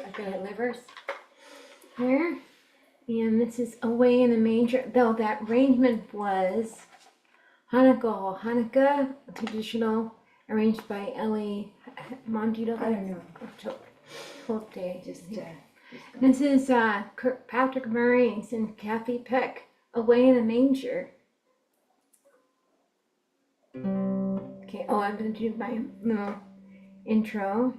I've got livers here, and this is Away in a Manger, though that arrangement was Hanukkah, traditional, arranged by Ellie Mondito. I don't know. This is Kirkpatrick Murray and Kathy Peck, Away in a Manger. Okay, I'm going to do my little intro.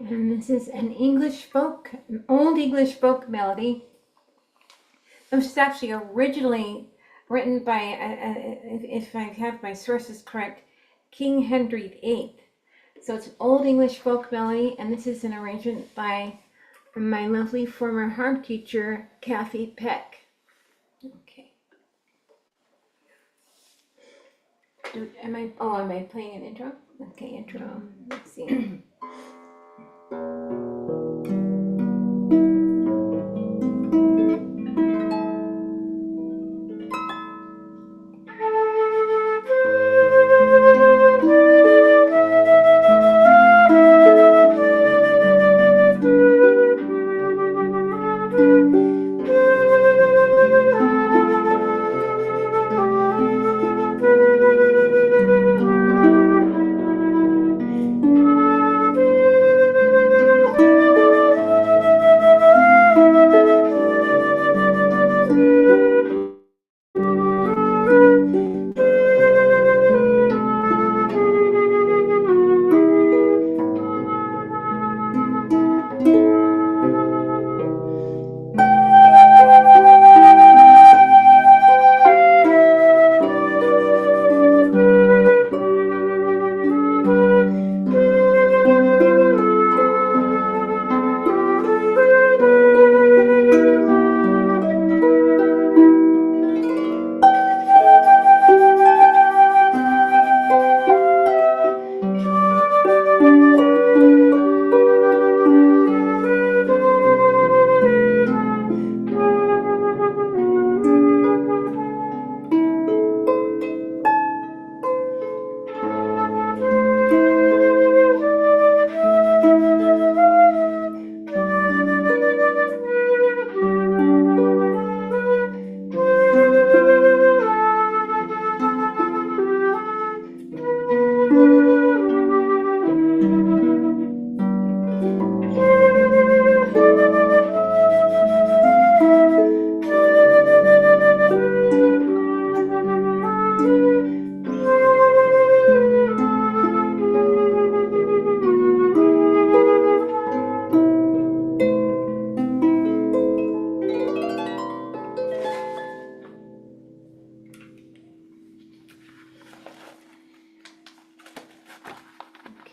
And this is an old English folk melody. This was actually originally written by, if I have my sources correct, King Henry VIII. So it's an old English folk melody, and this is an arrangement by my lovely former harp teacher, Kathy Peck. Okay. Am I playing an intro? Okay, intro. Let's see.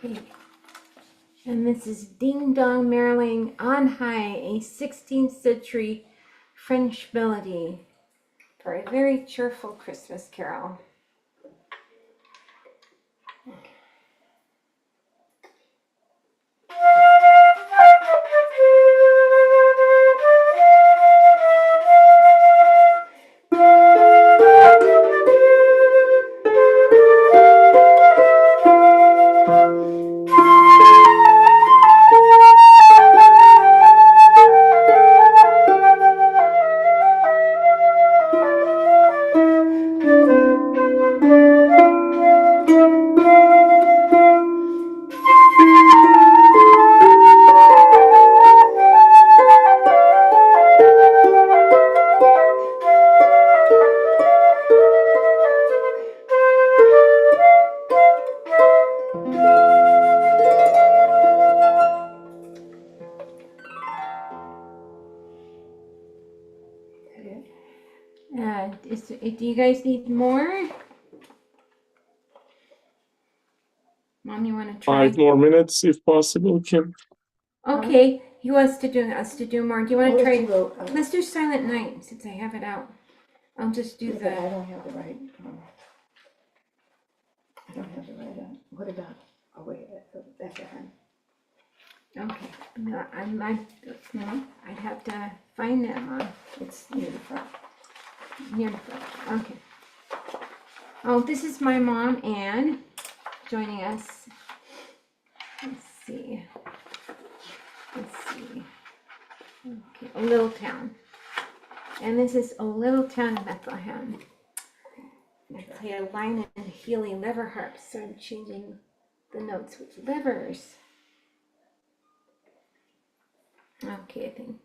Okay. And this is Ding Dong Merriling on High, a 16th century French melody for a very cheerful Christmas carol. Do you guys need more? Mom, you want to try? 5 more minutes, if possible, Kim. Okay, he wants to do us to do more. Do you want to try? Let's Let's do Silent Night since I have it out. I'll just do I the. don't have the right. I don't have the right. What about? Oh wait, that's a hand. Okay, no, I'd have to find them. It's near the front. Near the front. Okay. Oh, this is my mom, Anne, joining us. Let's see. Okay, A Little Town. And this is A Little Town in Bethlehem. I play a line in Healy lever harp, so I'm changing the notes with levers. Okay, I think.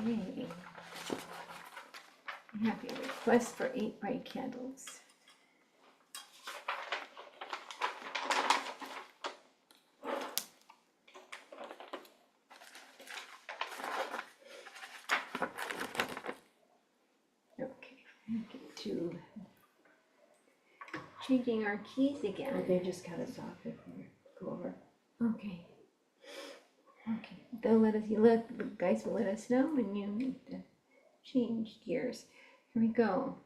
Okay. I have a request for 8 bright candles. Okay, get to changing our keys again. They just cut us off if we go over. Okay. they'll let us, the guys will let us know when you need to change gears. Here we go.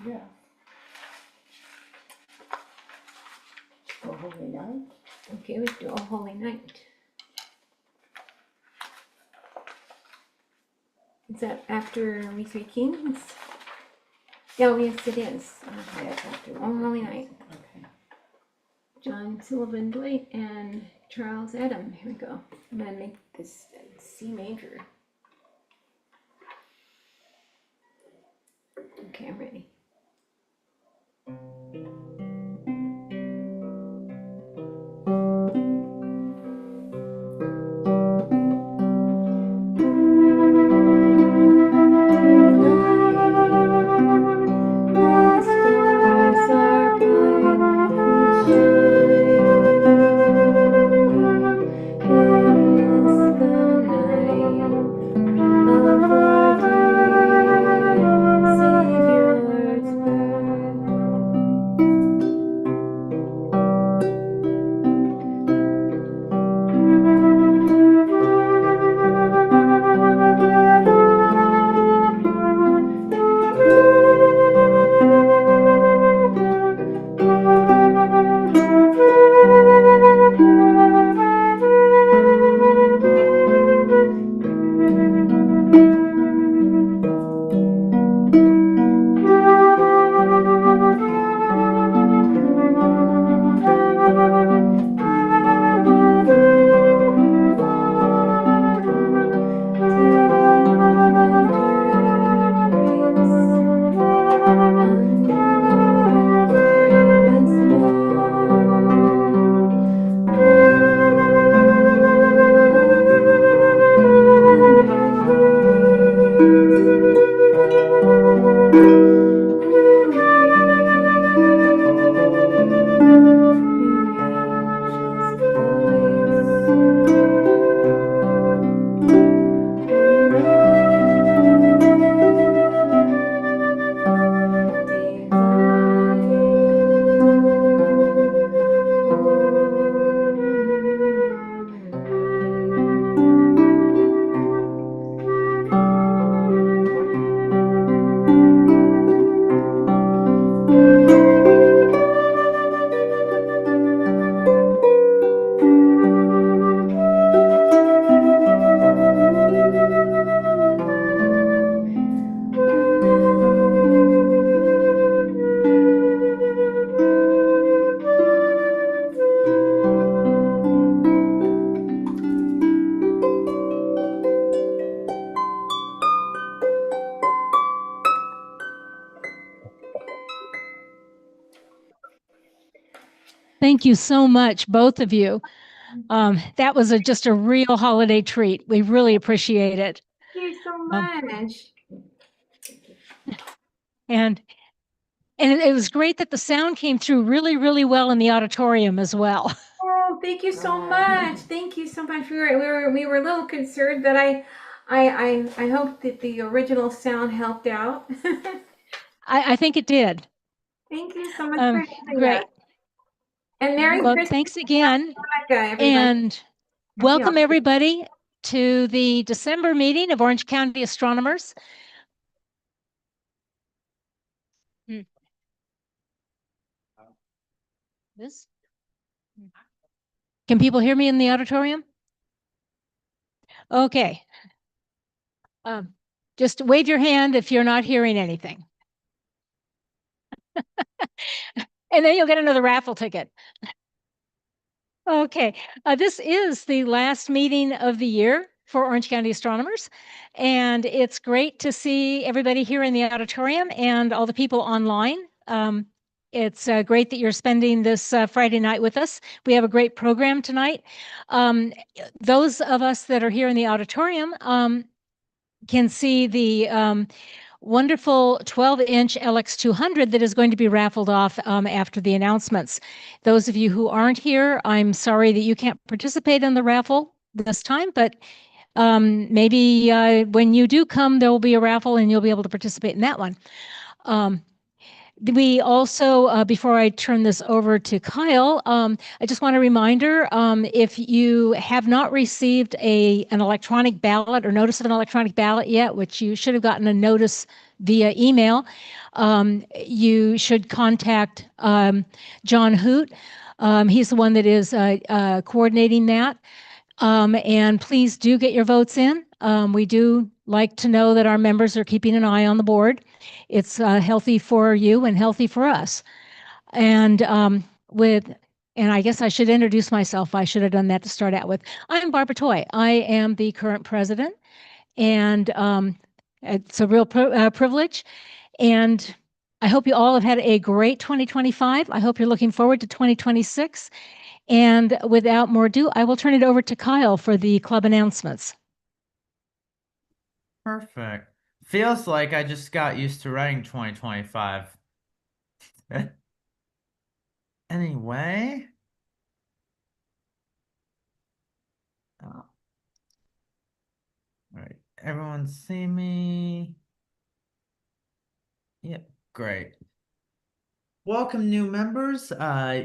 Yeah. Oh, holy night. Okay, let's do a holy night. Is that after We Three Kings? Oh, yes, it is. Yes, after we Oh, did holy this. night. Okay. John Sullivan Dwight and Charles Adam. Here we go. I'm gonna make this C major. Okay, I'm ready. Savior's birth. Thank you so much, both of you. That was just a real holiday treat. We really appreciate it. Thank you so Um, much. and it was great that the sound came through really, really well in the auditorium as well. Oh, thank you so much. Thank you so much. We were a little concerned, but I hope that the original sound helped out. I think it did. Thank you so much for having Great. us. And Merry Well, Christmas, thanks again. everybody. And welcome everybody to the December meeting of Orange County Astronomers. This? Can people hear me in the auditorium? Okay. Just wave your hand if you're not hearing anything. And then you'll get another raffle ticket. Okay, this is the last meeting of the year for Orange County Astronomers, and it's great to see everybody here in the auditorium and all the people online. It's great that you're spending this Friday night with us. We have a great program tonight. Those of us that are here in the auditorium can see the wonderful 12-inch LX200 that is going to be raffled off after the announcements. Those of you who aren't here, I'm sorry that you can't participate in the raffle this time, but maybe when you do come, there will be a raffle and you'll be able to participate in that one. We also, before I turn this over to Kyle, I just want a reminder, if you have not received an electronic ballot or notice of an electronic ballot yet, which you should have gotten a notice via email, you should contact John Hoot. He's the one that is coordinating that. And please do get your votes in. We do like to know that our members are keeping an eye on the board. It's healthy for you and healthy for us. And I guess I should introduce myself. I should have done that to start out with. I'm Barbara Toy. I am the current president, and it's a real privilege. And I hope you all have had a great 2025. I hope you're looking forward to 2026. And without more ado, I will turn it over to Kyle for the club announcements. Perfect. Feels like I just got used to writing 2025. Anyway. All right. Everyone see me? Yep, great. Welcome, new members.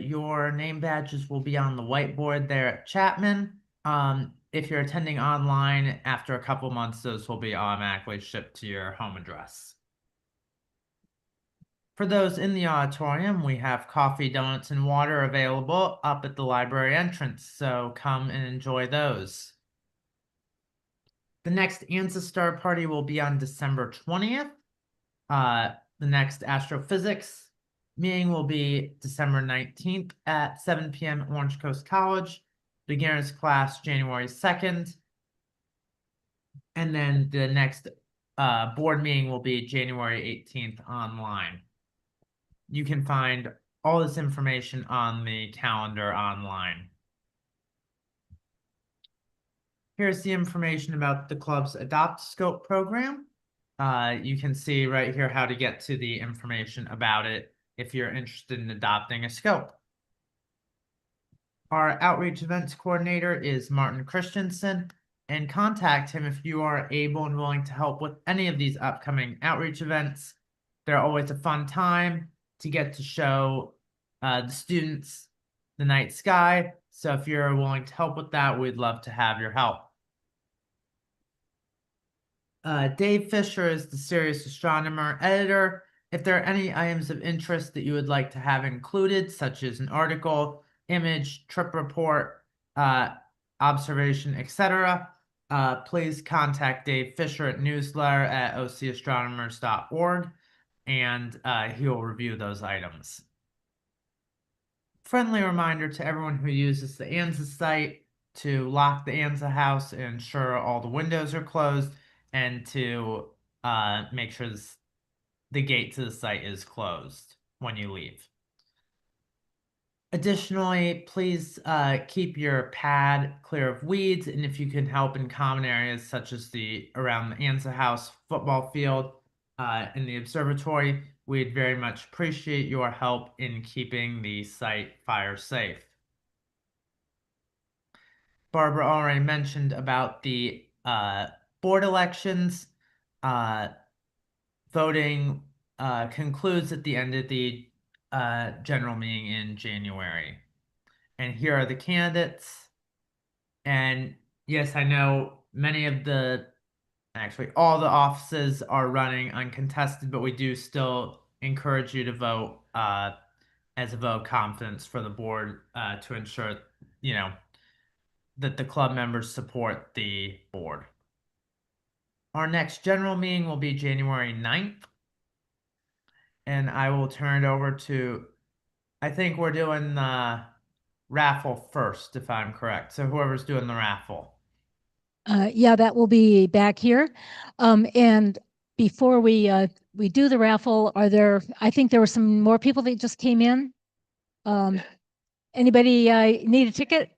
Your name badges will be on the whiteboard there at Chapman. If you're attending online, after a couple months, those will be automatically shipped to your home address. For those in the auditorium, we have coffee, donuts, and water available up at the library entrance, so come and enjoy those. The next ANSA Star Party will be on December 20th. The next astrophysics meeting will be December 19th at 7 p.m. at Orange Coast College. Beginners class January 2nd. And then the next board meeting will be January 18th online. You can find all this information on the calendar online. Here's the information about the club's Adopt Scope program. You can see right here how to get to the information about it if you're interested in adopting a scope. Our outreach events coordinator is Martin Christensen, and contact him if you are able and willing to help with any of these upcoming outreach events. They're always a fun time to get to show the students the night sky. So if you're willing to help with that, we'd love to have your help. Dave Fisher is the Serious Astronomer editor. If there are any items of interest that you would like to have included, such as an article, image, trip report, observation, etc., please contact Dave Fisher at newsletter@ocastronomers.org, and he'll review those items. Friendly reminder to everyone who uses the ANSA site to lock the ANSA house and ensure all the windows are closed, and to make sure the gate to the site is closed when you leave. Additionally, please keep your pad clear of weeds, and if you can help in common areas such as around the Anza House football field in the observatory, we'd very much appreciate your help in keeping the site fire safe. Barbara already mentioned about the board elections. Voting concludes at the end of the general meeting in January. And here are the candidates. And yes, I know actually all the offices are running uncontested, but we do still encourage you to vote as a vote of confidence for the board to ensure, that the club members support the board. Our next general meeting will be January 9th. And I will turn it over to, I think we're doing the raffle first, if I'm correct. So whoever's doing the raffle. Yeah, that will be back here. And before we do the raffle, I think there were some more people that just came in. Anybody need a ticket?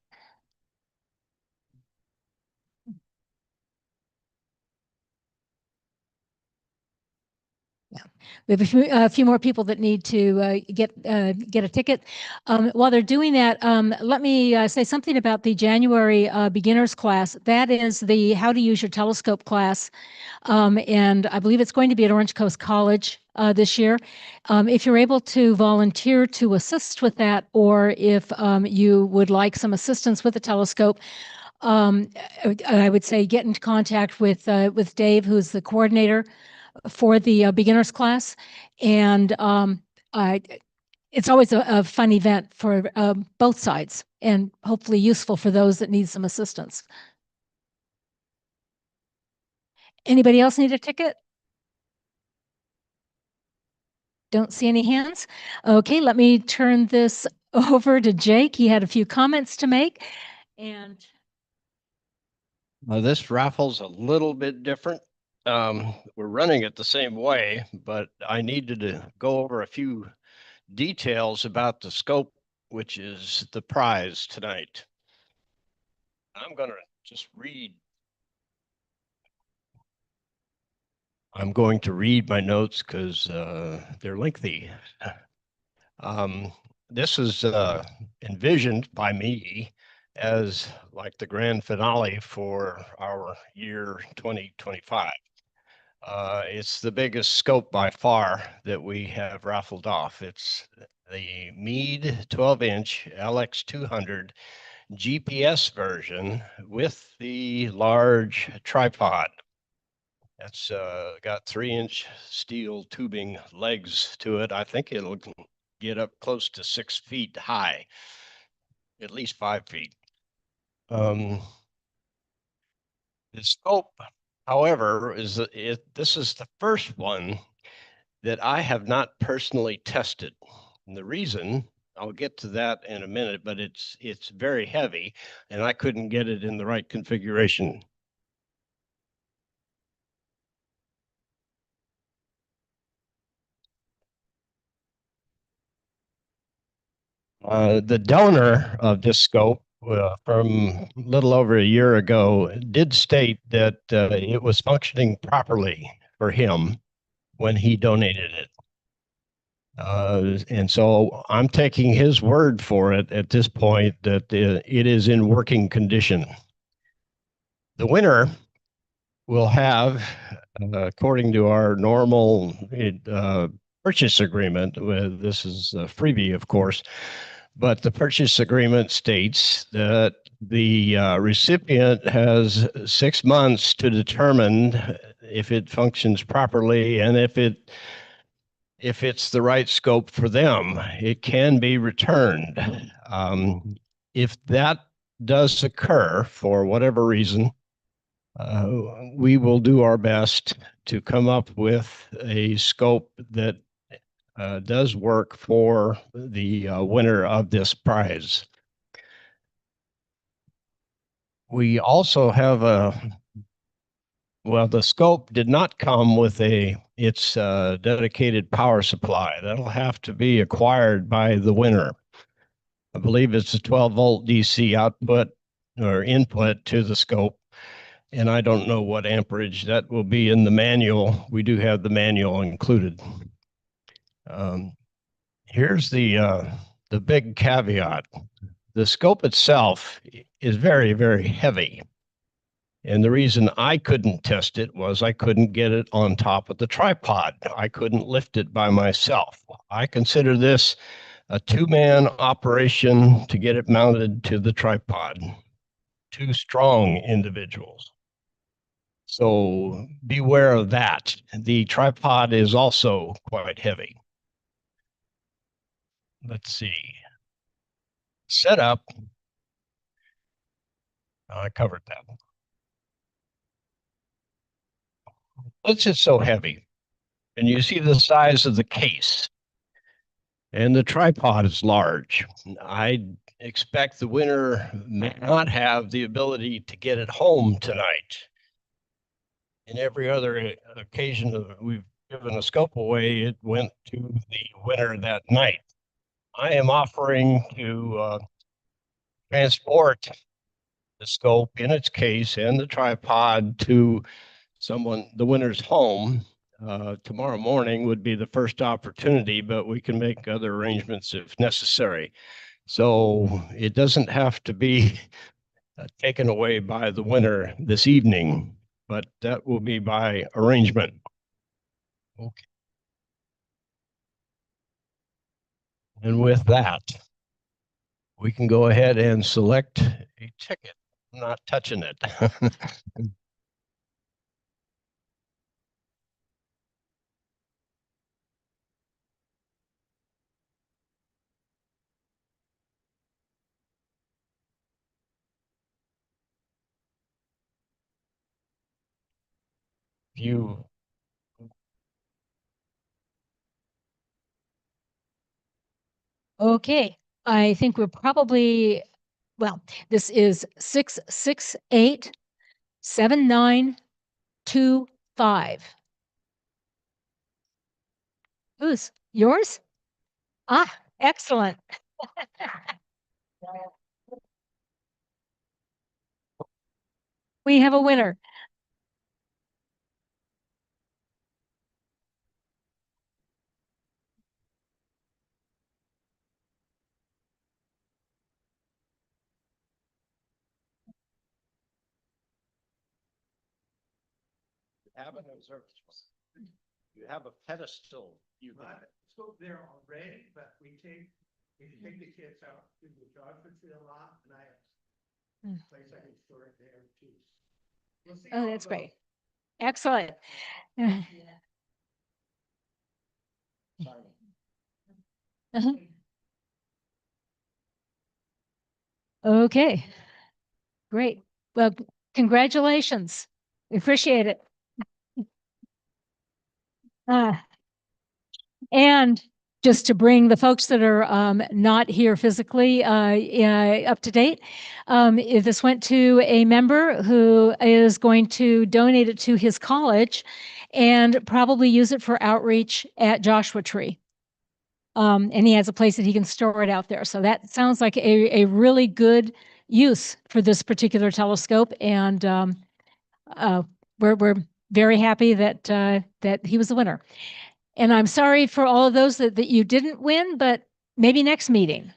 We have a few more people that need to get a ticket. While they're doing that, let me say something about the January beginners class. That is the How to Use Your Telescope class. And I believe it's going to be at Orange Coast College this year. If you're able to volunteer to assist with that, or if you would like some assistance with the telescope, I would say get into contact with Dave, who's the coordinator for the beginners class. And it's always a fun event for both sides, and hopefully useful for those that need some assistance. Anybody else need a ticket? Don't see any hands. Okay, let me turn this over to Jake. He had a few comments to make. And this raffle's a little bit different. We're running it the same way, but I needed to go over a few details about the scope, which is the prize tonight. I'm going to just read. I'm going to read my notes because they're lengthy. This is envisioned by me as like the grand finale for our year 2025. It's the biggest scope by far that we have raffled off. It's the Meade 12-inch LX200 GPS version with the large tripod. That's got 3-inch steel tubing legs to it. I think it'll get up close to 6 feet high, at least 5 feet. The scope, however, this is the first one that I have not personally tested. And the reason, I'll get to that in a minute, but it's very heavy and I couldn't get it in the right configuration. The donor of this scope from a little over a year ago did state that it was functioning properly for him when he donated it. And so I'm taking his word for it at this point that it is in working condition. The winner will have, according to our normal purchase agreement, this is a freebie, of course, but the purchase agreement states that the recipient has 6 months to determine if it functions properly and if it's the right scope for them. It can be returned. If that does occur for whatever reason, we will do our best to come up with a scope that does work for the winner of this prize. We also have the scope did not come with its dedicated power supply. That'll have to be acquired by the winner. I believe it's a 12-volt DC output or input to the scope. And I don't know what amperage that will be in the manual. We do have the manual included. Here's the big caveat. The scope itself is very, very heavy. And the reason I couldn't test it was I couldn't get it on top of the tripod. I couldn't lift it by myself. I consider this a two-man operation to get it mounted to the tripod. Two strong individuals. So beware of that. The tripod is also quite heavy. Let's see. Setup. I covered that. It's just so heavy. And you see the size of the case. And the tripod is large. I expect the winner may not have the ability to get it home tonight. In every other occasion that we've given a scope away, it went to the winner that night. I am offering to transport the scope in its case and the tripod to someone, the winner's home. Tomorrow morning would be the first opportunity, but we can make other arrangements if necessary. So it doesn't have to be taken away by the winner this evening, but that will be by arrangement. Okay. And with that, we can go ahead and select a ticket. I'm not touching it. You Okay, I think we're probably, well, this is 668-7925. Who's yours? Ah, excellent. We have a winner. have an observatory. You have a pedestal. You have it. So there already, but we take the kids out to the Joshua Tree a lot, and I have a place I can store it there too. We'll see Oh, how it that's goes. great. Excellent. Uh-huh. Okay, great. Well, congratulations. We appreciate it. And just to bring the folks that are not here physically up to date, if this went to a member who is going to donate it to his college and probably use it for outreach at Joshua Tree. And he has a place that he can store it out there. So that sounds like a really good use for this particular telescope. And we're very happy that that he was the winner. And I'm sorry for all of those that you didn't win, but maybe next meeting.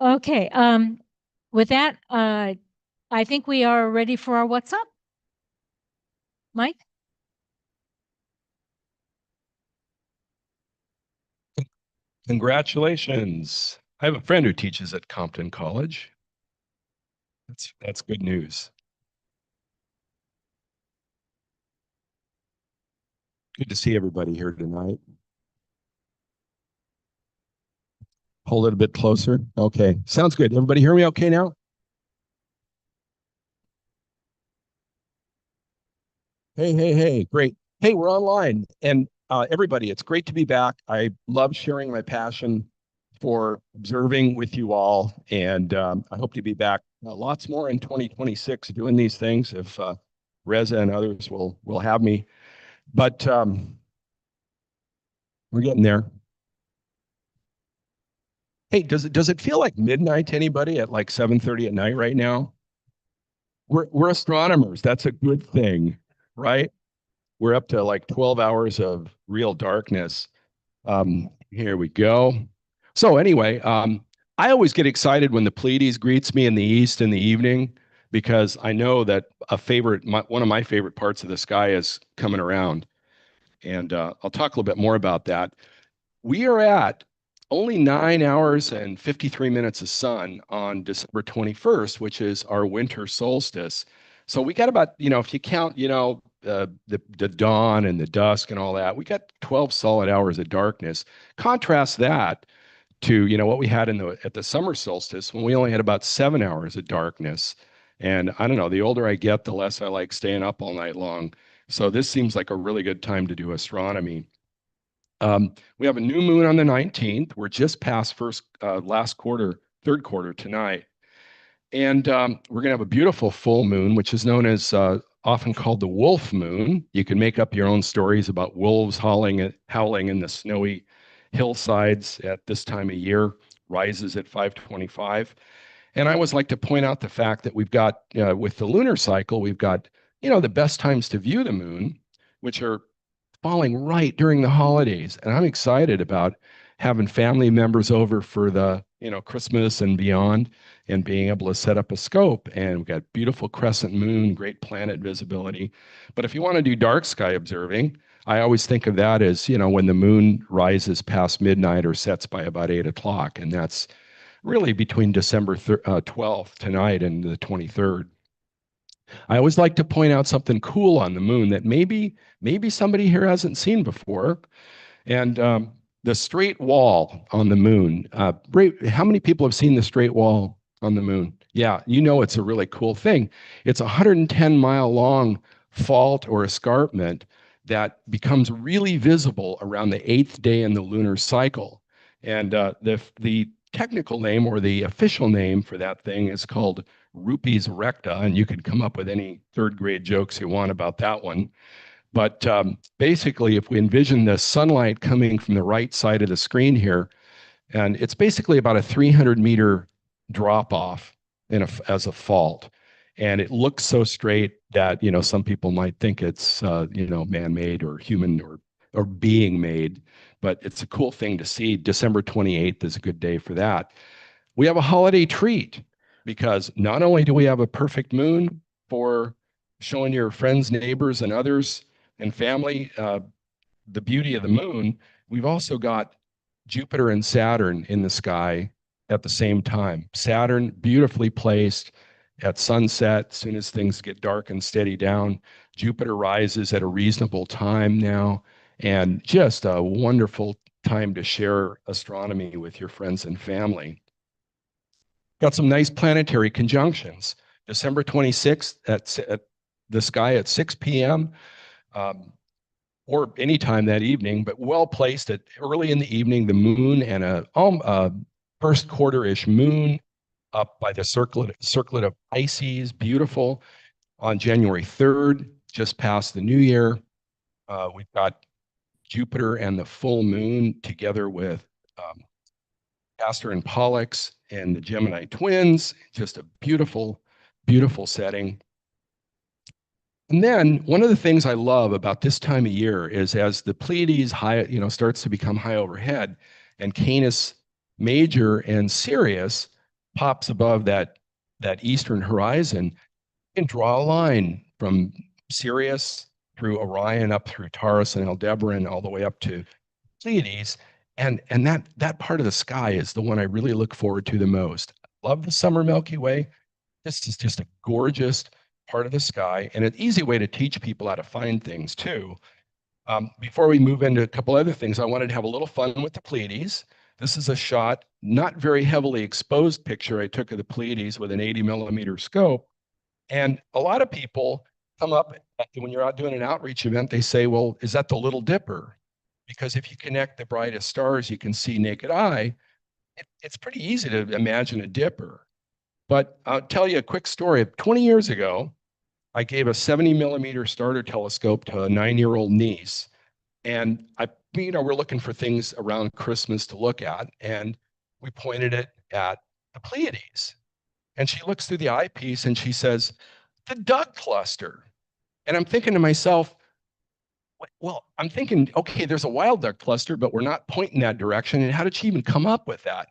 Okay. With that, I think we are ready for our what's up. Mike? Congratulations. I have a friend who teaches at Compton College. That's good news. Good to see everybody here tonight. Hold it a bit closer. Okay, sounds good. Everybody hear me okay now? Hey, great. Hey, we're online. And everybody, it's great to be back. I love sharing my passion for observing with you all. And I hope to be back lots more in 2026 doing these things if Reza and others will have me. But we're getting there. Hey, does it feel like midnight to anybody at like 7:30 at night right now? We're astronomers. That's a good thing, right? We're up to like 12 hours of real darkness. Here we go. So anyway, I always get excited when the Pleiades greets me in the east in the evening because I know that one of my favorite parts of the sky is coming around. And I'll talk a little bit more about that. We are at only 9 hours and 53 minutes of sun on December 21st, which is our winter solstice. So we got about, if you count, the dawn and the dusk and all that, we got 12 solid hours of darkness. Contrast that to, what we had at the summer solstice when we only had about 7 hours of darkness. And I don't know, the older I get, the less I like staying up all night long. So this seems like a really good time to do astronomy. We have a new moon on the 19th. We're just past third quarter tonight. And we're going to have a beautiful full moon, which is known as often called the wolf moon. You can make up your own stories about wolves howling in the snowy hillsides at this time of year, rises at 5:25. And I always like to point out the fact that we've got, with the lunar cycle, we've got, the best times to view the moon, which are falling right during the holidays. And I'm excited about having family members over for the, Christmas and beyond and being able to set up a scope. And we've got beautiful crescent moon, great planet visibility. But if you want to do dark sky observing, I always think of that as, when the moon rises past midnight or sets by about 8 o'clock. And that's really between December 12th tonight and the 23rd. I always like to point out something cool on the moon that maybe somebody here hasn't seen before. And the straight wall on the moon. How many people have seen the straight wall on the moon? Yeah, it's a really cool thing. It's a 110-mile long fault or escarpment that becomes really visible around the 8th day in the lunar cycle. And the technical name or the official name for that thing is called Rupes recta, and you can come up with any third grade jokes you want about that one. But basically, if we envision the sunlight coming from the right side of the screen here, and it's basically about a 300-meter drop off as a fault. And it looks so straight that, some people might think it's, man-made or human or being made. But it's a cool thing to see. December 28th is a good day for that. We have a holiday treat because not only do we have a perfect moon for showing your friends, neighbors, and others and family the beauty of the moon, we've also got Jupiter and Saturn in the sky at the same time. Saturn beautifully placed at sunset, as soon as things get dark and steady down. Jupiter rises at a reasonable time now, and just a wonderful time to share astronomy with your friends and family. Got some nice planetary conjunctions. December 26th at the sky at 6 p.m. Or anytime that evening, but well placed at early in the evening, the moon and a first quarter-ish moon up by the circlet of Pisces, beautiful. On January 3rd, just past the new year, we've got Jupiter and the full moon together with Castor and Pollux and the Gemini twins. Just a beautiful, beautiful setting. And then one of the things I love about this time of year is as the Pleiades starts to become high overhead and Canis Major and Sirius pops above that eastern horizon, you can draw a line from Sirius through Orion up through Taurus and Aldebaran all the way up to Pleiades. And that part of the sky is the one I really look forward to the most. Love the summer Milky Way. This is just a gorgeous part of the sky and an easy way to teach people how to find things too. Before we move into a couple other things, I wanted to have a little fun with the Pleiades. This is a shot, not very heavily exposed picture I took of the Pleiades with an 80-millimeter scope. And a lot of people come up when you're out doing an outreach event, they say, well, is that the Little Dipper? Because if you connect the brightest stars you can see naked eye, it's pretty easy to imagine a dipper. But I'll tell you a quick story. 20 years ago, I gave a 70-millimeter starter telescope to a 9-year-old niece. And we're looking for things around Christmas to look at. And we pointed it at the Pleiades. And she looks through the eyepiece and she says, the duck cluster. And I'm thinking to myself, well, I'm thinking, okay, there's a wild duck cluster, but we're not pointing that direction. And how did she even come up with that?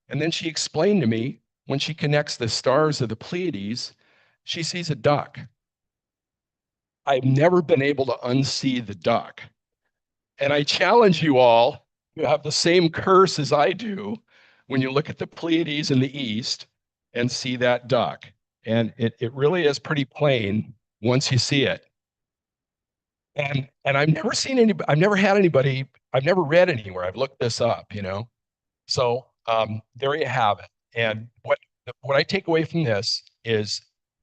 And then she explained to me, when she connects the stars of the Pleiades, she sees a duck. I've never been able to unsee the duck. And I challenge you all to have the same curse as I do when you look at the Pleiades in the east and see that duck. And it really is pretty plain once you see it. And I've never seen anybody, I've never had anybody, I've never read anywhere. I've looked this up, you know. So there you have it. And what I take away from this is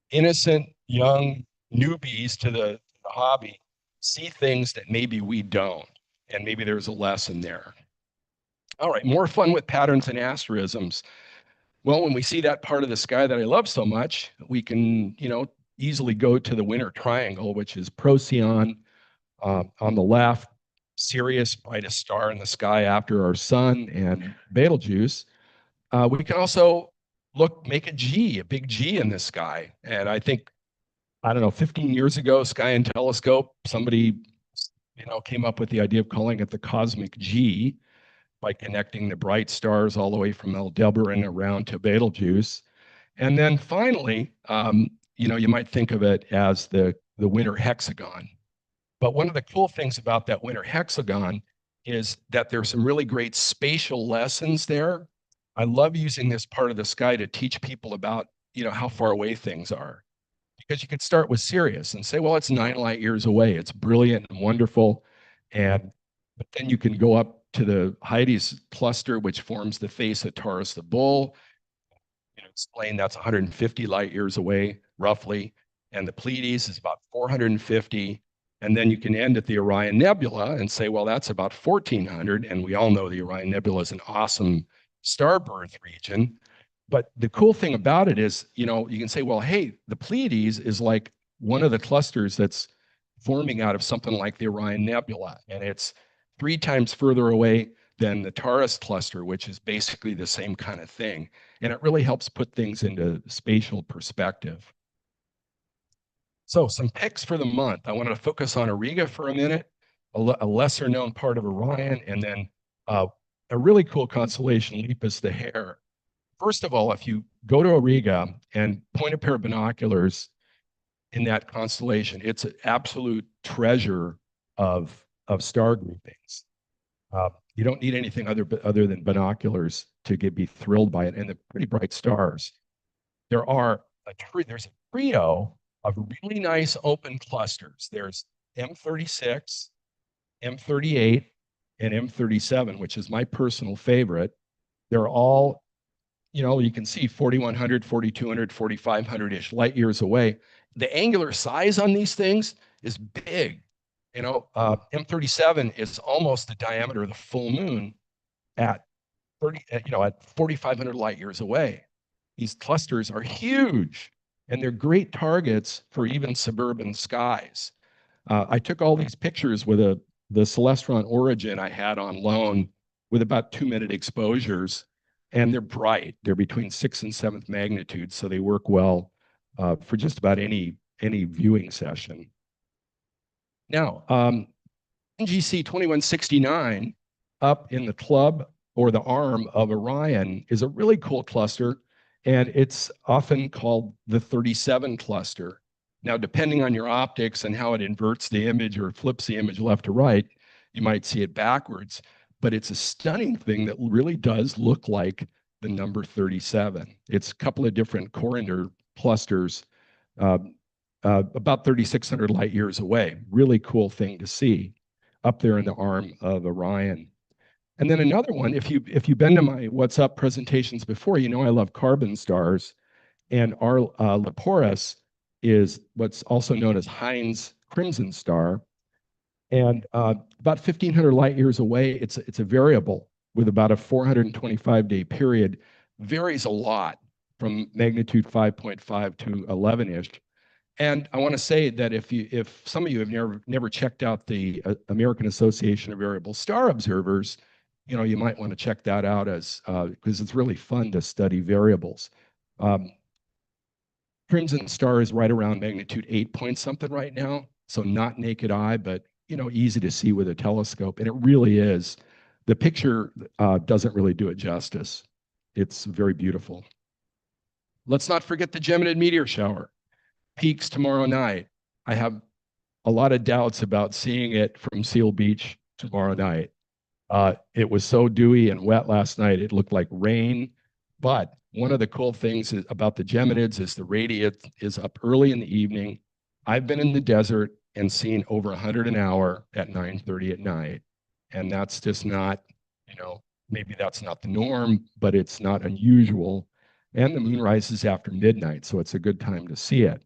innocent young newbies to the hobby see things that maybe we don't, and maybe there's a lesson there. All right, more fun with patterns and asterisms. Well, when we see that part of the sky that I love so much, we can, you know, easily go to the winter triangle, which is Procyon on the left, Sirius, brightest star in the sky after our sun, and Betelgeuse. We can also make a big G in the sky. And I think, I don't know, 15 years ago, Sky and Telescope, somebody, you know, came up with the idea of calling it the cosmic G by connecting the bright stars all the way from Aldebaran around to Betelgeuse. And then finally, you know, you might think of it as the winter hexagon. But one of the cool things about that winter hexagon is that there's some really great spatial lessons there. I love using this part of the sky to teach people about, you know, how far away things are. Because you could start with Sirius and say, well, it's 9 light years away. It's brilliant and wonderful. But then you can go up to the Hyades cluster, which forms the face of Taurus the Bull. You know, explain that's 150 light years away, roughly. And the Pleiades is about 450. And then you can end at the Orion Nebula and say, well, that's about 1400. And we all know the Orion Nebula is an awesome star birth region. But the cool thing about it is, you know, you can say, well, hey, the Pleiades is like one of the clusters that's forming out of something like the Orion Nebula. And it's 3 times further away than the Taurus cluster, which is basically the same kind of thing. And it really helps put things into spatial perspective. So some picks for the month. I wanted to focus on Auriga for a minute, a lesser known part of Orion, and then a really cool constellation, Lepus the Hare. First of all, if you go to Auriga and point a pair of binoculars in that constellation, it's an absolute treasure of star groupings. You don't need anything other than binoculars to be thrilled by it, and the pretty bright stars. There's a trio of really nice open clusters. There's M36, M38, and M37, which is my personal favorite. They're all, you know, you can see 4,100, 4,200, 4,500-ish light years away. The angular size on these things is big. You know, M37 is almost the diameter of the full moon at 4,500 light years away. These clusters are huge, and they're great targets for even suburban skies. I took all these pictures with the Celestron Origin I had on loan with about 2-minute exposures, and they're bright. They're between 6th and 7th magnitude, so they work well for just about any viewing session. Now, NGC 2169 up in the club or the arm of Orion is a really cool cluster, and it's often called the 37 cluster. Now, depending on your optics and how it inverts the image or flips the image left to right, you might see it backwards, but it's a stunning thing that really does look like the number 37. It's a couple of different Coriander clusters, about 3,600 light years away. Really cool thing to see up there in the arm of Orion. And then another one, if you've been to my What's Up presentations before, you know I love carbon stars, and our Leporis is what's also known as Heinz Crimson Star. And about 1,500 light years away, it's a variable with about a 425-day period. Varies a lot from magnitude 5.5 to 11-ish. And I want to say that if some of you have never checked out the American Association of Variable Star Observers, you might want to check that out as because it's really fun to study variables. Crimson Star is right around magnitude 8 point something right now, so not naked eye, but easy to see with a telescope. And it really is. The picture doesn't really do it justice. It's very beautiful. Let's not forget the Geminid meteor shower. Peaks tomorrow night. I have a lot of doubts about seeing it from Seal Beach tomorrow night. It was so dewy and wet last night, it looked like rain. But one of the cool things about the Geminids is the radius is up early in the evening. I've been in the desert and seen over 100 an hour at 9:30 at night. And that's just not, maybe that's not the norm, but it's not unusual. And the moon rises after midnight, so it's a good time to see it.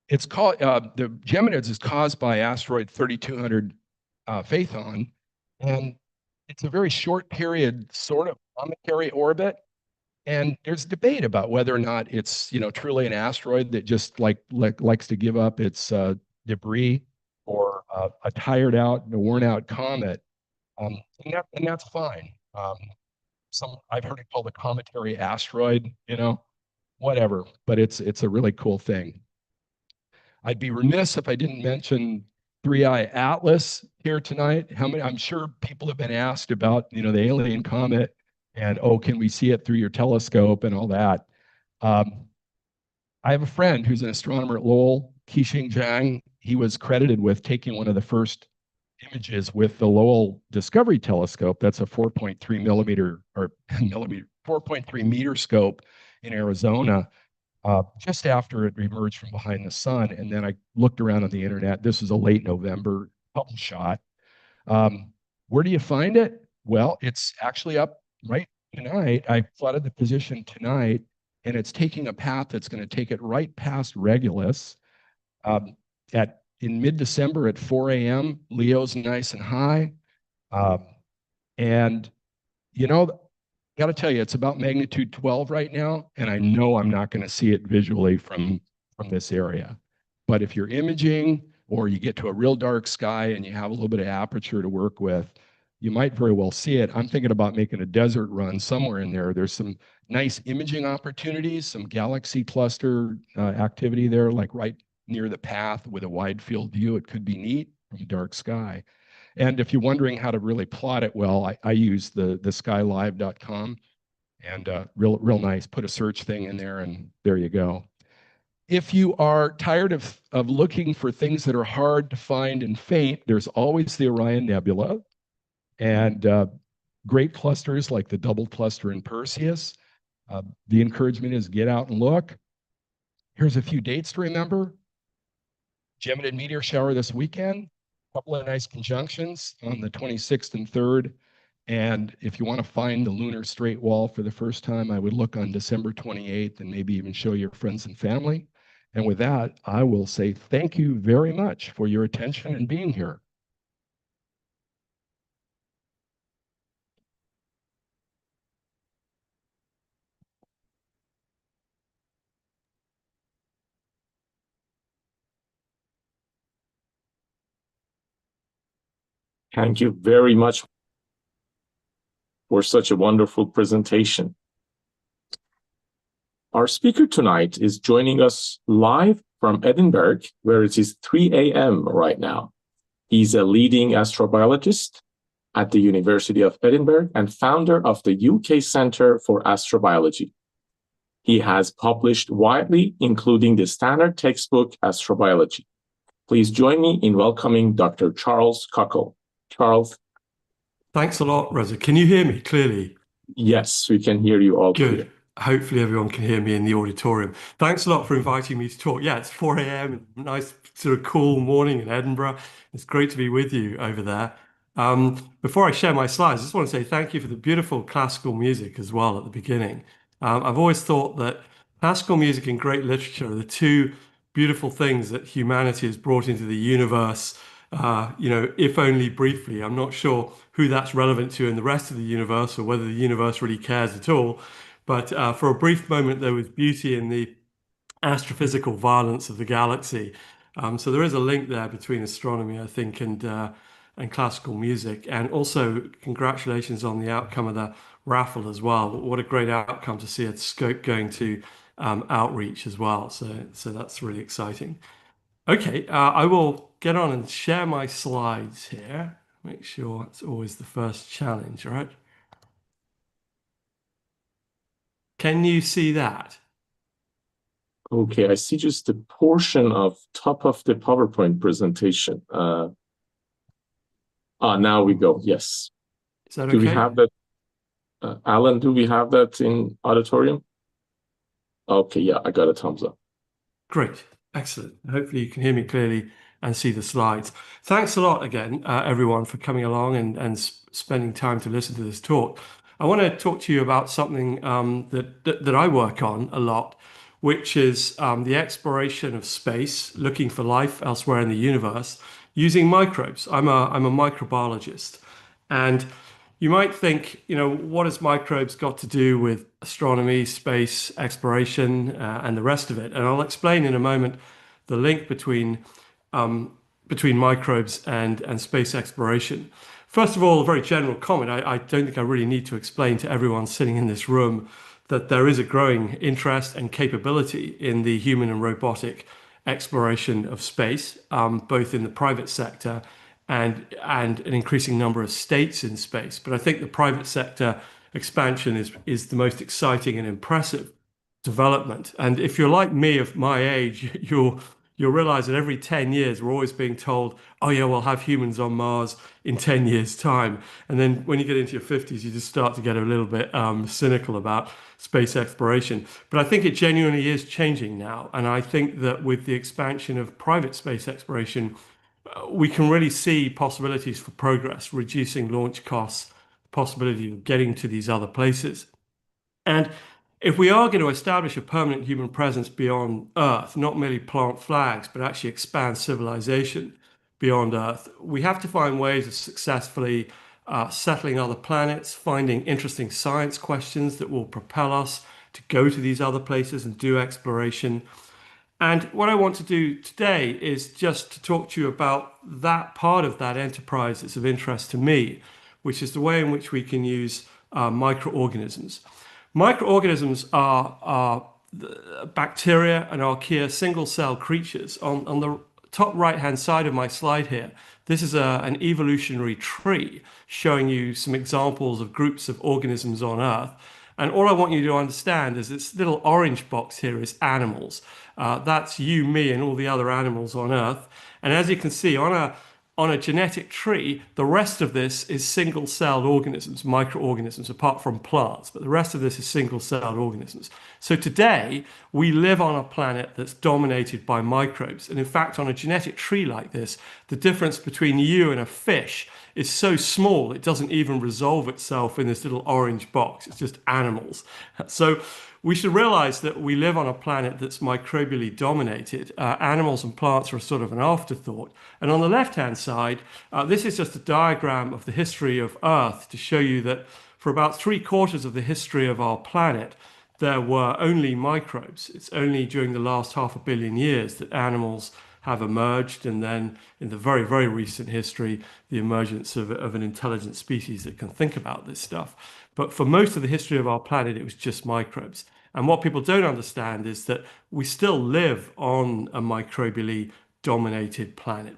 It's called, the Geminids is caused by asteroid 3200 Phaethon, and it's a very short period sort of planetary orbit. And there's debate about whether or not it's, truly an asteroid that just likes to give up its debris, or a tired out, worn out comet. And that's fine. I've heard it called a cometary asteroid, whatever, but it's a really cool thing. I'd be remiss if I didn't mention 3I Atlas here tonight. I'm sure people have been asked about, the alien comet and, can we see it through your telescope and all that. I have a friend who's an astronomer at Lowell, Qixing Zhang. He was credited with taking one of the first images with the Lowell Discovery Telescope. That's a 4.3 millimeter or 4.3 meter scope in Arizona. Just after it emerged from behind the sun. And then I looked around on the internet. This was a late November Hubble shot. Where do you find it? Well, it's actually up right tonight. I plotted the position tonight, and it's taking a path that's going to take it right past Regulus. In mid-December at 4 a.m., Leo's nice and high. And, got to tell you, it's about magnitude 12 right now, and I know I'm not going to see it visually from this area. But if you're imaging, or you get to a real dark sky and you have a little bit of aperture to work with, you might very well see it. I'm thinking about making a desert run somewhere in there. There's some nice imaging opportunities, some galaxy cluster activity there, like right near the path with a wide field view. It could be neat from a dark sky. And if you're wondering how to really plot it well, I use the skylive.com, and real nice. Put a search thing in there, and there you go. If you are tired of looking for things that are hard to find and faint, there's always the Orion Nebula, and great clusters like the double cluster in Perseus. The encouragement is get out and look. Here's a few dates to remember. Geminid meteor shower this weekend. Couple of nice conjunctions on the 26th and 3rd. And if you want to find the lunar straight wall for the first time, I would look on December 28th and maybe even show your friends and family. And with that, I will say thank you very much for your attention and being here. Thank you very much for such a wonderful presentation. Our speaker tonight is joining us live from Edinburgh, where it is 3 a.m. right now. He's a leading astrobiologist at the University of Edinburgh and founder of the UK Centre for Astrobiology. He has published widely, including the standard textbook Astrobiology. Please join me in welcoming Dr. Charles Cockell. Charles. Thanks a lot, Reza. Can you hear me clearly? Yes, we can hear you all Good. clear. Hopefully everyone can hear me in the auditorium. Thanks a lot for inviting me to talk. Yeah, it's 4 a.m. Nice sort of cool morning in Edinburgh. It's great to be with you over there. Before I share my slides, I just want to say thank you for the beautiful classical music as well at the beginning. I've always thought that classical music and great literature are the two beautiful things that humanity has brought into the universe, if only briefly. I'm not sure who that's relevant to in the rest of the universe, or whether the universe really cares at all. But for a brief moment, there was beauty in the astrophysical violence of the galaxy. So there is a link there between astronomy, I think, and and classical music. And also, congratulations on the outcome of the raffle as well. What a great outcome to see a scope going to outreach as well. So that's really exciting. Okay, I will get on and share my slides here. Make sure it's always the first challenge, right? Can you see that? Okay, I see just the portion of top of the PowerPoint presentation. Now we go. Yes. Is that Do we okay? have that? Alan, do we have that in auditorium? Okay, yeah, I got a thumbs up. Great. Excellent. Hopefully you can hear me clearly and see the slides. Thanks a lot again, everyone, for coming along and spending time to listen to this talk. I want to talk to you about something that I work on a lot, which is the exploration of space, looking for life elsewhere in the universe using microbes. I'm a microbiologist, and you might think, what has microbes got to do with astronomy, space exploration, and the rest of it? And I'll explain in a moment the link between microbes and space exploration. First of all, a very general comment. I don't think I really need to explain to everyone sitting in this room that there is a growing interest and capability in the human and robotic exploration of space, both in the private sector and an increasing number of states in space. But I think the private sector expansion is the most exciting and impressive development. And if you're like me of my age, you'll realize that every 10 years we're always being told, oh yeah, we'll have humans on Mars in 10 years time. And then when you get into your 50s, you just start to get a little bit cynical about space exploration. But I think it genuinely is changing now. And I think that with the expansion of private space exploration, we can really see possibilities for progress, reducing launch costs, possibility of getting to these other places. And if we are going to establish a permanent human presence beyond Earth, not merely plant flags, but actually expand civilization beyond Earth, we have to find ways of successfully settling other planets, finding interesting science questions that will propel us to go to these other places and do exploration. And what I want to do today is just to talk to you about that part of that enterprise that's of interest to me, which is the way in which we can use microorganisms. Microorganisms are bacteria and archaea single-cell creatures. On the top right-hand side of my slide here, this is an evolutionary tree showing you some examples of groups of organisms on Earth. And all I want you to understand is this little orange box here is animals. That's you, me, and all the other animals on Earth. And as you can see, on a genetic tree, the rest of this is single-celled organisms, microorganisms, apart from plants. But the rest of this is single-celled organisms. So today, we live on a planet that's dominated by microbes. And in fact, on a genetic tree like this, the difference between you and a fish is so small, it doesn't even resolve itself in this little orange box. It's just animals. So we should realize that we live on a planet that's microbially dominated. Animals and plants are sort of an afterthought. And on the left-hand side, this is just a diagram of the history of Earth to show you that for about 3/4 of the history of our planet, there were only microbes. It's only during the last 500 million years that animals have emerged, and then in the very, very recent history, the emergence of an intelligent species that can think about this stuff. But for most of the history of our planet, it was just microbes. And what people don't understand is that we still live on a microbially dominated planet.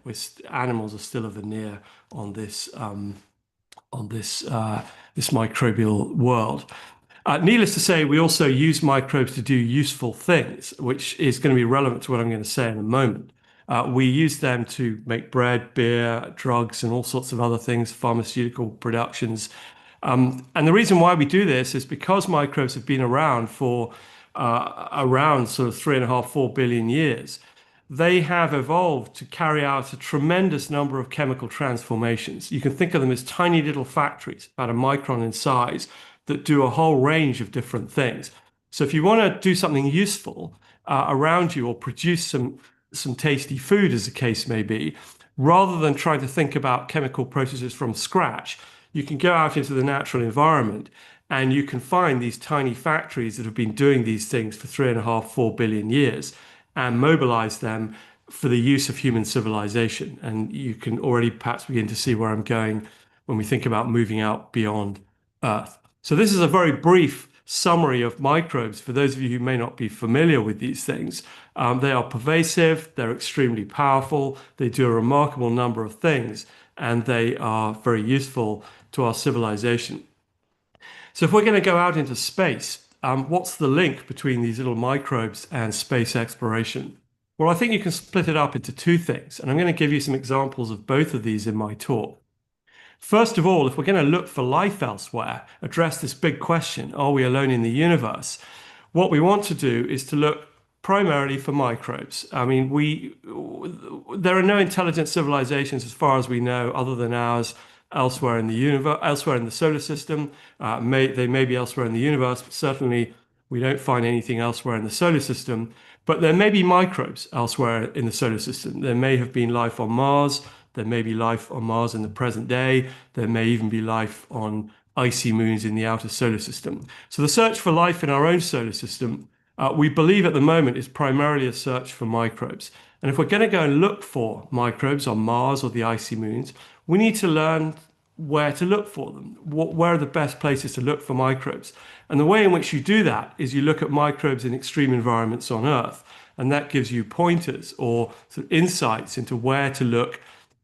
Animals are still a veneer on this this microbial world. Needless to say, we also use microbes to do useful things, which is going to be relevant to what I'm going to say in a moment. We use them to make bread, beer, drugs, and all sorts of other things, pharmaceutical productions. And the reason why we do this is because microbes have been around for around sort of 3.5, 4 billion years. They have evolved to carry out a tremendous number of chemical transformations. You can think of them as tiny little factories, about a micron in size, that do a whole range of different things. So if you want to do something useful around you or produce some tasty food, as the case may be, rather than trying to think about chemical processes from scratch, you can go out into the natural environment and you can find these tiny factories that have been doing these things for 3.5, 4 billion years and mobilize them for the use of human civilization. And you can already perhaps begin to see where I'm going when we think about moving out beyond Earth. So this is a very brief summary of microbes for those of you who may not be familiar with these things. They are pervasive, they're extremely powerful, they do a remarkable number of things, and they are very useful to our civilization. So if we're going to go out into space, what's the link between these little microbes and space exploration? Well, I think you can split it up into two things, and I'm going to give you some examples of both of these in my talk. First of all, if we're going to look for life elsewhere, address this big question, are we alone in the universe? What we want to do is to look primarily for microbes. I mean, there are no intelligent civilizations as far as we know other than ours elsewhere in the universe, elsewhere in the solar system. They may be elsewhere in the universe, but certainly we don't find anything elsewhere in the solar system. But there may be microbes elsewhere in the solar system. There may have been life on Mars. There may be life on Mars in the present day. There may even be life on icy moons in the outer solar system. So the search for life in our own solar system, we believe at the moment, is primarily a search for microbes. And if we're going to go and look for microbes on Mars or the icy moons, we need to learn where to look for them. Where are the best places to look for microbes? And the way in which you do that is you look at microbes in extreme environments on Earth, and that gives you pointers or sort of insights into where to look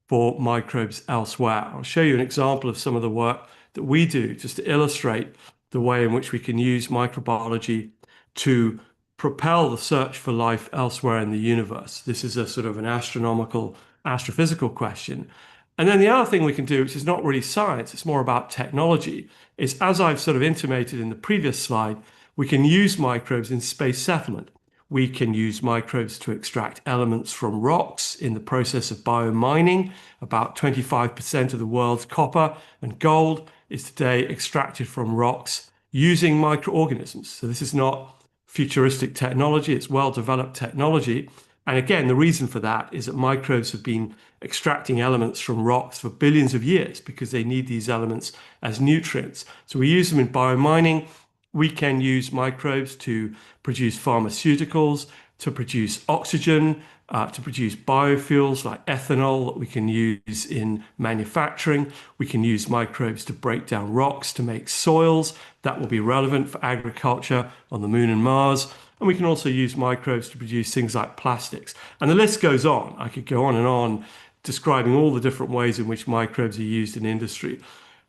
for microbes elsewhere. I'll show you an example of some of the work that we do just to illustrate the way in which we can use microbiology to propel the search for life elsewhere in the universe. This is a sort of an astronomical, astrophysical question. And then the other thing we can do, which is not really science, it's more about technology, is, as I've sort of intimated in the previous slide, we can use microbes in space settlement. We can use microbes to extract elements from rocks in the process of biomining. About 25% of the world's copper and gold is today extracted from rocks using microorganisms. So this is not futuristic technology, it's well-developed technology. And again, the reason for that is that microbes have been extracting elements from rocks for billions of years because they need these elements as nutrients. So we use them in biomining. We can use microbes to produce pharmaceuticals, to produce oxygen, to produce biofuels like ethanol that we can use in manufacturing. We can use microbes to break down rocks to make soils that will be relevant for agriculture on the moon and Mars. And we can also use microbes to produce things like plastics. And the list goes on. I could go on describing all the different ways in which microbes are used in industry.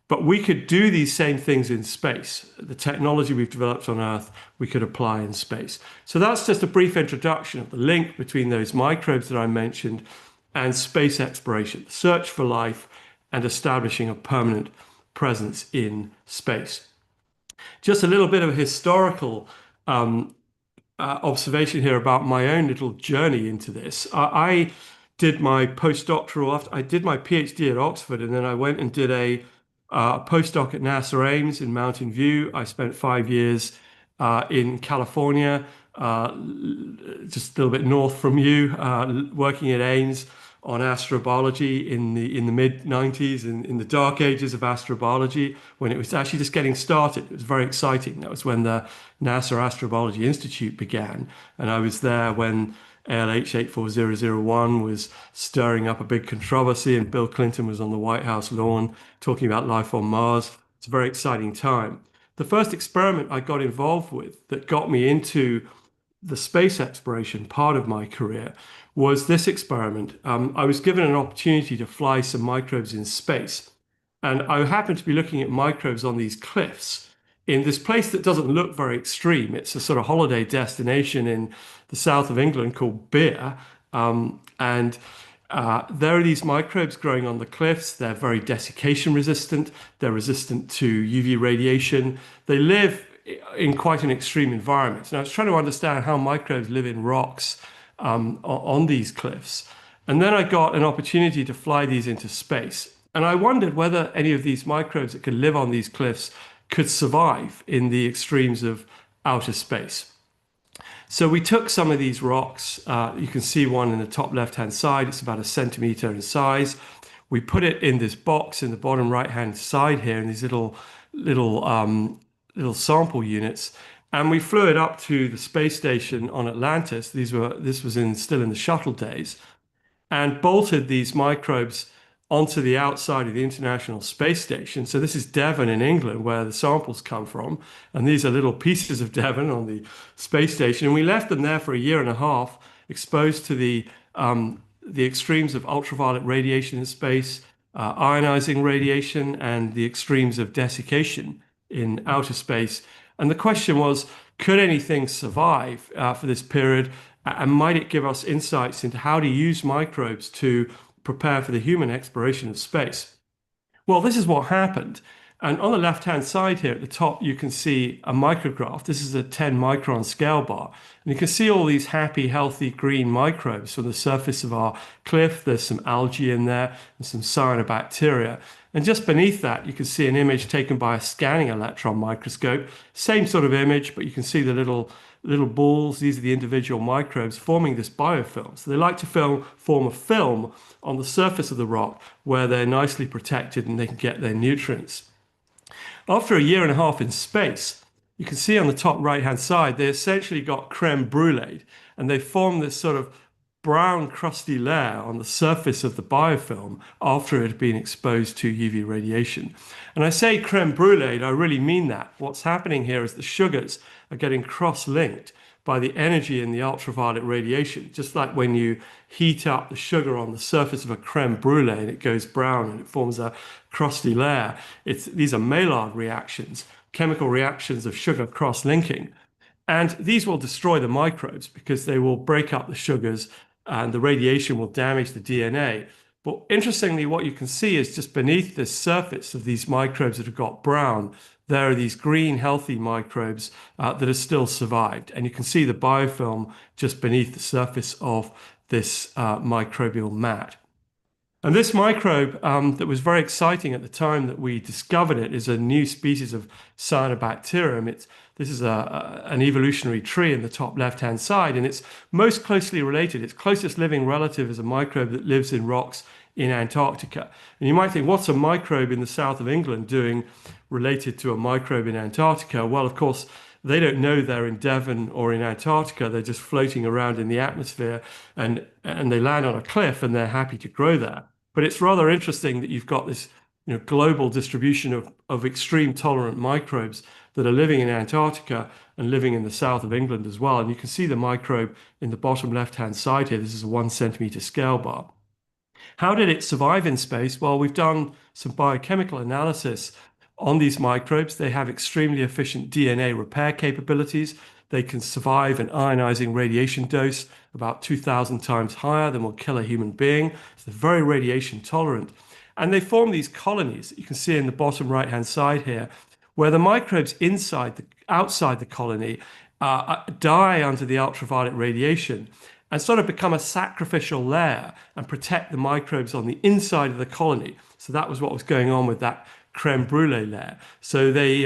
But we could do these same things in space. The technology we've developed on Earth, we could apply in space. So that's just a brief introduction of the link between those microbes that I mentioned and space exploration, search for life and establishing a permanent presence in space. Just a little bit of a historical observation here about my own little journey into this. I did my postdoctoral, I did my PhD at Oxford, and then I went and did a postdoc at NASA Ames in Mountain View. I spent 5 years in California, just a little bit north from you, working at Ames on astrobiology in the mid-90s, in the dark ages of astrobiology, when it was actually just getting started. It was very exciting. That was when the NASA Astrobiology Institute began, and I was there when ALH 84001 was stirring up a big controversy, and Bill Clinton was on the White House lawn talking about life on Mars. It's a very exciting time. The first experiment I got involved with that got me into the space exploration part of my career was this experiment. I was given an opportunity to fly some microbes in space, and I happened to be looking at microbes on these cliffs in this place that doesn't look very extreme. It's a sort of holiday destination in the south of England called Beer. There are these microbes growing on the cliffs. They're very desiccation resistant. They're resistant to UV radiation. They live in quite an extreme environment. And I was trying to understand how microbes live in rocks on these cliffs. And then I got an opportunity to fly these into space. And I wondered whether any of these microbes that could live on these cliffs could survive in the extremes of outer space. So we took some of these rocks. You can see one in the top left-hand side. It's about 1 centimeter in size. We put it in this box in the bottom right-hand side here in these little sample units. And we flew it up to the space station on Atlantis. This was still in the shuttle days, and bolted these microbes onto the outside of the International Space Station. So this is Devon in England, where the samples come from. And these are little pieces of Devon on the space station. And we left them there for a year and a half, exposed to the extremes of ultraviolet radiation in space, ionizing radiation, and the extremes of desiccation in outer space. And the question was, could anything survive for this period? And might it give us insights into how to use microbes to prepare for the human exploration of space? Well, this is what happened. And on the left-hand side here at the top, you can see a micrograph. This is a 10-micron scale bar. And you can see all these happy, healthy green microbes on the surface of our cliff. There's some algae in there and some cyanobacteria. And just beneath that, you can see an image taken by a scanning electron microscope. Same sort of image, but you can see the little balls. These are the individual microbes forming this biofilm. So they like to form a film on the surface of the rock where they're nicely protected and they can get their nutrients. After a year and a half in space, you can see on the top right-hand side, they essentially got creme brulee, and they formed this sort of brown crusty layer on the surface of the biofilm after it had been exposed to UV radiation. And I say creme brulee, I really mean that. What's happening here is the sugars are getting cross-linked by the energy in the ultraviolet radiation, just like when you heat up the sugar on the surface of a creme brulee and it goes brown and it forms a crusty layer. These are Maillard reactions, chemical reactions of sugar cross-linking. And these will destroy the microbes because they will break up the sugars and the radiation will damage the DNA. But interestingly, what you can see is just beneath the surface of these microbes that have got brown, there are these green, healthy microbes that have still survived. And you can see the biofilm just beneath the surface of this microbial mat. And this microbe that was very exciting at the time that we discovered it is a new species of cyanobacterium. This is an evolutionary tree in the top left-hand side, and it's most closely related. Its closest living relative is a microbe that lives in rocks in Antarctica. And you might think, what's a microbe in the south of England doing related to a microbe in Antarctica? Well, of course, they don't know they're in Devon or in Antarctica. They're just floating around in the atmosphere, and they land on a cliff and they're happy to grow there. But it's rather interesting that you've got this global distribution of extreme tolerant microbes that are living in Antarctica and living in the south of England as well. And you can see the microbe in the bottom left-hand side here. This is a 1 centimeter scale bar. How did it survive in space? Well, we've done some biochemical analysis on these microbes. They have extremely efficient DNA repair capabilities. They can survive an ionizing radiation dose about 2,000 times higher than will kill a human being. So they're very radiation tolerant. And they form these colonies that you can see in the bottom right-hand side here, where the microbes outside the colony die under the ultraviolet radiation and sort of become a sacrificial layer and protect the microbes on the inside of the colony. So that was what was going on with that creme brulee layer. So they,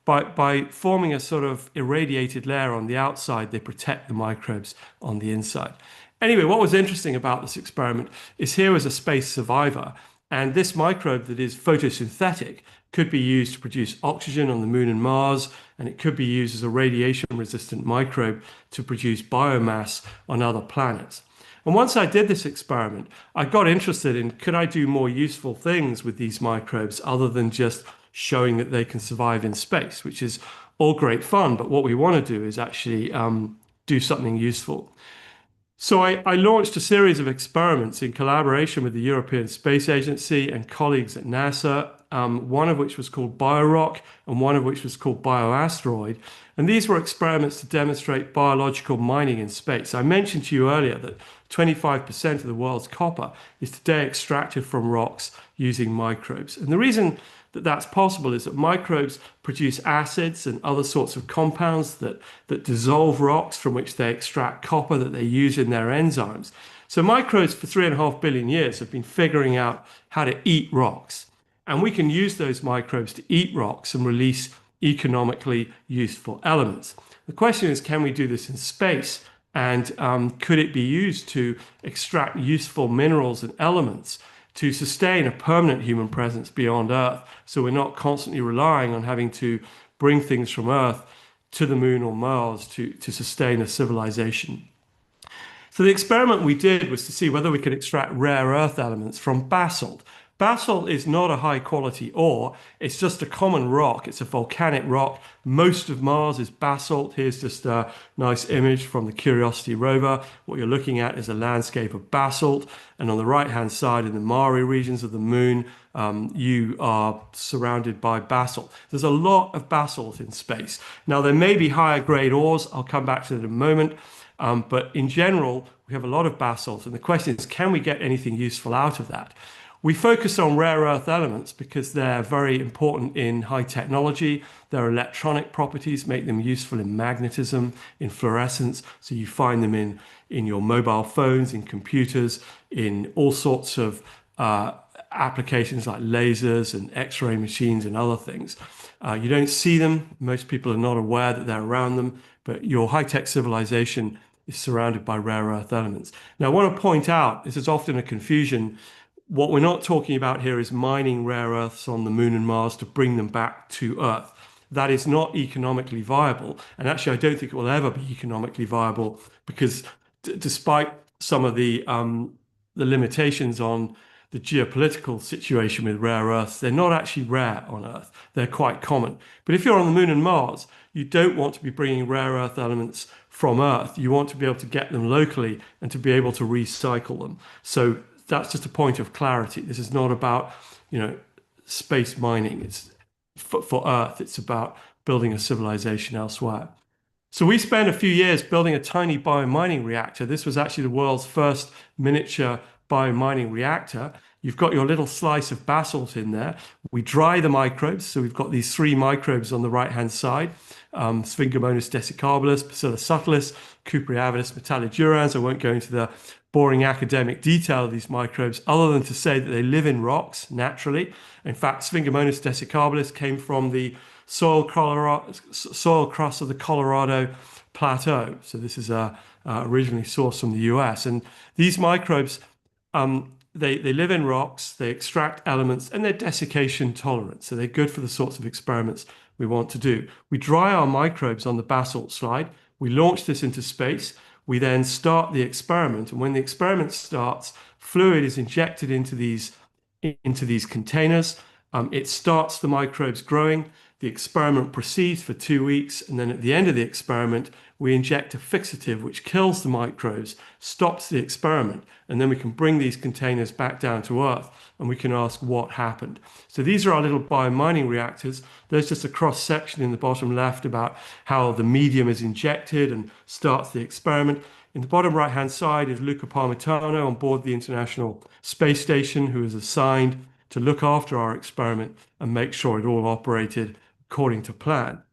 by forming a sort of irradiated layer on the outside, they protect the microbes on the inside. Anyway, what was interesting about this experiment is here was a space survivor, and this microbe that is photosynthetic could be used to produce oxygen on the moon and Mars, and it could be used as a radiation-resistant microbe to produce biomass on other planets. And once I did this experiment, I got interested in, could I do more useful things with these microbes other than just showing that they can survive in space, which is all great fun, but what we want to do is actually do something useful. So I launched a series of experiments in collaboration with the European Space Agency and colleagues at NASA, one of which was called BioRock and one of which was called BioAsteroid. And these were experiments to demonstrate biological mining in space. I mentioned to you earlier that 25% of the world's copper is today extracted from rocks using microbes. And the reason that that's possible is that microbes produce acids and other sorts of compounds that dissolve rocks from which they extract copper that they use in their enzymes. So microbes for 3.5 billion years have been figuring out how to eat rocks. And we can use those microbes to eat rocks and release economically useful elements. The question is, can we do this in space? And could it be used to extract useful minerals and elements to sustain a permanent human presence beyond Earth, so we're not constantly relying on having to bring things from Earth to the moon or Mars to sustain a civilization. So the experiment we did was to see whether we could extract rare earth elements from basalt. Basalt is not a high quality ore, it's just a common rock, it's a volcanic rock. Most of Mars is basalt. Here's just a nice image from the Curiosity rover. What you're looking at is a landscape of basalt, and on the right hand side in the Mare regions of the moon, you are surrounded by basalt. There's a lot of basalt in space. Now there may be higher grade ores, I'll come back to that in a moment. But in general, we have a lot of basalt, and the question is, can we get anything useful out of that? We focus on rare earth elements because they're very important in high technology. Their electronic properties make them useful in magnetism, in fluorescence. So you find them in your mobile phones, in computers, in all sorts of applications like lasers and X-ray machines and other things. You don't see them. Most people are not aware that they're around them, but your high-tech civilization is surrounded by rare earth elements. Now, I want to point out, this is often a confusion. What we're not talking about here is mining rare earths on the moon and Mars to bring them back to Earth. That is not economically viable. And actually, I don't think it will ever be economically viable because despite some of the limitations on the geopolitical situation with rare earths, they're not actually rare on Earth. They're quite common. But if you're on the moon and Mars, you don't want to be bringing rare earth elements from Earth. You want to be able to get them locally and to be able to recycle them. So that's just a point of clarity. This is not about, space mining. It's for Earth. It's about building a civilization elsewhere. So we spent a few years building a tiny biomining reactor. This was actually the world's first miniature biomining reactor. You've got your little slice of basalt in there. We dry the microbes. So we've got these 3 microbes on the right-hand side, Sphingomonas desiccabilis, Bacillus subtilis, Cupriavidis metallidurans. I won't go into the boring academic detail of these microbes other than to say that they live in rocks naturally. In fact, Sphingomonas desiccabilis came from the soil crust of the Colorado Plateau. So this is originally sourced from the US. And these microbes, they live in rocks, they extract elements, and they're desiccation tolerant. So they're good for the sorts of experiments we want to do. We dry our microbes on the basalt slide. We launch this into space. We then start the experiment. And when the experiment starts, fluid is injected into these containers. It starts the microbes growing. The experiment proceeds for 2 weeks. And then at the end of the experiment, we inject a fixative, which kills the microbes, stops the experiment. And then we can bring these containers back down to Earth and we can ask what happened. So these are our little biomining reactors. There's just a cross section in the bottom left about how the medium is injected and starts the experiment. In the bottom right-hand side is Luca Parmitano on board the International Space Station, who is assigned to look after our experiment and make sure it all operated according to plan.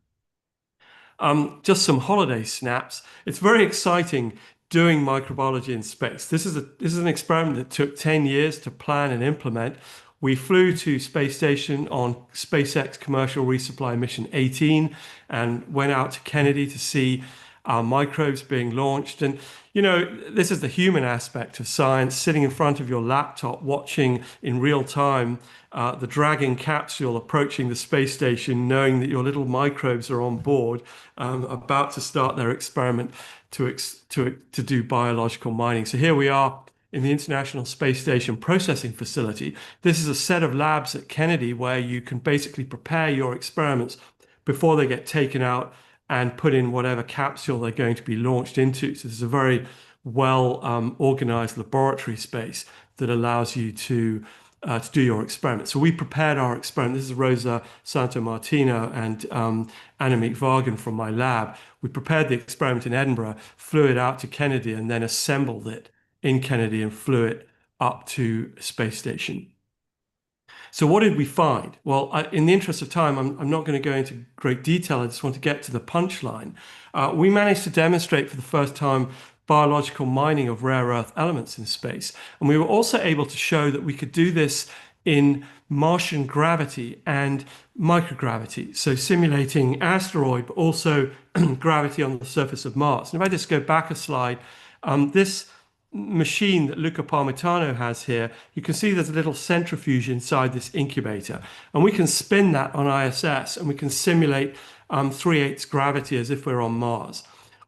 Just some holiday snaps. It's very exciting doing microbiology in space. This is an experiment that took 10 years to plan and implement. We flew to space station on SpaceX commercial resupply mission 18 and went out to Kennedy to see our microbes being launched. And, this is the human aspect of science, sitting in front of your laptop, watching in real time the Dragon capsule approaching the space station, knowing that your little microbes are on board, about to start their experiment to do biological mining. So here we are in the International Space Station processing facility. This is a set of labs at Kennedy where you can basically prepare your experiments before they get taken out and put in whatever capsule they're going to be launched into. So this is a very well organized laboratory space that allows you to do your experiment. So we prepared our experiment. This is Rosa Santomartino and Annemiek Vargen from my lab. We prepared the experiment in Edinburgh, flew it out to Kennedy, and then assembled it in Kennedy and flew it up to a space station. So what did we find? Well, in the interest of time, I'm not going to go into great detail. I just want to get to the punchline. We managed to demonstrate for the first time biological mining of rare earth elements in space. And we were also able to show that we could do this in Martian gravity and microgravity. So simulating asteroid, but also gravity on the surface of Mars. And if I just go back a slide, this machine that Luca Parmitano has here, you can see there's a little centrifuge inside this incubator, and we can spin that on ISS and we can simulate 3/8 gravity as if we're on Mars.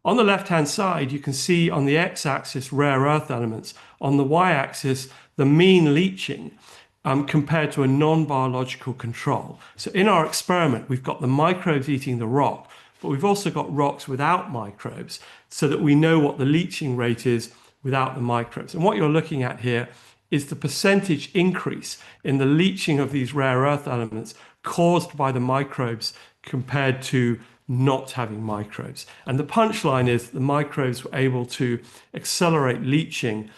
On the left-hand side, you can see on the x-axis rare earth elements, on the y-axis the mean leaching compared to a non-biological control. So in our experiment, we've got the microbes eating the rock, but we've also got rocks without microbes so that we know what the leaching rate is without the microbes. And what you're looking at here is the percentage increase in the leaching of these rare earth elements caused by the microbes compared to not having microbes. And the punchline is the microbes were able to accelerate leaching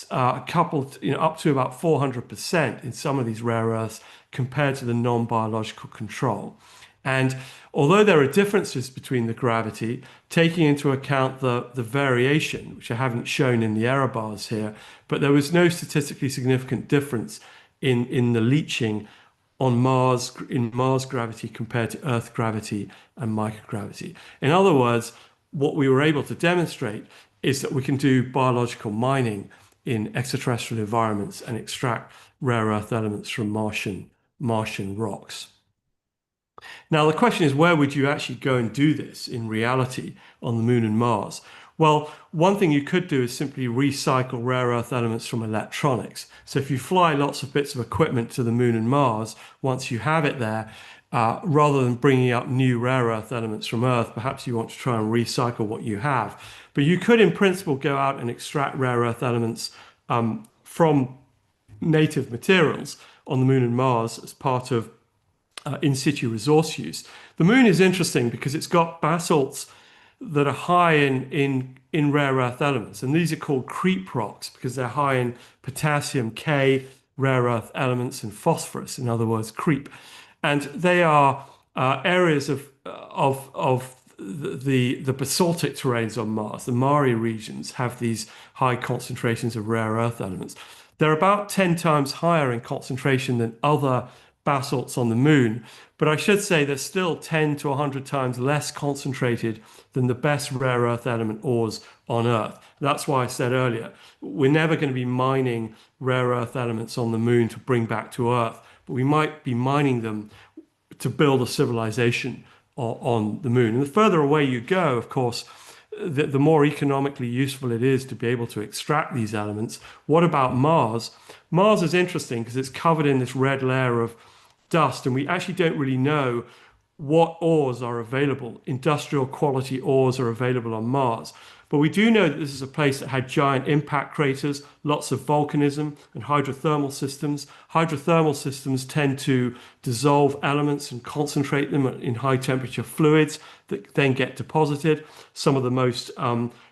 up to about 400% in some of these rare earths compared to the non-biological control. And although there are differences between the gravity, taking into account the variation, which I haven't shown in the error bars here, but there was no statistically significant difference in the leaching on Mars, in Mars gravity compared to Earth gravity and microgravity. In other words, what we were able to demonstrate is that we can do biological mining in extraterrestrial environments and extract rare earth elements from Martian rocks. Now, the question is, where would you actually go and do this in reality on the Moon and Mars? Well, one thing you could do is simply recycle rare earth elements from electronics. So if you fly lots of bits of equipment to the Moon and Mars, once you have it there, rather than bringing up new rare earth elements from Earth, perhaps you want to try and recycle what you have. But you could, in principle, go out and extract rare earth elements from native materials on the Moon and Mars as part of in situ resource use. The Moon is interesting because it's got basalts that are high in rare earth elements, and these are called creep rocks because they're high in potassium, K, rare earth elements, and phosphorus, in other words, creep. And they are areas of the basaltic terrains on Mars. The Mare regions have these high concentrations of rare earth elements. They're about 10 times higher in concentration than other basalts on the Moon, but I should say they're still 10 to 100 times less concentrated than the best rare earth element ores on Earth. That's why I said earlier, we're never going to be mining rare earth elements on the Moon to bring back to Earth, but we might be mining them to build a civilization on the Moon. And the further away you go, of course, the more economically useful it is to be able to extract these elements. What about Mars? Mars is interesting because it's covered in this red layer of dust, and we actually don't really know what ores are available. Industrial quality ores are available on Mars. But we do know that this is a place that had giant impact craters, lots of volcanism and hydrothermal systems. Hydrothermal systems tend to dissolve elements and concentrate them in high temperature fluids that then get deposited. Some of the most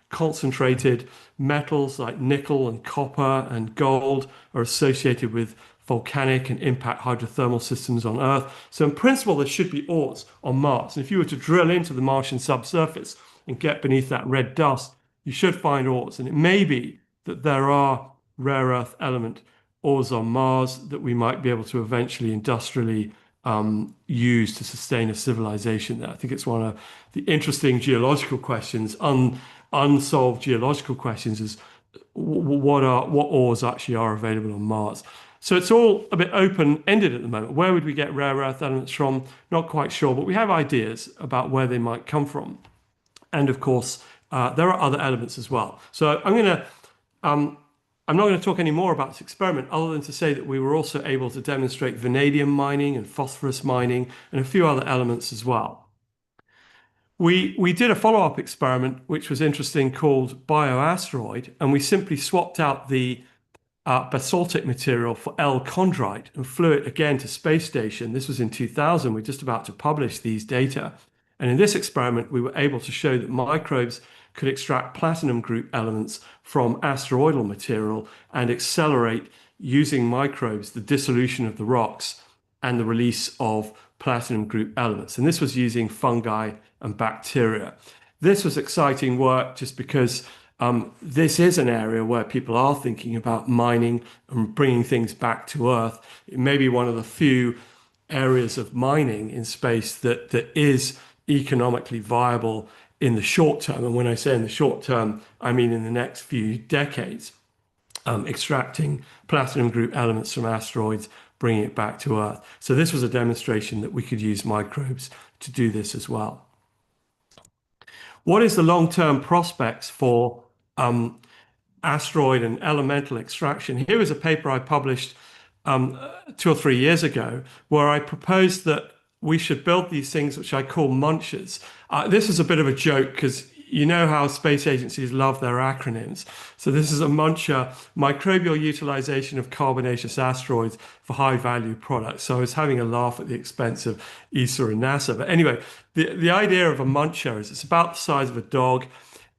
concentrated metals like nickel and copper and gold are associated with volcanic and impact hydrothermal systems on Earth. So in principle, there should be ores on Mars. And if you were to drill into the Martian subsurface and get beneath that red dust, you should find ores. And it may be that there are rare earth element ores on Mars that we might be able to eventually industrially use to sustain a civilization there. I think it's one of the interesting geological questions, unsolved geological questions, is what ores actually are available on Mars. So it's all a bit open-ended at the moment. Where would we get rare earth elements from? Not quite sure, but we have ideas about where they might come from. And of course, there are other elements as well. So I'm not going to talk any more about this experiment other than to say that we were also able to demonstrate vanadium mining and phosphorus mining and a few other elements as well. We did a follow-up experiment, which was interesting, called Bioasteroid, and we simply swapped out the basaltic material for L-chondrite and flew it again to space station. This was in 2000. We're just about to publish these data. And in this experiment, we were able to show that microbes could extract platinum group elements from asteroidal material and accelerate, using microbes, the dissolution of the rocks and the release of platinum group elements. And this was using fungi and bacteria. This was exciting work just because this is an area where people are thinking about mining and bringing things back to Earth. It may be one of the few areas of mining in space that is economically viable in the short term. And when I say in the short term, I mean in the next few decades, extracting platinum group elements from asteroids, bringing it back to Earth. So this was a demonstration that we could use microbes to do this as well. What is the long-term prospects for asteroid and elemental extraction? Here is a paper I published 2 or 3 years ago, where I proposed that we should build these things which I call munchers. This is a bit of a joke because you know how space agencies love their acronyms. So this is a muncher, microbial utilization of carbonaceous asteroids for high value products. So I was having a laugh at the expense of ESA and NASA. But anyway, the idea of a muncher is it's about the size of a dog,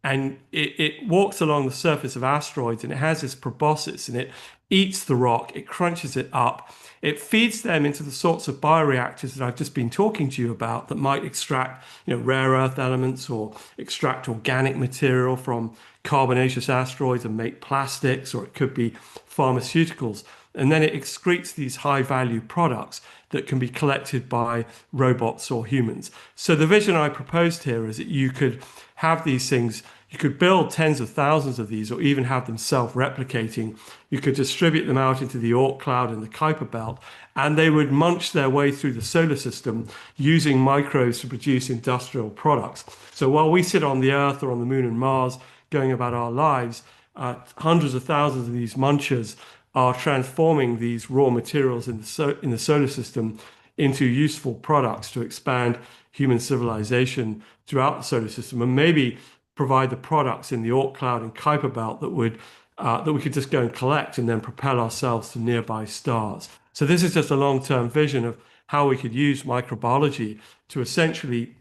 and it walks along the surface of asteroids, and it has this proboscis, and it eats the rock, it crunches it up, it feeds them into the sorts of bioreactors that I've just been talking to you about that might extract, rare earth elements or extract organic material from carbonaceous asteroids and make plastics, or it could be pharmaceuticals. And then it excretes these high value products that can be collected by robots or humans. So the vision I proposed here is that you could have these things, you could build tens of thousands of these, or even have them self-replicating. You could distribute them out into the Oort cloud and the Kuiper belt, and they would munch their way through the solar system using microbes to produce industrial products. So while we sit on the Earth or on the Moon and Mars going about our lives, hundreds of thousands of these munchers are transforming these raw materials in the solar system into useful products to expand human civilization throughout the solar system, and maybe provide the products in the Oort cloud and Kuiper belt that we could just go and collect and then propel ourselves to nearby stars. So this is just a long-term vision of how we could use microbiology to essentially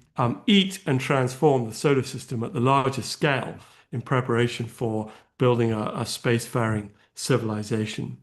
eat and transform the solar system at the largest scale in preparation for building a spacefaring civilization.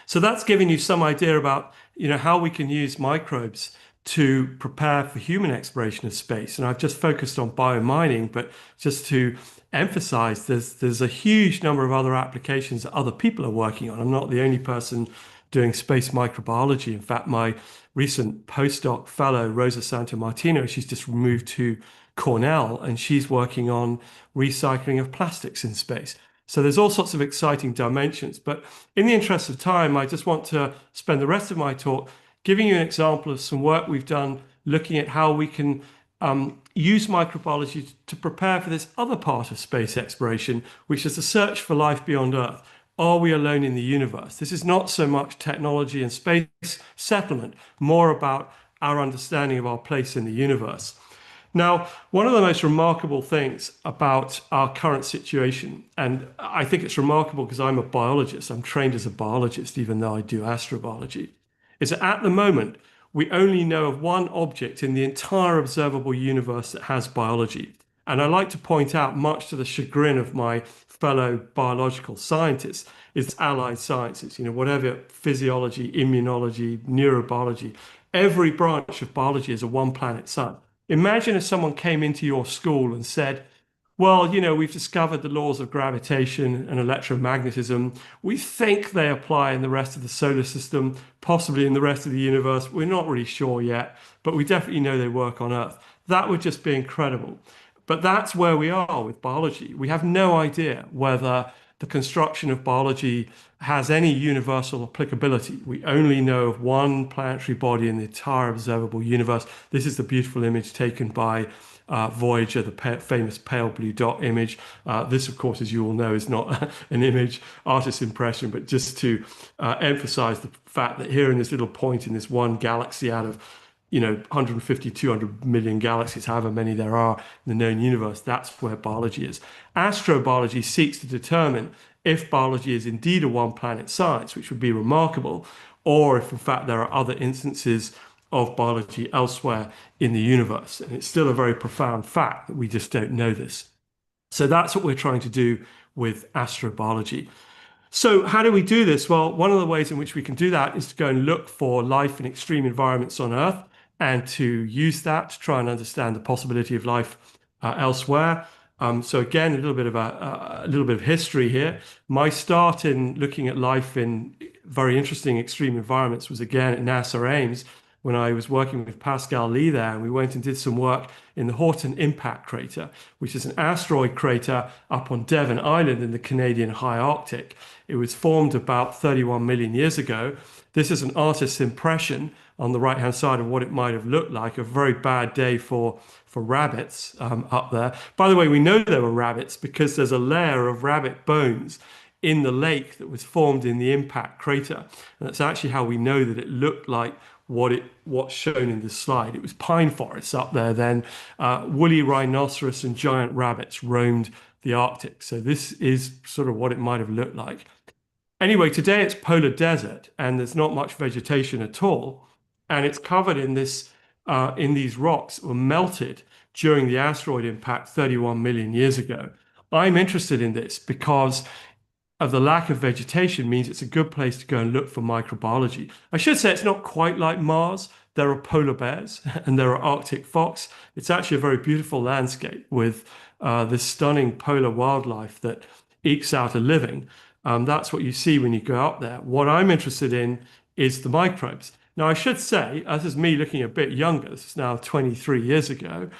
So that's giving you some idea about how we can use microbes to prepare for human exploration of space. And I've just focused on biomining, but just to emphasize, there's a huge number of other applications that other people are working on. I'm not the only person doing space microbiology. In fact, my recent postdoc fellow, Rosa Santamartino, she's just moved to Cornell, and she's working on recycling of plastics in space. So there's all sorts of exciting dimensions. But in the interest of time, I just want to spend the rest of my talk giving you an example of some work we've done looking at how we can use microbiology to prepare for this other part of space exploration, which is the search for life beyond Earth. Are we alone in the universe? This is not so much technology and space settlement, more about our understanding of our place in the universe. Now, one of the most remarkable things about our current situation, and I think it's remarkable because I'm a biologist, I'm trained as a biologist, even though I do astrobiology, is that at the moment, we only know of one object in the entire observable universe that has biology. And I like to point out, much to the chagrin of my fellow biological scientists, is allied sciences, whatever physiology, immunology, neurobiology, every branch of biology is a one-planet sun. Imagine if someone came into your school and said, well, we've discovered the laws of gravitation and electromagnetism. We think they apply in the rest of the solar system, possibly in the rest of the universe. We're not really sure yet, but we definitely know they work on Earth. That would just be incredible. But that's where we are with biology. We have no idea whether the construction of biology has any universal applicability. We only know of one planetary body in the entire observable universe. This is the beautiful image taken by Voyager, the famous pale blue dot image. This, of course, as you all know, is not an image, artist's impression, but just to emphasize the fact that here in this little point in this one galaxy out of 150, 200 million galaxies, however many there are in the known universe, that's where biology is. Astrobiology seeks to determine if biology is indeed a one-planet science, which would be remarkable, or if in fact there are other instances of biology elsewhere in the universe. And it's still a very profound fact that we just don't know this. So that's what we're trying to do with astrobiology. So how do we do this? Well, one of the ways in which we can do that is to go and look for life in extreme environments on Earth, and to use that to try and understand the possibility of life elsewhere. So again, a little bit of history here. My start in looking at life in very interesting extreme environments was again at NASA Ames, when I was working with Pascal Lee there, and we went and did some work in the Horton Impact Crater, which is an asteroid crater up on Devon Island in the Canadian High Arctic. It was formed about 31 million years ago. This is an artist's impression on the right-hand side of what it might have looked like. A very bad day for rabbits up there. By the way, we know there were rabbits because there's a layer of rabbit bones in the lake that was formed in the impact crater. And that's actually how we know that it looked like what's shown in this slide. It was pine forests up there then. Woolly rhinoceros and giant rabbits roamed the Arctic. So this is sort of what it might have looked like. Anyway, today it's polar desert and there's not much vegetation at all. And it's covered in these rocks that were melted during the asteroid impact 31 million years ago. I'm interested in this because of the lack of vegetation means it's a good place to go and look for microbiology. I should say it's not quite like Mars. There are polar bears and there are Arctic fox. It's actually a very beautiful landscape with this stunning polar wildlife that ekes out a living. That's what you see when you go up there. What I'm interested in is the microbes. Now, I should say, this is me looking a bit younger, this is now 23 years ago,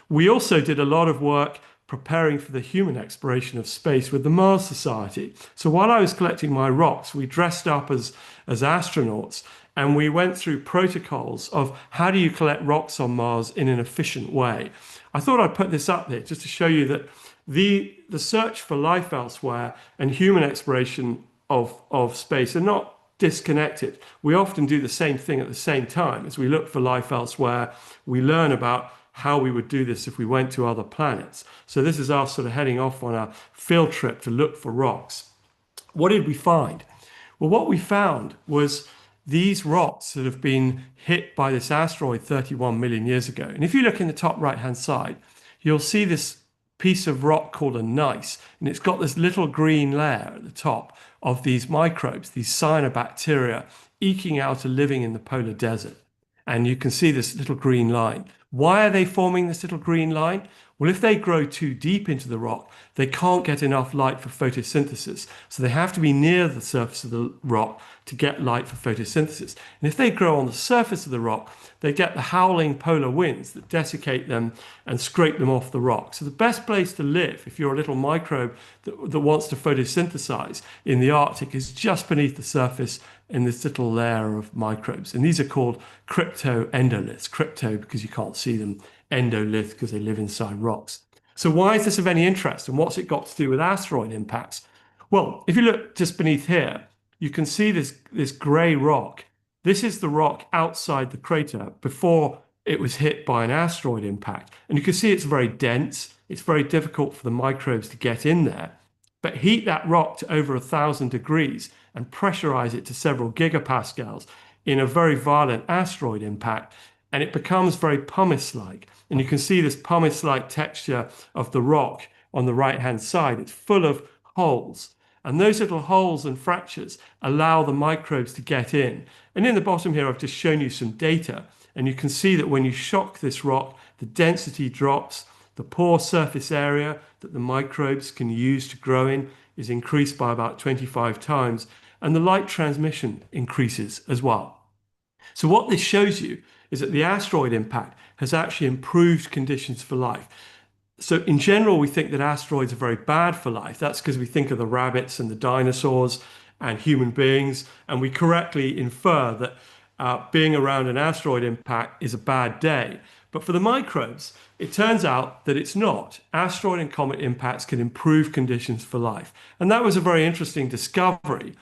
we also did a lot of work preparing for the human exploration of space with the Mars Society. So while I was collecting my rocks, we dressed up as astronauts and we went through protocols of how do you collect rocks on Mars in an efficient way. I thought I'd put this up there just to show you that the search for life elsewhere and human exploration of space are not disconnected. We often do the same thing at the same time. As we look for life elsewhere, we learn about how we would do this if we went to other planets. So this is us sort of heading off on a field trip to look for rocks. What did we find? Well, what we found was these rocks that have been hit by this asteroid 31 million years ago. And if you look in the top right-hand side, you'll see this piece of rock called a gneiss, and it's got this little green layer at the top of these microbes, these cyanobacteria, eking out a living in the polar desert. And you can see this little green line. Why are they forming this little green line? Well, if they grow too deep into the rock, they can't get enough light for photosynthesis. So they have to be near the surface of the rock to get light for photosynthesis. And if they grow on the surface of the rock, they get the howling polar winds that desiccate them and scrape them off the rock. So the best place to live, if you're a little microbe that wants to photosynthesize in the Arctic, is just beneath the surface in this little layer of microbes. And these are called crypto-endoliths. Crypto because you can't see them, endolith because they live inside rocks. So why is this of any interest and what's it got to do with asteroid impacts? Well, if you look just beneath here, you can see this gray rock. This is the rock outside the crater before it was hit by an asteroid impact. And you can see it's very dense. It's very difficult for the microbes to get in there. But heat that rock to over 1,000 degrees and pressurize it to several gigapascals in a very violent asteroid impact, and it becomes very pumice-like. And you can see this pumice-like texture of the rock on the right-hand side. It's full of holes. And those little holes and fractures allow the microbes to get in. And in the bottom here, I've just shown you some data. And you can see that when you shock this rock, the density drops. The pore surface area that the microbes can use to grow in is increased by about 25 times. And the light transmission increases as well. So what this shows you is that the asteroid impact has actually improved conditions for life. So in general, we think that asteroids are very bad for life. That's because we think of the rabbits and the dinosaurs and human beings, and we correctly infer that being around an asteroid impact is a bad day. But for the microbes, it turns out that it's not. Asteroid and comet impacts can improve conditions for life. And that was a very interesting discovery.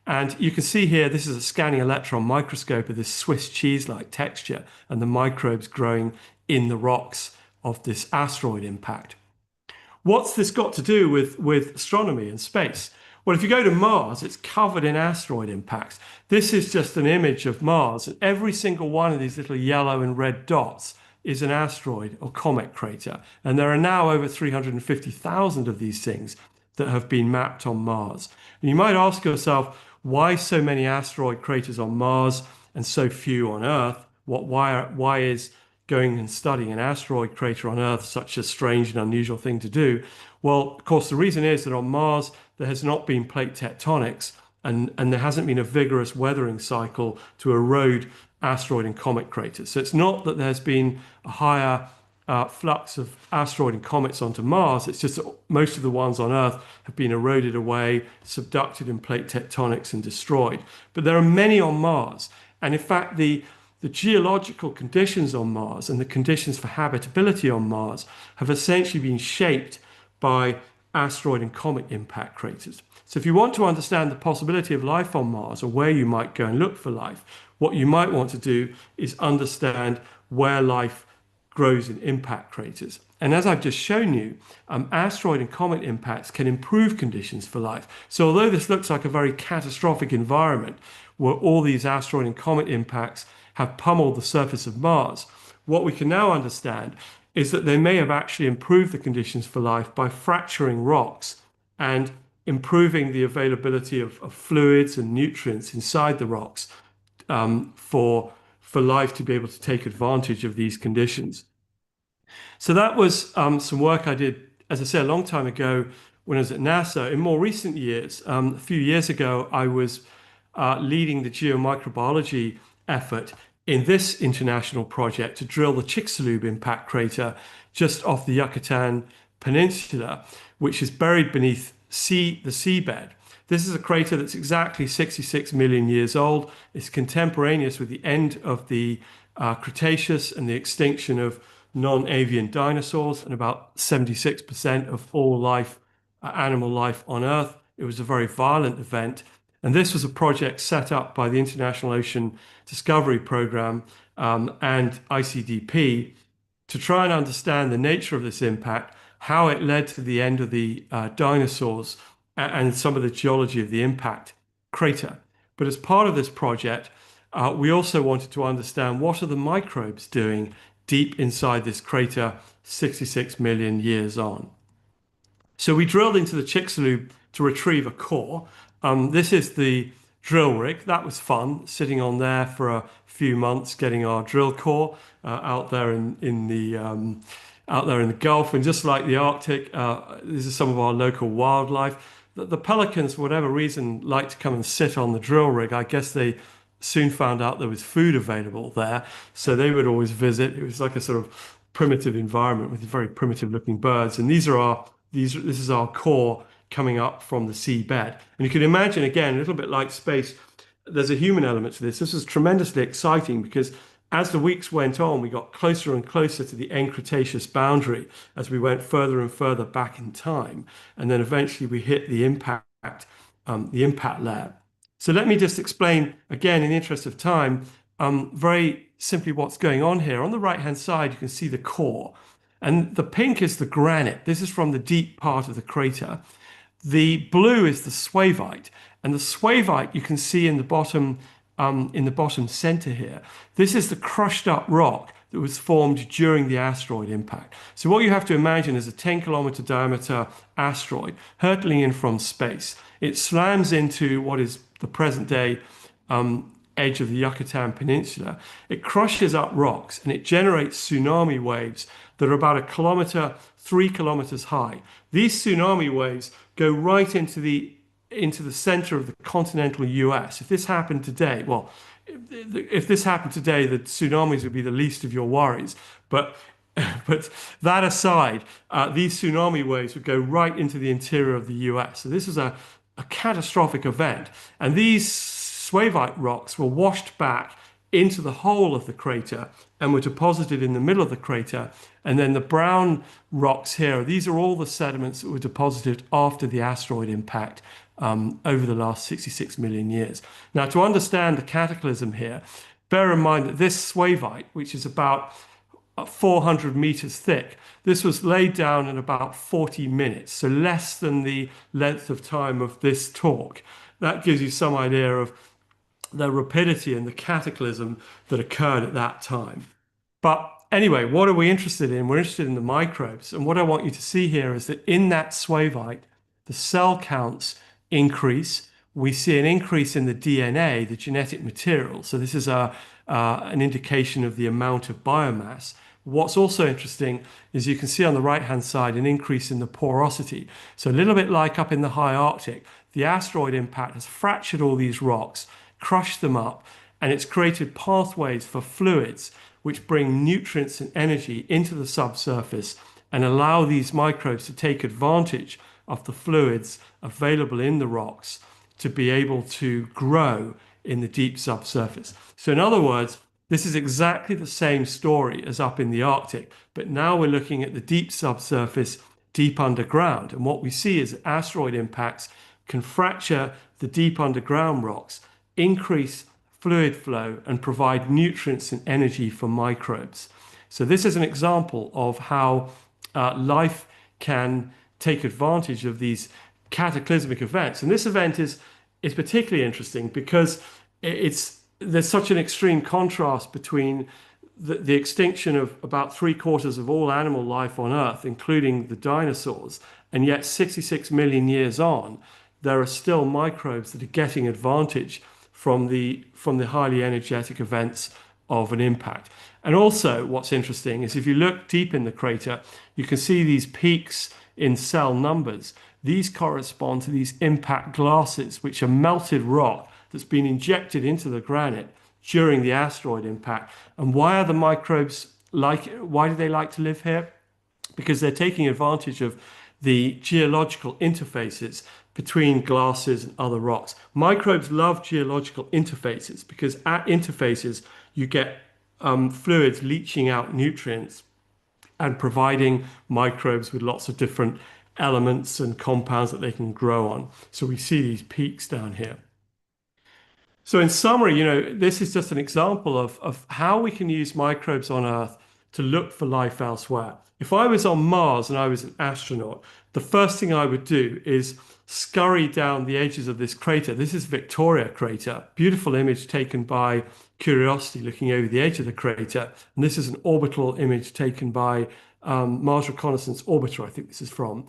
And you can see here, this is a scanning electron microscope of this Swiss cheese-like texture and the microbes growing in the rocks of this asteroid impact. What's this got to do with astronomy and space? Well, if you go to Mars, it's covered in asteroid impacts. This is just an image of Mars, and every single one of these little yellow and red dots is an asteroid or comet crater. And there are now over 350,000 of these things that have been mapped on Mars. And you might ask yourself, why so many asteroid craters on Mars and so few on Earth? Why is going and studying an asteroid crater on Earth such a strange and unusual thing to do? Well, of course, the reason is that on Mars, there has not been plate tectonics and there hasn't been a vigorous weathering cycle to erode asteroid and comet craters. So it's not that there's been a higher flux of asteroid and comets onto Mars. It's just that most of the ones on Earth have been eroded away, subducted in plate tectonics and destroyed. But there are many on Mars. And in fact, the geological conditions on Mars and the conditions for habitability on Mars have essentially been shaped by asteroid and comet impact craters. So if you want to understand the possibility of life on Mars, or where you might go and look for life, what you might want to do is understand where life grows in impact craters. And as I've just shown you, asteroid and comet impacts can improve conditions for life. So although this looks like a very catastrophic environment where all these asteroid and comet impacts have pummeled the surface of Mars, what we can now understand is that they may have actually improved the conditions for life by fracturing rocks and improving the availability of fluids and nutrients inside the rocks for life to be able to take advantage of these conditions. So that was some work I did, as I say, a long time ago when I was at NASA. In more recent years, a few years ago, I was leading the geomicrobiology effort in this international project to drill the Chicxulub impact crater just off the Yucatan Peninsula, which is buried beneath the seabed. This is a crater that's exactly 66 million years old. It's contemporaneous with the end of the Cretaceous and the extinction of non-avian dinosaurs and about 76% of all life, animal life on Earth. It was a very violent event. And this was a project set up by the International Ocean Discovery Program and ICDP to try and understand the nature of this impact, how it led to the end of the dinosaurs, and some of the geology of the impact crater. But as part of this project, we also wanted to understand what are the microbes doing deep inside this crater 66 million years on. So we drilled into the Chicxulub to retrieve a core. This is the drill rig. That was fun, sitting on there for a few months, getting our drill core out there in the Gulf. And just like the Arctic, this is some of our local wildlife. The pelicans, for whatever reason, like to come and sit on the drill rig. I guess they soon found out there was food available there, so they would always visit. It was like a sort of primitive environment with very primitive looking birds. And this is our core coming up from the seabed. And you can imagine, again, a little bit like space, there's a human element to this. This was tremendously exciting because as the weeks went on, we got closer and closer to the end Cretaceous boundary as we went further and further back in time. And then eventually we hit the impact layer. So let me just explain, again, in the interest of time, very simply what's going on here. On the right-hand side, you can see the core. And the pink is the granite. This is from the deep part of the crater. The blue is the swavite. And the swavite you can see in the bottom center here. This is the crushed up rock that was formed during the asteroid impact. So what you have to imagine is a 10-kilometer diameter asteroid hurtling in from space. It slams into what is the present day edge of the Yucatan Peninsula. It crushes up rocks and it generates tsunami waves that are about 1 kilometer, 3 kilometers high. These tsunami waves go right into the center of the continental US. If this happened today, well, if this happened today, the tsunamis would be the least of your worries. But that aside, these tsunami waves would go right into the interior of the US. So this is a catastrophic event. And these swavite rocks were washed back into the whole of the crater and were deposited in the middle of the crater. And then the brown rocks here, these are all the sediments that were deposited after the asteroid impact over the last 66 million years. Now, to understand the cataclysm here, bear in mind that this swavite, which is about 400 meters thick, this was laid down in about 40 minutes, so less than the length of time of this talk. That gives you some idea of the rapidity and the cataclysm that occurred at that time. But anyway, what are we interested in? We're interested in the microbes. And what I want you to see here is that in that swavite, the cell counts increase. We see an increase in the DNA, the genetic material. So this is an indication of the amount of biomass. What's also interesting is you can see on the right-hand side an increase in the porosity. So a little bit like up in the high Arctic, the asteroid impact has fractured all these rocks, crushed them up, and it's created pathways for fluids which bring nutrients and energy into the subsurface and allow these microbes to take advantage of the fluids available in the rocks to be able to grow in the deep subsurface. So in other words, this is exactly the same story as up in the Arctic, but now we're looking at the deep subsurface, deep underground. And what we see is that asteroid impacts can fracture the deep underground rocks, increase fluid flow, and provide nutrients and energy for microbes. So this is an example of how life can take advantage of these cataclysmic events. And this event is particularly interesting because there's such an extreme contrast between the extinction of about 3/4 of all animal life on Earth, including the dinosaurs, and yet 66 million years on, there are still microbes that are getting advantage from the highly energetic events of an impact. And also what's interesting is if you look deep in the crater, you can see these peaks in cell numbers. These correspond to these impact glasses, which are melted rock that's been injected into the granite during the asteroid impact. And why are the microbes why do they like to live here? Because they're taking advantage of the geological interfaces between glasses and other rocks. Microbes love geological interfaces because at interfaces you get fluids leaching out nutrients and providing microbes with lots of different elements and compounds that they can grow on. So we see these peaks down here. So in summary, this is just an example of how we can use microbes on Earth to look for life elsewhere. If I was on Mars and I was an astronaut, the first thing I would do is scurry down the edges of this crater. This is Victoria crater, beautiful image taken by Curiosity looking over the edge of the crater. And this is an orbital image taken by Mars Reconnaissance Orbiter, I think this is from.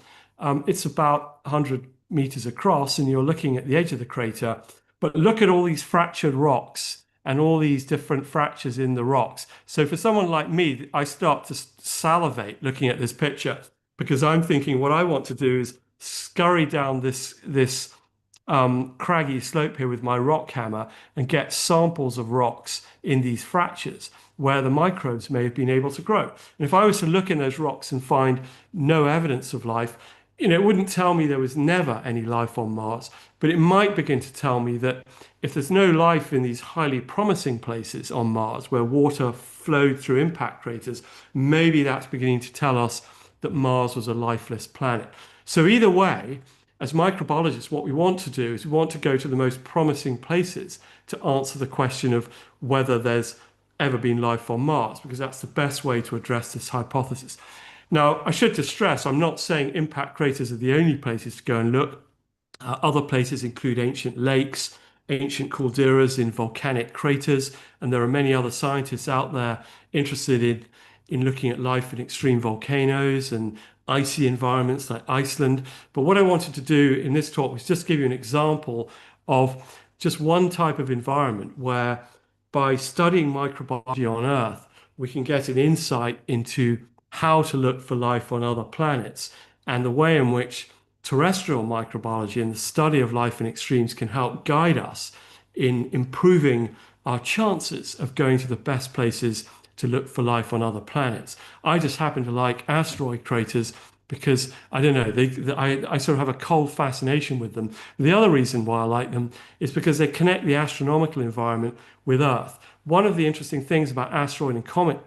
It's about 100 meters across and you're looking at the edge of the crater. But look at all these fractured rocks and all these different fractures in the rocks. So for someone like me, I start to salivate looking at this picture because I'm thinking what I want to do is scurry down this craggy slope here with my rock hammer and get samples of rocks in these fractures where the microbes may have been able to grow. And if I was to look in those rocks and find no evidence of life, it wouldn't tell me there was never any life on Mars, but it might begin to tell me that if there's no life in these highly promising places on Mars where water flowed through impact craters, maybe that's beginning to tell us that Mars was a lifeless planet. So either way, as microbiologists, what we want to do is we want to go to the most promising places to answer the question of whether there's ever been life on Mars, because that's the best way to address this hypothesis. Now, I should just stress, I'm not saying impact craters are the only places to go and look. Other places include ancient lakes, ancient calderas in volcanic craters, and there are many other scientists out there interested in looking at life in extreme volcanoes and icy environments like Iceland. But what I wanted to do in this talk was just give you an example of just one type of environment where by studying microbiology on Earth, we can get an insight into how to look for life on other planets and the way in which terrestrial microbiology and the study of life in extremes can help guide us in improving our chances of going to the best places to look for life on other planets. I just happen to like asteroid craters because, I don't know, I sort of have a cold fascination with them. The other reason why I like them is because they connect the astronomical environment with Earth. One of the interesting things about asteroid and comet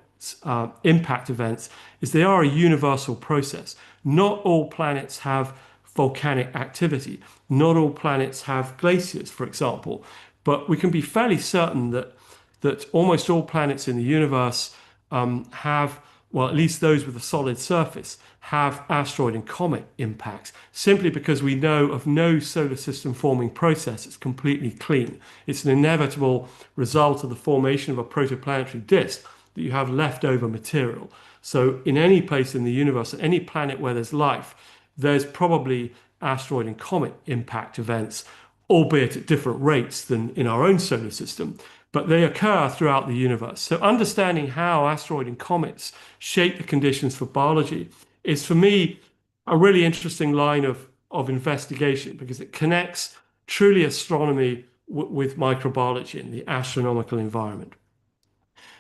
impact events is they are a universal process. Not all planets have volcanic activity. Not all planets have glaciers, for example. But we can be fairly certain that almost all planets in the universe have, well, at least those with a solid surface, have asteroid and comet impacts, simply because we know of no solar system forming process that's completely clean. It's an inevitable result of the formation of a protoplanetary disk that you have leftover material. So in any place in the universe, at any planet where there's life, there's probably asteroid and comet impact events, albeit at different rates than in our own solar system. but they occur throughout the universe. So understanding how asteroid and comets shape the conditions for biology is, for me, a really interesting line of investigation, because it connects truly astronomy with microbiology and the astronomical environment.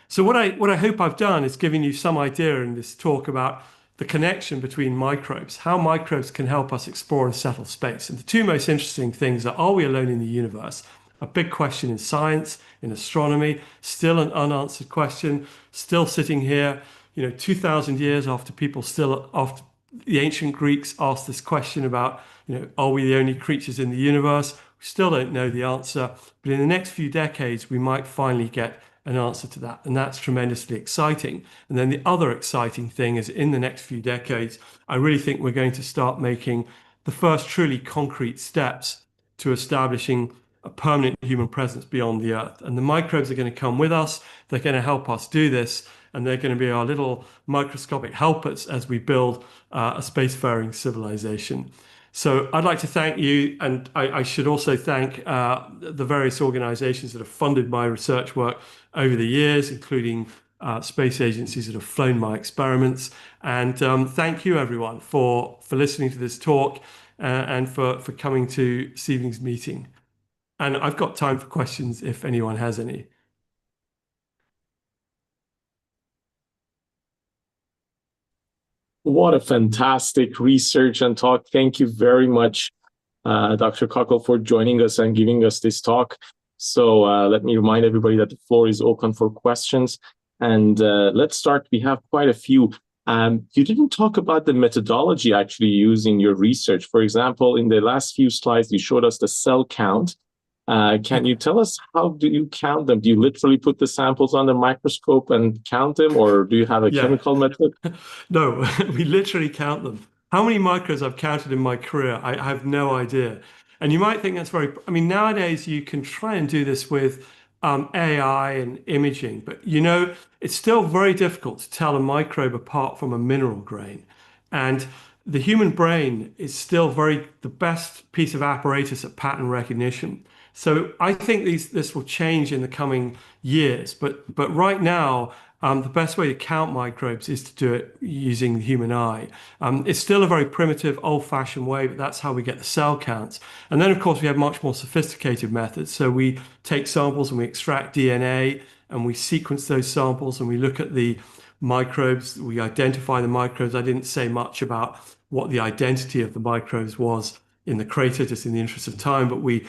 So what I hope I've done is given you some idea in this talk about the connection between microbes, how microbes can help us explore and settle space. And the two most interesting things are we alone in the universe? A big question in science, in astronomy, still an unanswered question, still sitting here, 2,000 years after after the ancient Greeks asked this question about, are we the only creatures in the universe? We still don't know the answer, but in the next few decades, we might finally get an answer to that. And that's tremendously exciting. And then the other exciting thing is, in the next few decades, I really think we're going to start making the first truly concrete steps to establishing a permanent human presence beyond the Earth. And the microbes are going to come with us. They're going to help us do this. And they're going to be our little microscopic helpers as we build a spacefaring civilization. So I'd like to thank you, and I should also thank the various organizations that have funded my research work over the years, including space agencies that have flown my experiments. And thank you, everyone, for listening to this talk and for coming to this evening's meeting. And I've got time for questions if anyone has any. What a fantastic research and talk. Thank you very much, Dr. Cockell, for joining us and giving us this talk. So let me remind everybody that the floor is open for questions. And let's start. We have quite a few. You didn't talk about the methodology actually used in your research. For example, in the last few slides, you showed us the cell count. Can you tell us, how do you count them? Do you literally put the samples on the microscope and count them, or do you have a chemical method? No, we literally count them. How many microbes I've counted in my career, I have no idea. And you might think that's nowadays you can try and do this with AI and imaging, but it's still very difficult to tell a microbe apart from a mineral grain. And the human brain is still the best piece of apparatus at pattern recognition. So I think this will change in the coming years. But right now, the best way to count microbes is to do it using the human eye. It's still a very primitive, old-fashioned way, but that's how we get the cell counts. And then, of course, we have much more sophisticated methods. So we take samples and we extract DNA, and we sequence those samples, and we look at the microbes. We identify the microbes. I didn't say much about what the identity of the microbes was in the crater, just in the interest of time, but we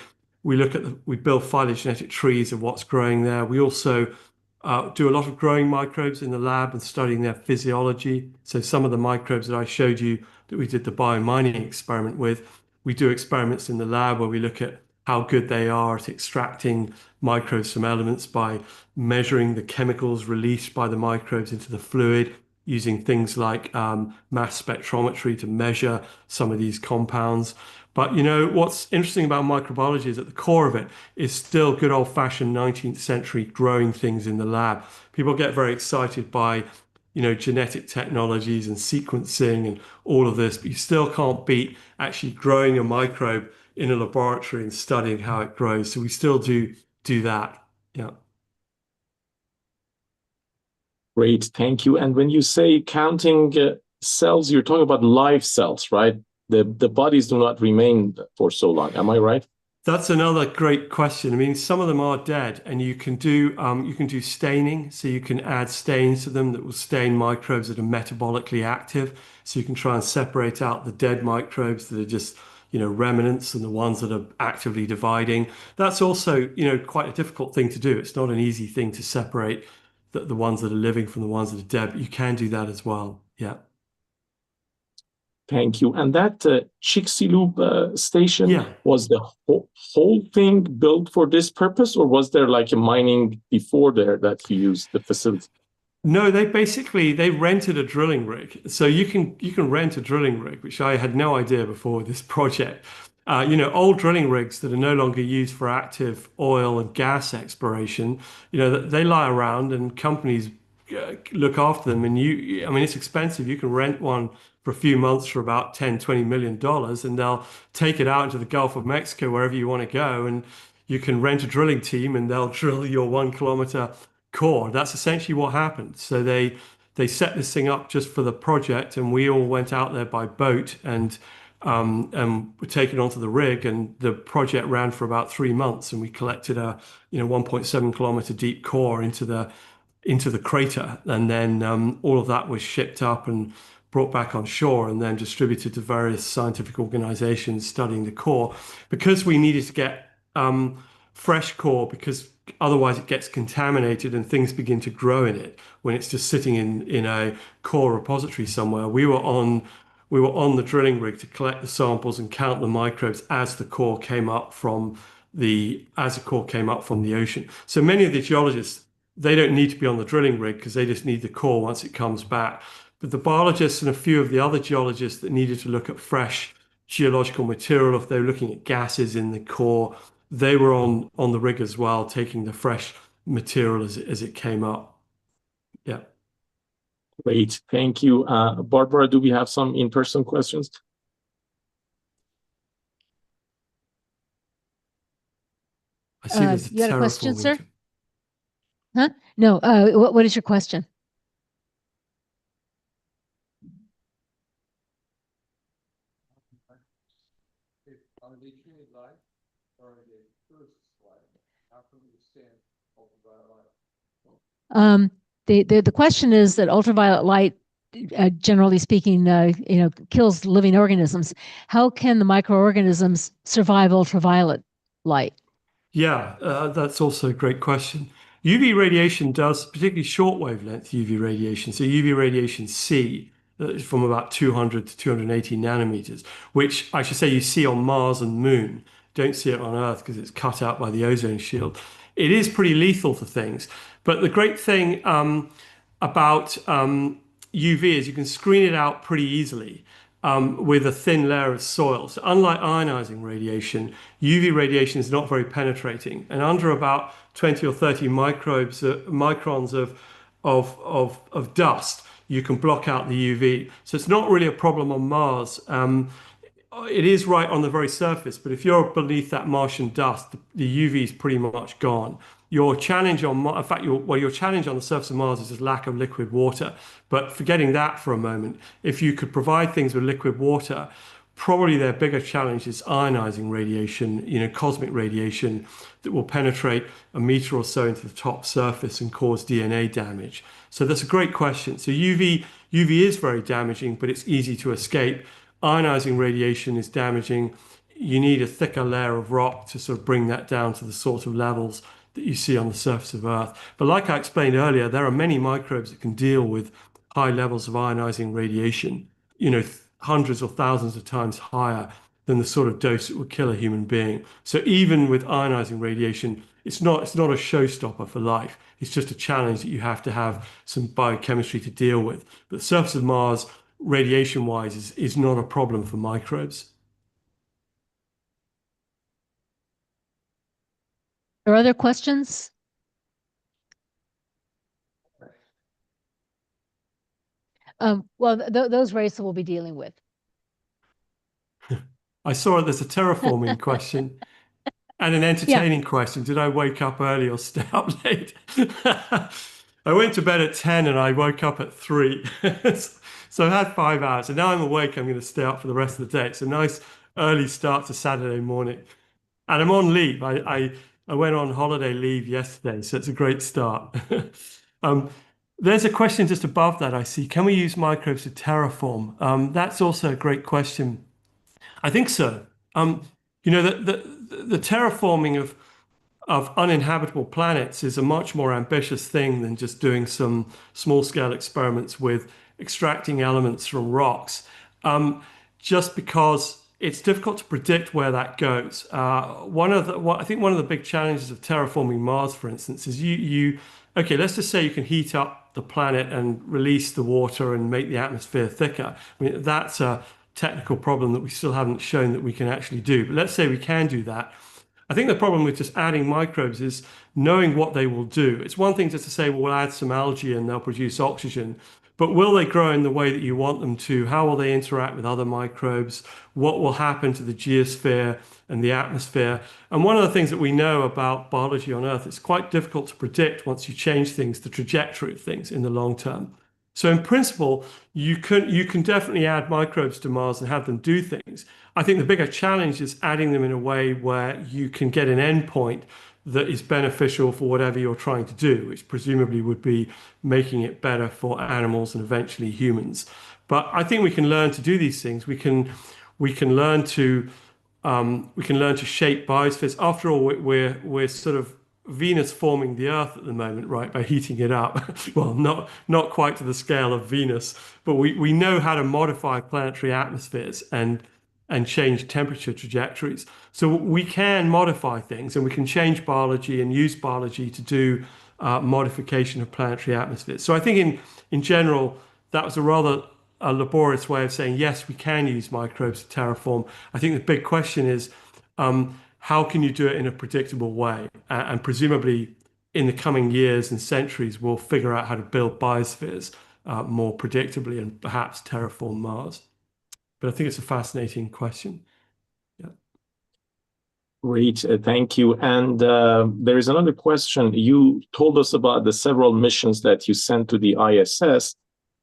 build phylogenetic trees of what's growing there. We also do a lot of growing microbes in the lab and studying their physiology. So some of the microbes that I showed you that we did the biomining experiment with, we do experiments in the lab where we look at how good they are at extracting microbes from elements by measuring the chemicals released by the microbes into the fluid, using things like mass spectrometry to measure some of these compounds. But what's interesting about microbiology is at the core of it is still good old-fashioned 19th century growing things in the lab. People get very excited by genetic technologies and sequencing and all of this, but you still can't beat actually growing a microbe in a laboratory and studying how it grows. So we still do that. Yeah. Great, thank you. And when you say counting cells, you're talking about live cells, right? The bodies do not remain for so long. Am I right? That's another great question. I mean, some of them are dead, and you can do staining. So you can add stains to them that will stain microbes that are metabolically active. So you can try and separate out the dead microbes that are just remnants and the ones that are actively dividing. That's also quite a difficult thing to do. It's not an easy thing to separate the ones that are living from the ones that are dead, but you can do that as well. Yeah. Thank you. And that Chicxulub station, was the whole thing built for this purpose, or was there like a mining before there that you used the facility? No, they rented a drilling rig. So you can rent a drilling rig, which I had no idea before this project. Old drilling rigs that are no longer used for active oil and gas exploration, they lie around and companies look after them. And it's expensive. You can rent one for a few months for about $10, $20 million, and they'll take it out into the Gulf of Mexico, wherever you want to go. And, you can rent a drilling team and they'll drill your 1 kilometer core. That's essentially what happened. So they set this thing up just for the project, and we all went out there by boat and were taken onto the rig, and the project ran for about 3 months, and we collected a 1.7 kilometer deep core into the crater, and then all of that was shipped up and brought back on shore and then distributed to various scientific organizations studying the core, because we needed to get fresh core, because otherwise it gets contaminated and things begin to grow in it when it's just sitting in a core repository somewhere. We were on the drilling rig to collect the samples and count the microbes as the core came up from the ocean. So many of the geologists, they don't need to be on the drilling rig because they just need the core once it comes back. But the biologists and a few of the other geologists that needed to look at fresh geological material, if they were looking at gases in the core, they were on the rig as well, taking the fresh material as it came up. Yeah. Great, thank you. Barbara, do we have some in-person questions? I see there's You had a question, terraforming. sir? Huh? No. What is your question? Are they treated light or are they first light? How can we stand ultraviolet light? The question is that ultraviolet light, generally speaking, kills living organisms. How can the microorganisms survive ultraviolet light? Yeah, that's also a great question. UV radiation does, particularly short wavelength UV radiation, so UV radiation C, from about 200 to 280 nanometers, which I should say you see on Mars and Moon. Don't see it on Earth because it's cut out by the ozone shield. It is pretty lethal for things. But the great thing about UV is you can screen it out pretty easily with a thin layer of soil. So unlike ionizing radiation, UV radiation is not very penetrating. And under about 20 or 30 microns of dust, you can block out the UV. So it's not really a problem on Mars. It is right on the very surface, but if you're beneath that Martian dust, the UV is pretty much gone. Your challenge on your challenge on the surface of Mars is just lack of liquid water. But forgetting that for a moment, if you could provide things with liquid water, probably their bigger challenge is ionizing radiation, cosmic radiation that will penetrate a meter or so into the top surface and cause DNA damage. So that's a great question. So UV is very damaging, but it's easy to escape. Ionizing radiation is damaging. You need a thicker layer of rock to sort of bring that down to the sort of levels that you see on the surface of Earth. But like I explained earlier, there are many microbes that can deal with high levels of ionizing radiation, hundreds or thousands of times higher than the sort of dose that would kill a human being. So even with ionizing radiation, it's not a showstopper for life. It's just a challenge that you have to have some biochemistry to deal with. But the surface of Mars, radiation-wise, is not a problem for microbes. Are there other questions? Well, those races we'll be dealing with. I saw there's a terraforming question and an entertaining question. Did I wake up early or stay up late? I went to bed at 10 and I woke up at 3. So I had 5 hours. And now I'm awake. I'm going to stay up for the rest of the day. It's a nice early start to Saturday morning. And I'm on leave. I went on holiday leave yesterday, so it's a great start. There's a question just above that I see. Can we use microbes to terraform? That's also a great question. I think so. The terraforming of uninhabitable planets is a much more ambitious thing than just doing some small-scale experiments with extracting elements from rocks. Just because it's difficult to predict where that goes. I think one of the big challenges of terraforming Mars, for instance, is okay, let's just say you can heat up the planet and release the water and make the atmosphere thicker. I mean, that's a technical problem that we still haven't shown that we can actually do. But let's say we can do that. I think the problem with just adding microbes is knowing what they will do. It's one thing just to say, well, we'll add some algae and they'll produce oxygen. But will they grow in the way that you want them to? How will they interact with other microbes? What will happen to the geosphere and the atmosphere. And one of the things that we know about biology on Earth, it's quite difficult to predict once you change things, the trajectory of things in the long term. So in principle, you can definitely add microbes to Mars and have them do things. I think the bigger challenge is adding them in a way where you can get an endpoint that is beneficial for whatever you're trying to do, which presumably would be making it better for animals and eventually humans. But I think we can learn to do these things. We can learn to shape biospheres. After all, we're sort of Venus forming the Earth at the moment, right, by heating it up. Well, not quite to the scale of Venus, but we know how to modify planetary atmospheres and change temperature trajectories. So we can modify things, and we can change biology and use biology to do modification of planetary atmospheres. So I think in general, that was a rather laborious way of saying, yes, we can use microbes to terraform. I think the big question is, how can you do it in a predictable way? And presumably in the coming years and centuries, we'll figure out how to build biospheres more predictably and perhaps terraform Mars. But I think it's a fascinating question. Yeah. Great, thank you. And there is another question. You told us about the several missions that you sent to the ISS,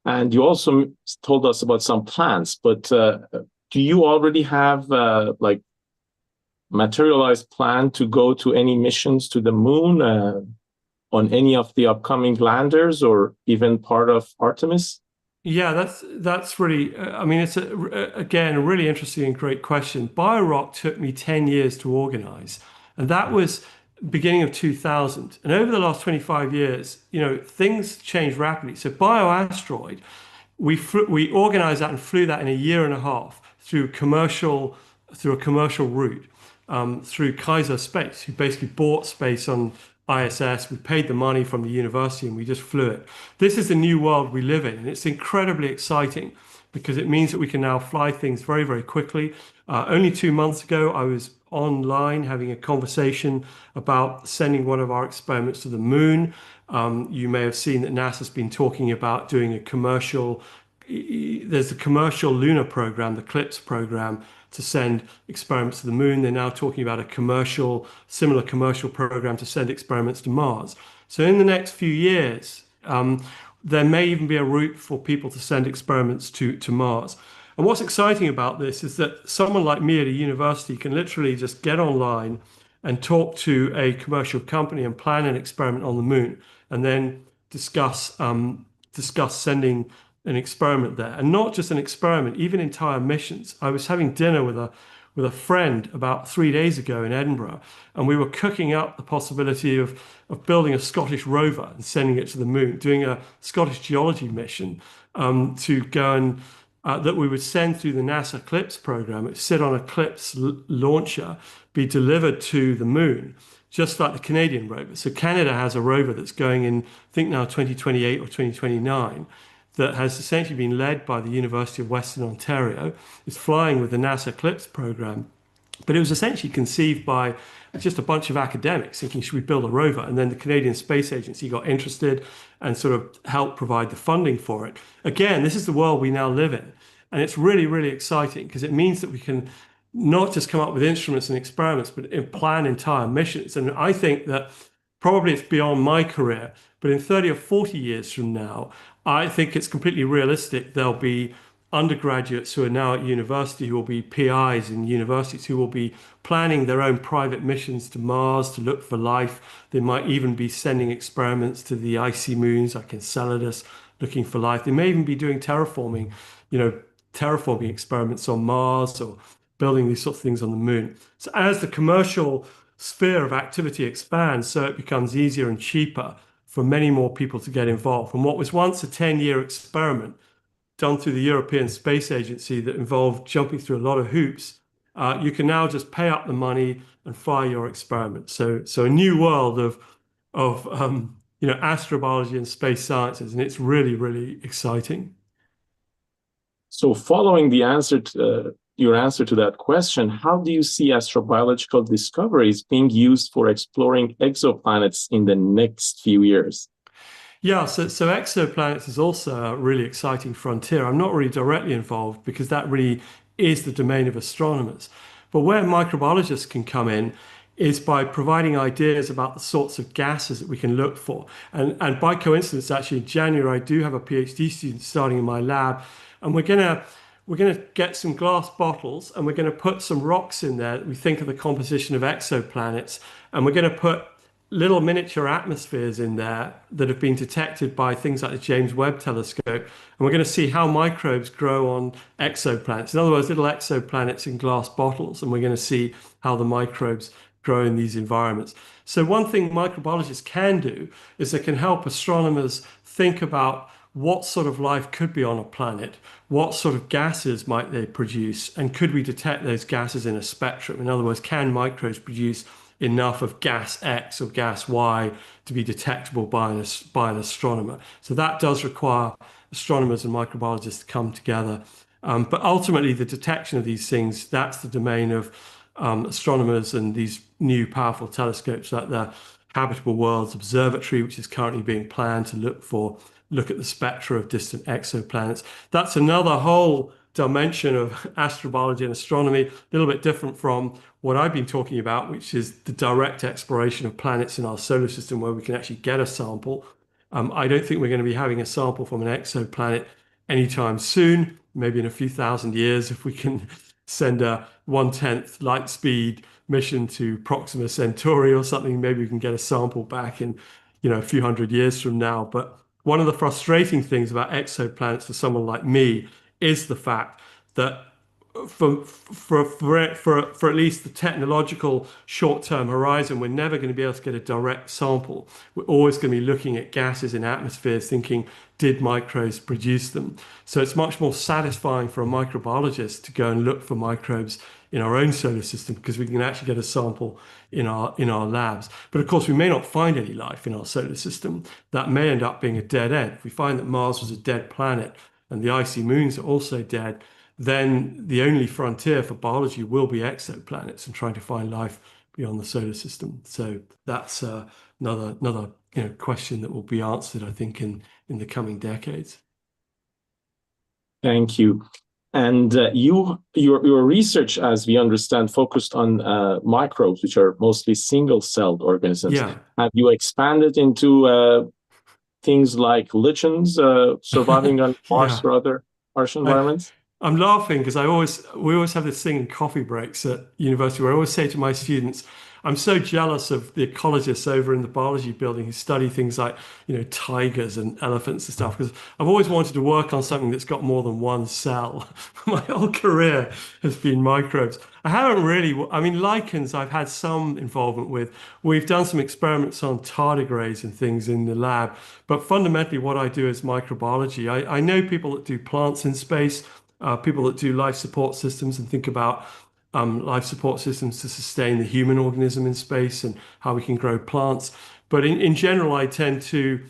and you also told us about some plans. But do you already have like materialized plan to go to any missions to the moon on any of the upcoming landers or even part of Artemis? Yeah, that's really, I mean, it's again a really interesting and great question. BioRock took me 10 years to organize, and that was beginning of 2000. And over the last 25 years, things changed rapidly. So BioAsteroid, we organized that and flew that in a year and a half through a commercial route. Through Kaiser Space, who basically bought space on ISS. We paid the money from the university and we just flew it. This is the new world we live in, and it's incredibly exciting because it means that we can now fly things very, very quickly. Only 2 months ago, I was online having a conversation about sending one of our experiments to the moon. You may have seen that NASA's been talking about doing a commercial, there's the commercial lunar program, the CLIPS program, to send experiments to the moon. They're now talking about a similar commercial program to send experiments to Mars. So in the next few years, there may even be a route for people to send experiments to Mars. And what's exciting about this is that someone like me at a university can literally just get online and talk to a commercial company and plan an experiment on the moon, and then discuss sending an experiment there. And not just an experiment, even entire missions. I was having dinner with a friend about 3 days ago in Edinburgh, and we were cooking up the possibility of building a Scottish rover and sending it to the moon, doing a Scottish geology mission to go and that we would send through the NASA CLIPS program. It would sit on a CLIPS launcher, be delivered to the moon, just like the Canadian rover. So Canada has a rover that's going in, I think now 2028 or 2029, that has essentially been led by the University of Western Ontario. It's flying with the NASA CLIPS program, but it was essentially conceived by just a bunch of academics thinking, should we build a rover? And then the Canadian Space Agency got interested and sort of helped provide the funding for it. Again, this is the world we now live in. And it's really, really exciting because it means that we can not just come up with instruments and experiments, but plan entire missions. And I think that probably it's beyond my career, but in 30 or 40 years from now, I think it's completely realistic there'll be undergraduates who are now at university, who will be PIs in universities, who will be planning their own private missions to Mars to look for life. They might even be sending experiments to the icy moons like Enceladus, looking for life. They may even be doing terraforming experiments on Mars, or building these sorts of things on the moon. So as the commercial sphere of activity expands, so it becomes easier and cheaper for many more people to get involved. And what was once a 10-year experiment done through the European Space Agency that involved jumping through a lot of hoops, you can now just pay up the money and fire your experiment. So a new world of astrobiology and space sciences, and it's really, really exciting. So following the answer to your answer to that question, how do you see astrobiological discoveries being used for exploring exoplanets in the next few years? Yeah, so exoplanets is also a really exciting frontier. I'm not really directly involved because that really is the domain of astronomers. But where microbiologists can come in is by providing ideas about the sorts of gases that we can look for. And by coincidence, actually, in January, I do have a PhD student starting in my lab, and we're gonna get some glass bottles and we're gonna put some rocks in there that we think are the composition of exoplanets, and we're gonna put little miniature atmospheres in there that have been detected by things like the James Webb Telescope, and we're going to see how microbes grow on exoplanets. In other words, little exoplanets in glass bottles, and we're going to see how the microbes grow in these environments. So one thing microbiologists can do is they can help astronomers think about what sort of life could be on a planet, what sort of gases might they produce, and could we detect those gases in a spectrum? In other words, can microbes produce enough of gas X or gas Y to be detectable by an astronomer? So that does require astronomers and microbiologists to come together. But ultimately, the detection of these things, that's the domain of astronomers and these new powerful telescopes like the Habitable Worlds Observatory, which is currently being planned to look at the spectra of distant exoplanets. That's another whole dimension of astrobiology and astronomy, a little bit different from what I've been talking about, which is the direct exploration of planets in our solar system where we can actually get a sample. I don't think we're going to be having a sample from an exoplanet anytime soon, maybe in a few thousand years, if we can send a 1/10 light speed mission to Proxima Centauri or something, maybe we can get a sample back in, a few hundred years from now. But one of the frustrating things about exoplanets for someone like me is the fact that for at least the technological short-term horizon, we're never going to be able to get a direct sample. We're always going to be looking at gases in atmospheres, thinking, did microbes produce them? So it's much more satisfying for a microbiologist to go and look for microbes in our own solar system, because we can actually get a sample in our labs. But of course, we may not find any life in our solar system. That may end up being a dead end. If we find that Mars was a dead planet and the icy moons are also dead, then the only frontier for biology will be exoplanets and trying to find life beyond the solar system. So that's another question that will be answered, I think, in the coming decades. Thank you. And your research, as we understand, focused on microbes, which are mostly single-celled organisms. Yeah. Have you expanded into things like lichens surviving on Mars Yeah. or other harsh environments? I'm laughing because we always have this thing in coffee breaks at university where I always say to my students, I'm so jealous of the ecologists over in the biology building who study things like, tigers and elephants and stuff, because I've always wanted to work on something that's got more than one cell. My whole career has been microbes. I haven't really, lichens I've had some involvement with. We've done some experiments on tardigrades and things in the lab, but fundamentally what I do is microbiology. I know people that do plants in space, people that do life support systems and think about life support systems to sustain the human organism in space and how we can grow plants. But in general, I tend to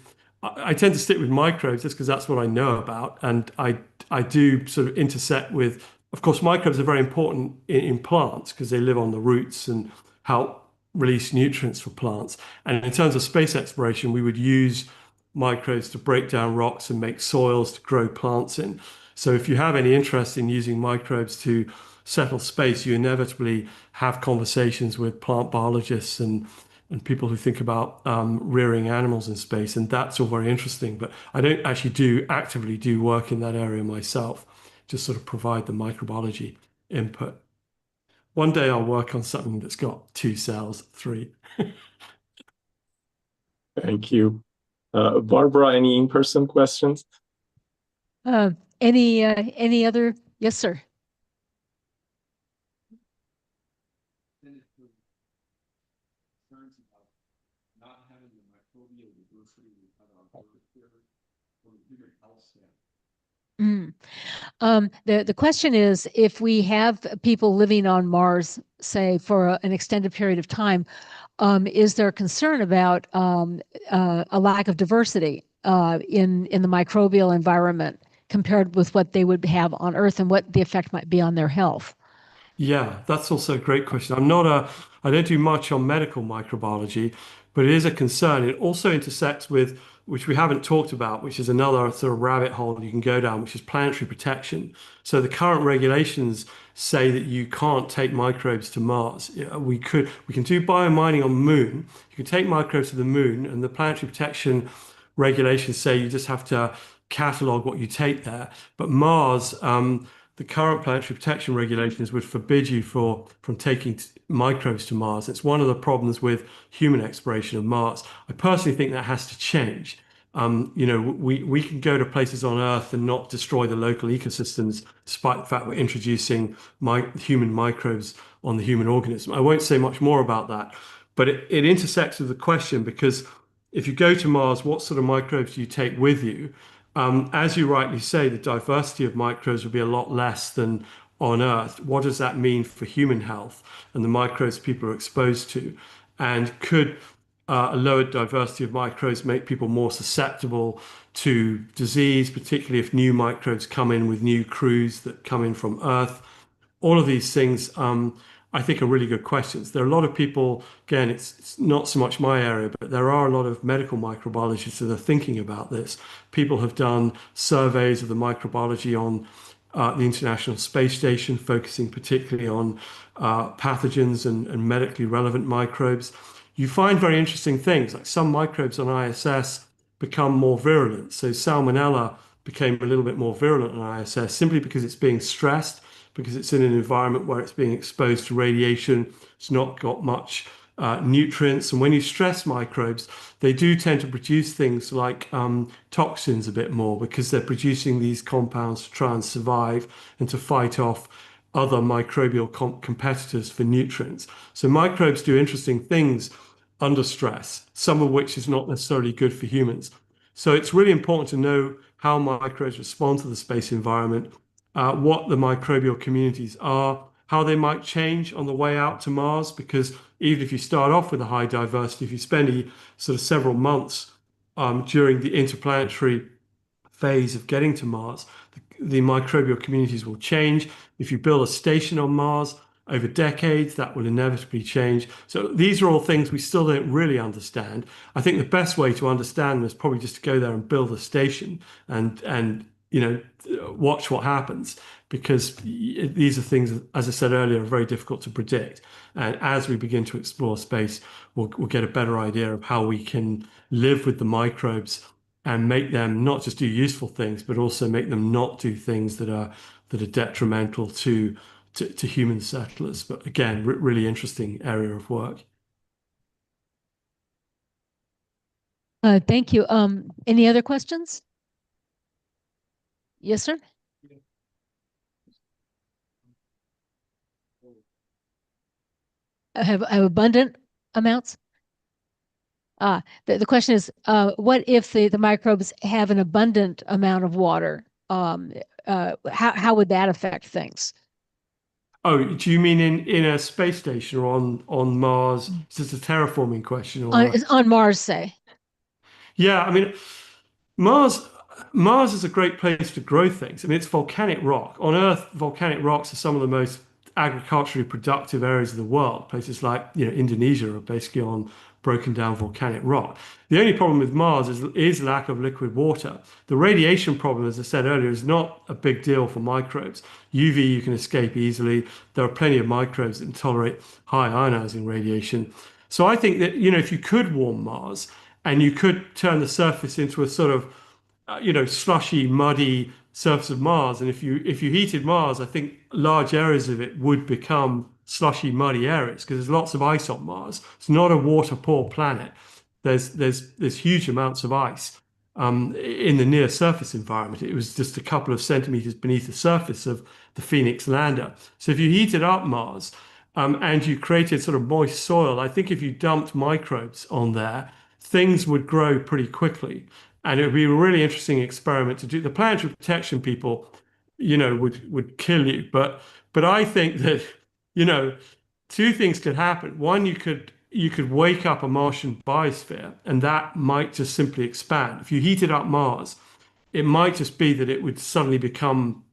stick with microbes just because that's what I know about. And I do sort of intersect with, of course, microbes are very important in plants because they live on the roots and help release nutrients for plants. And in terms of space exploration, we would use microbes to break down rocks and make soils to grow plants in. So if you have any interest in using microbes to settle space, you inevitably have conversations with plant biologists and people who think about rearing animals in space, and that's all very interesting. But I don't actually actively do work in that area myself, just sort of provide the microbiology input. One day I'll work on something that's got 2 cells, 3. Thank you. Barbara, any in-person questions? Any other? Yes, sir. The question is, if we have people living on Mars, say for an extended period of time, is there concern about a lack of diversity in the microbial environment compared with what they would have on Earth, and what the effect might be on their health? Yeah, that's also a great question. I don't do much on medical microbiology, but it is a concern. It also intersects with which we haven't talked about, which is another sort of rabbit hole you can go down, which is planetary protection. So the current regulations say that you can't take microbes to Mars. We can do biomining on the moon. You can take microbes to the moon, and the planetary protection regulations say you just have to catalog what you take there. But Mars, the current planetary protection regulations would forbid you from taking microbes to Mars. It's one of the problems with human exploration of Mars. I personally think that has to change. We can go to places on Earth and not destroy the local ecosystems, despite the fact we're introducing human microbes on the human organism. I won't say much more about that, but it intersects with the question, because if you go to Mars, what sort of microbes do you take with you? As you rightly say, the diversity of microbes will be a lot less than on Earth. What does that mean for human health and the microbes people are exposed to? And could a lower diversity of microbes make people more susceptible to disease, particularly if new microbes come in with new crews that come in from Earth? All of these things, I think, are really good questions. There are a lot of people, again, it's not so much my area, but there are a lot of medical microbiologists that are thinking about this. People have done surveys of the microbiology on the International Space Station, focusing particularly on pathogens and medically relevant microbes. You find very interesting things, like some microbes on ISS become more virulent. So Salmonella became a little bit more virulent on ISS simply because it's being stressed, because it's in an environment where it's being exposed to radiation. It's not got much nutrients. And when you stress microbes, they do tend to produce things like toxins a bit more, because they're producing these compounds to try and survive and to fight off other microbial competitors for nutrients. So microbes do interesting things under stress, some of which is not necessarily good for humans. So it's really important to know how microbes respond to the space environment, what the microbial communities are, how they might change on the way out to Mars, because even if you start off with a high diversity, if you spend sort of several months during the interplanetary phase of getting to Mars, the microbial communities will change. If you build a station on Mars over decades, that will inevitably change. So these are all things we still don't really understand. I think the best way to understand them is probably just to go there and build a station and watch what happens, because these are things, as I said earlier, are very difficult to predict. And as we begin to explore space, we'll get a better idea of how we can live with the microbes and make them not just do useful things, but also make them not do things that are detrimental to human settlers. But again, really interesting area of work. Thank you. Any other questions? Yes, sir. I have abundant amounts. The question is, what if the microbes have an abundant amount of water? How would that affect things? Oh, do you mean in a space station or on Mars? Is this a terraforming question? Or On Mars, say? Yeah, I mean, Mars is a great place to grow things. I mean, it's volcanic rock. On Earth, volcanic rocks are some of the most agriculturally productive areas of the world. Places like Indonesia are basically on broken down volcanic rock. The only problem with Mars is lack of liquid water. The radiation problem, as I said earlier, is not a big deal for microbes. UV you can escape easily. There are plenty of microbes that can tolerate high ionizing radiation. So I think that if you could warm Mars and you could turn the surface into a sort of slushy, muddy surface of Mars, and if you heated Mars, I think large areas of it would become slushy, muddy areas, because there's lots of ice on Mars. It's not a water poor planet. There's huge amounts of ice in the near surface environment. It was just a couple of centimeters beneath the surface of the Phoenix lander. So if you heated up Mars and you created sort of moist soil, I think if you dumped microbes on there, things would grow pretty quickly. And it would be a really interesting experiment to do. The planetary protection people, would kill you. But I think that, two things could happen. One, you could wake up a Martian biosphere, and that might just simply expand. If you heated up Mars, it might just be that it would suddenly become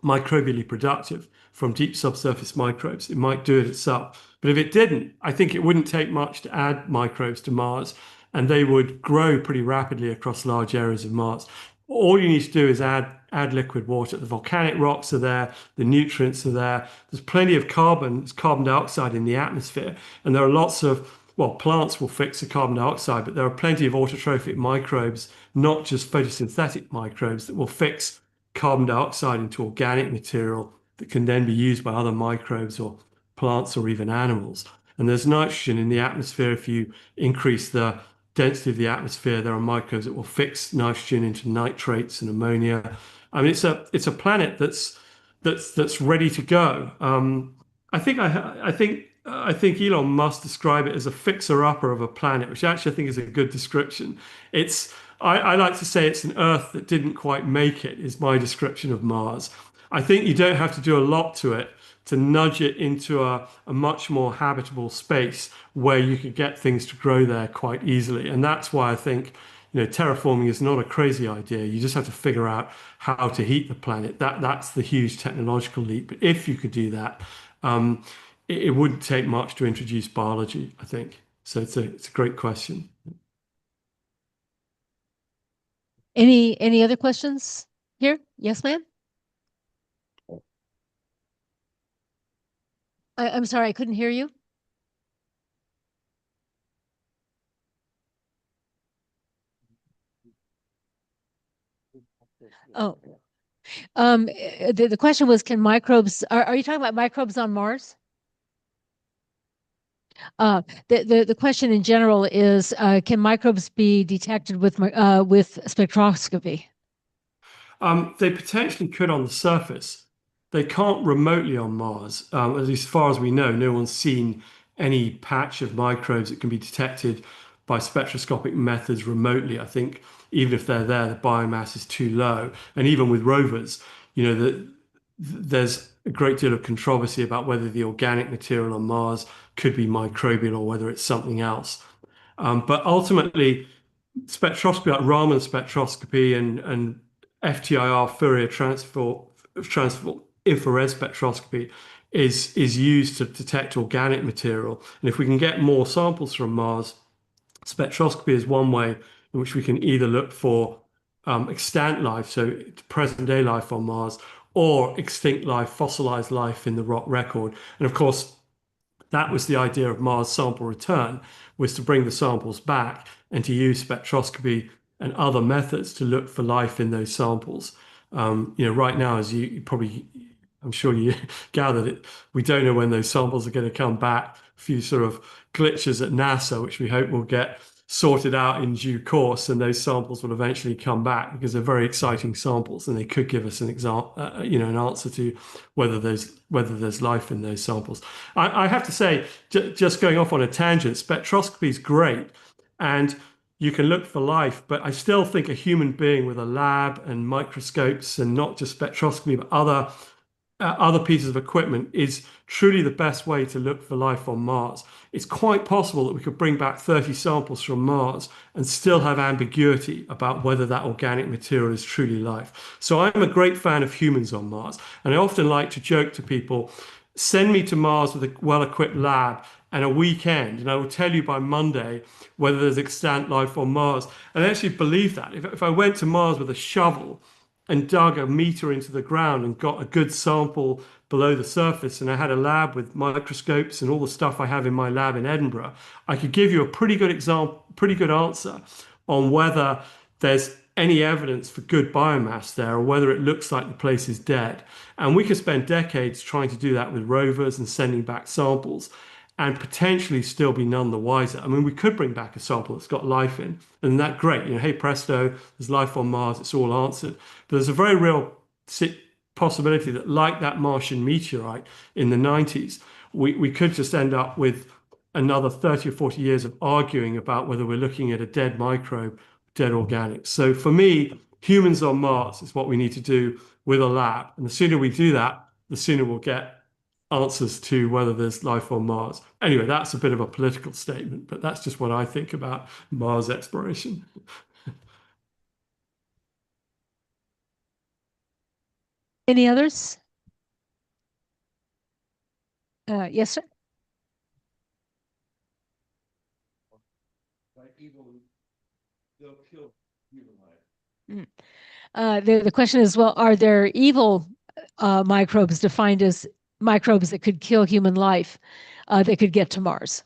microbially productive from deep subsurface microbes. It might do it itself. But if it didn't, I think it wouldn't take much to add microbes to Mars. and they would grow pretty rapidly across large areas of Mars. All you need to do is add liquid water. The volcanic rocks are there, the nutrients are there. There's plenty of carbon dioxide in the atmosphere, and there are lots of, well, plants will fix the carbon dioxide, but there are plenty of autotrophic microbes, not just photosynthetic microbes, that will fix carbon dioxide into organic material that can then be used by other microbes or plants or even animals. And there's nitrogen in the atmosphere. If you increase the density of the atmosphere, there are microbes that will fix nitrogen into nitrates and ammonia. I mean, it's a planet that's ready to go. I think Elon Musk described it as a fixer-upper of a planet, which actually I think is a good description. I like to say it's an Earth that didn't quite make it, is my description of Mars. I think you don't have to do a lot to it to nudge it into a much more habitable space where you could get things to grow there quite easily. And that's why I think, terraforming is not a crazy idea. You just have to figure out how to heat the planet. That's the huge technological leap. But if you could do that, it wouldn't take much to introduce biology, I think. So it's a great question. Any other questions here? Yes, ma'am. I'm sorry, I couldn't hear you. Oh, the question was, can microbes, are you talking about microbes on Mars? The question in general is, can microbes be detected with spectroscopy? They potentially could on the surface. They can't remotely on Mars. At least as far as we know, no one's seen any patch of microbes that can be detected by spectroscopic methods remotely. I think even if they're there, the biomass is too low. And even with rovers, there's a great deal of controversy about whether the organic material on Mars could be microbial or whether it's something else. But ultimately, spectroscopy like Raman spectroscopy and FTIR Fourier transfer infrared spectroscopy is used to detect organic material. And if we can get more samples from Mars, spectroscopy is one way in which we can either look for extant life, so present day life on Mars, or extinct life, fossilized life in the rock record. And of course, that was the idea of Mars sample return, was to bring the samples back and to use spectroscopy and other methods to look for life in those samples. Right now, as you probably, I'm sure you gathered it, we don't know when those samples are going to come back. A few sort of glitches at NASA, which we hope will get sorted out in due course, and those samples will eventually come back because they're very exciting samples, and they could give us an example, an answer to whether there's life in those samples. I have to say, just going off on a tangent, spectroscopy is great, and you can look for life, but I still think a human being with a lab and microscopes, and not just spectroscopy, but other pieces of equipment, is truly the best way to look for life on Mars. It's quite possible that we could bring back 30 samples from Mars and still have ambiguity about whether that organic material is truly life. So I'm a great fan of humans on Mars. And I often like to joke to people, send me to Mars with a well-equipped lab and a weekend, and I will tell you by Monday whether there's extant life on Mars. And I actually believe that. If I went to Mars with a shovel and dug a meter into the ground and got a good sample below the surface, and I had a lab with microscopes and all the stuff I have in my lab in Edinburgh, I could give you a pretty good answer on whether there's any evidence for good biomass there or whether it looks like the place is dead. And we could spend decades trying to do that with rovers and sending back samples and potentially still be none the wiser. I mean, we could bring back a sample that's got life in, and that's great. Hey, presto, there's life on Mars, it's all answered. But there's a very real possibility that, like that Martian meteorite in the 90s, we could just end up with another 30 or 40 years of arguing about whether we're looking at a dead microbe, dead organics. So for me, humans on Mars is what we need to do with a lab. And the sooner we do that, the sooner we'll get answers to whether there's life on Mars. Anyway, that's a bit of a political statement, but that's just what I think about Mars exploration. Any others? Yes, sir. by evil, they'll kill human life. The question is, well, are there evil microbes defined as microbes that could kill human life that could get to Mars?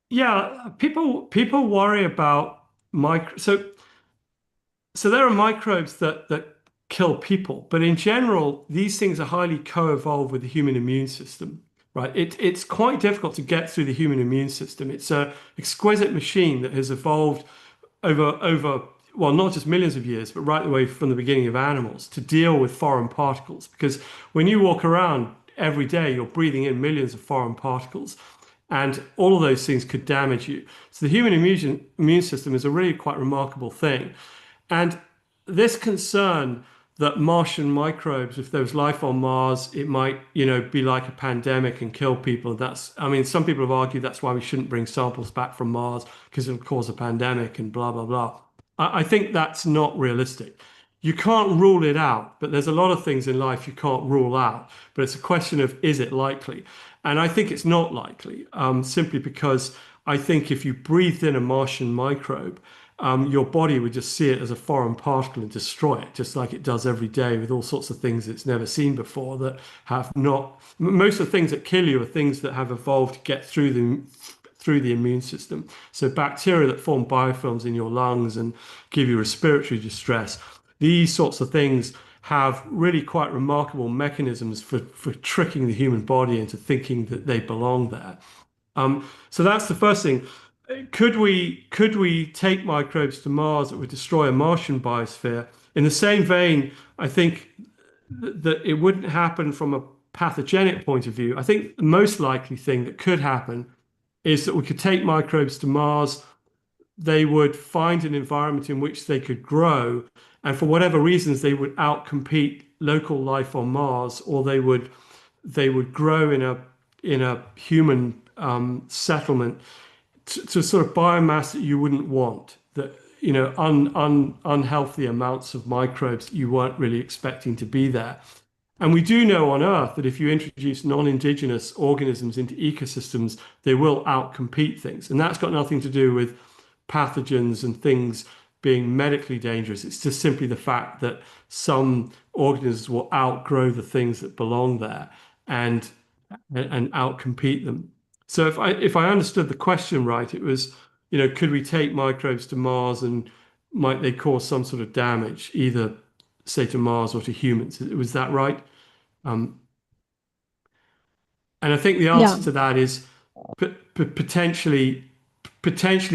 Yeah, people worry about micro. So there are microbes that kill people, but in general, these things are highly co-evolved with the human immune system, right? It's quite difficult to get through the human immune system. It's an exquisite machine that has evolved over well, not just millions of years, but right the way from the beginning of animals to deal with foreign particles. Because when you walk around every day, you're breathing in millions of foreign particles, and all of those things could damage you. So the human immune system is a really quite remarkable thing. And this concern that Martian microbes, if there was life on Mars, it might, be like a pandemic and kill people. I mean, some people have argued that's why we shouldn't bring samples back from Mars because it'll cause a pandemic and blah, blah, blah. I think that's not realistic. You can't rule it out, but there's a lot of things in life you can't rule out. But it's a question of, is it likely? And I think it's not likely, simply because I think if you breathed in a Martian microbe, your body would just see it as a foreign particle and destroy it, just like it does every day with all sorts of things it's never seen before that have not. Most of the things that kill you are things that have evolved to get through the immune system. So bacteria that form biofilms in your lungs and give you respiratory distress, these sorts of things have really quite remarkable mechanisms for tricking the human body into thinking that they belong there. So that's the first thing. Could we take microbes to Mars that would destroy a Martian biosphere? In the same vein, I think that it wouldn't happen from a pathogenic point of view. I think the most likely thing that could happen is that we could take microbes to Mars, they would find an environment in which they could grow, and for whatever reasons, they would outcompete local life on Mars, or they would grow in a human settlement to sort of biomass that you wouldn't want, that unhealthy amounts of microbes that you weren't really expecting to be there. And we do know on Earth that if you introduce non-indigenous organisms into ecosystems, they will outcompete things. And that's got nothing to do with pathogens and things being medically dangerous. It's just simply the fact that some organisms will outgrow the things that belong there and outcompete them. So if I understood the question right, it was, could we take microbes to Mars and might they cause some sort of damage, either say to Mars or to humans? Was that right? And I think the answer to that is potentially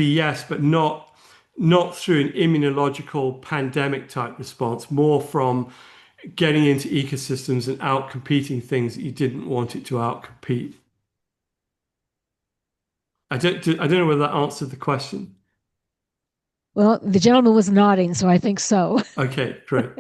yes, but not through an immunological pandemic type response, more from getting into ecosystems and outcompeting things that you didn't want it to outcompete. I don't know whether that answered the question. Well, the gentleman was nodding, so I think so. Okay, great.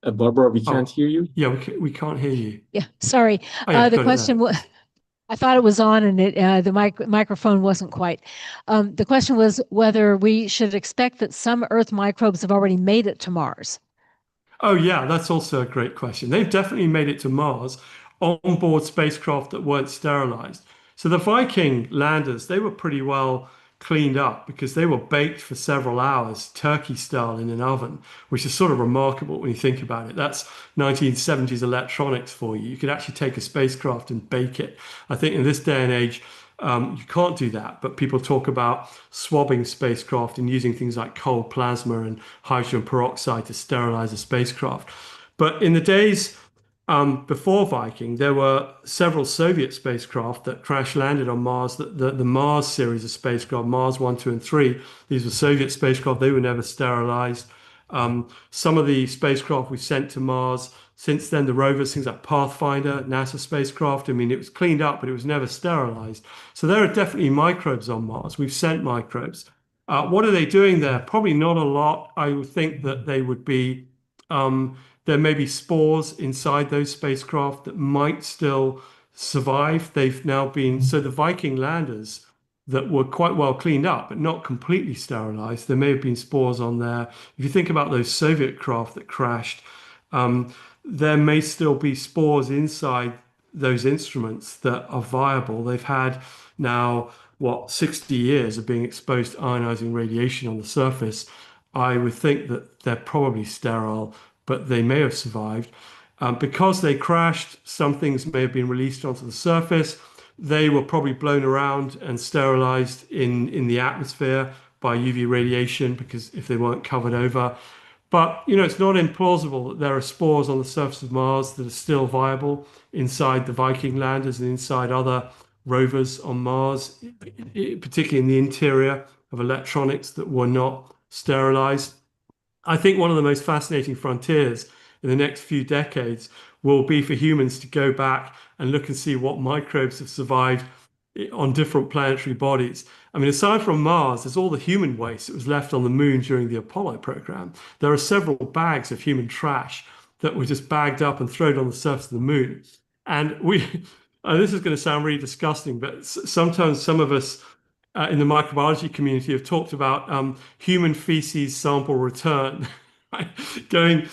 Barbara, we can't hear you. Yeah, we can't hear you. Yeah, sorry. The question was, I thought it was on and the microphone wasn't quite. The question was whether we should expect that some Earth microbes have already made it to Mars. Oh yeah, that's also a great question. They've definitely made it to Mars on board spacecraft that weren't sterilized. So the Viking landers, they were pretty well cleaned up because they were baked for several hours, turkey style in an oven, which is sort of remarkable when you think about it. That's 1970s electronics for you. You could actually take a spacecraft and bake it. I think in this day and age, you can't do that, but people talk about swabbing spacecraft and using things like cold plasma and hydrogen peroxide to sterilize a spacecraft. But in the days before Viking, there were several Soviet spacecraft that crash landed on Mars, the Mars series of spacecraft, Mars 1, 2, and 3. These were Soviet spacecraft. They were never sterilized. Some of the spacecraft we sent to Mars, since then, the rovers, things like Pathfinder, NASA spacecraft, I mean, it was cleaned up, but it was never sterilized. So there are definitely microbes on Mars. We've sent microbes. What are they doing there? Probably not a lot. I would think that they would be, there may be spores inside those spacecraft that might still survive. They've now been, so the Viking landers that were quite well cleaned up, but not completely sterilized. There may have been spores on there. If you think about those Soviet craft that crashed, there may still be spores inside those instruments that are viable. They've had now, 60 years of being exposed to ionizing radiation on the surface. I would think that they're probably sterile, but they may have survived. Because they crashed, some things may have been released onto the surface. They were probably blown around and sterilized in the atmosphere by UV radiation, because if they weren't covered over. But, it's not implausible that there are spores on the surface of Mars that are still viable inside the Viking landers and inside other rovers on Mars, particularly in the interior of electronics that were not sterilized. I think one of the most fascinating frontiers in the next few decades will be for humans to go back and look and see what microbes have survived on different planetary bodies. I mean, aside from Mars, there's all the human waste that was left on the moon during the Apollo program. There are several bags of human trash that were just bagged up and thrown on the surface of the moon. And this is going to sound really disgusting, but sometimes some of us in the microbiology community have talked about human feces sample return, right? Going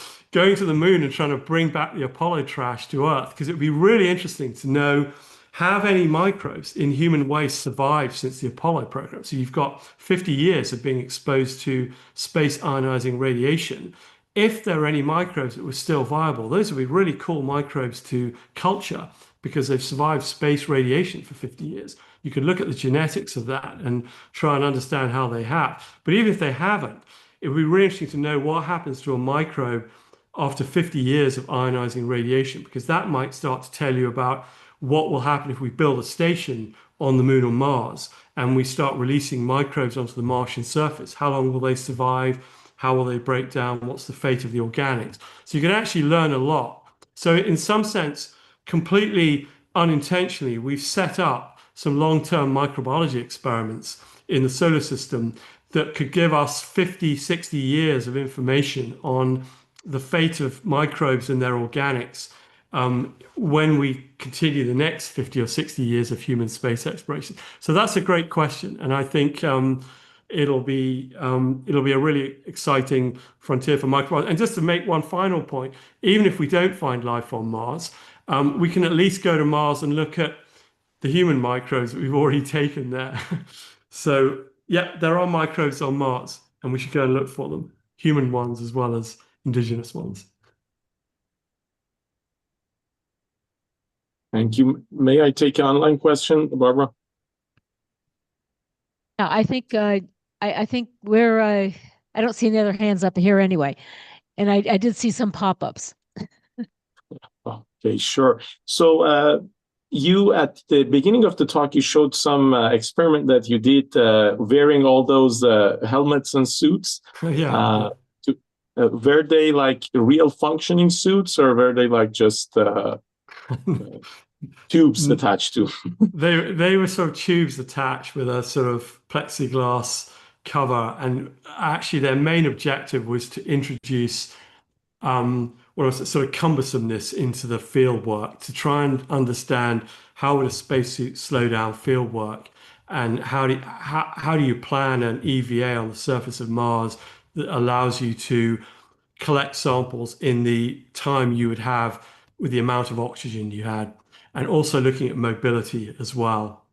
to the moon and trying to bring back the Apollo trash to Earth, because it would be really interesting to know, have any microbes in human waste survived since the Apollo program? So you've got 50 years of being exposed to space ionizing radiation. If there are any microbes that were still viable, those would be really cool microbes to culture, because they've survived space radiation for 50 years. You can look at the genetics of that and try and understand how they have. But even if they haven't, it would be really interesting to know what happens to a microbe after 50 years of ionizing radiation, because that might start to tell you about what will happen if we build a station on the moon or Mars and we start releasing microbes onto the Martian surface. How long will they survive? How will they break down? What's the fate of the organics? So you can actually learn a lot. So in some sense, completely unintentionally, we've set up some long-term microbiology experiments in the solar system that could give us 50, 60 years of information on the fate of microbes and their organics when we continue the next 50 or 60 years of human space exploration. So that's a great question, and I think it'll be a really exciting frontier for microbiology. And just to make one final point, even if we don't find life on Mars, we can at least go to Mars and look at the human microbes that we've already taken there. So yeah, there are microbes on Mars, and we should go and look for them, human ones as well as indigenous ones. Thank you. May I take an online question, Barbara? Yeah, I think I think we're I don't see any other hands up here anyway, and I did see some pop-ups. Okay, sure. So you, at the beginning of the talk, you showed some experiment that you did wearing all those helmets and suits. Yeah. Were they like real functioning suits, or were they like just tubes attached to? They were sort of tubes attached with a sort of plexiglass cover, and actually their main objective was to introduce sort of cumbersomeness into the field work, to try and understand how would a spacesuit slow down field work, and how do you plan an EVA on the surface of Mars that allows you to collect samples in the time you would have with the amount of oxygen you had, and also looking at mobility as well.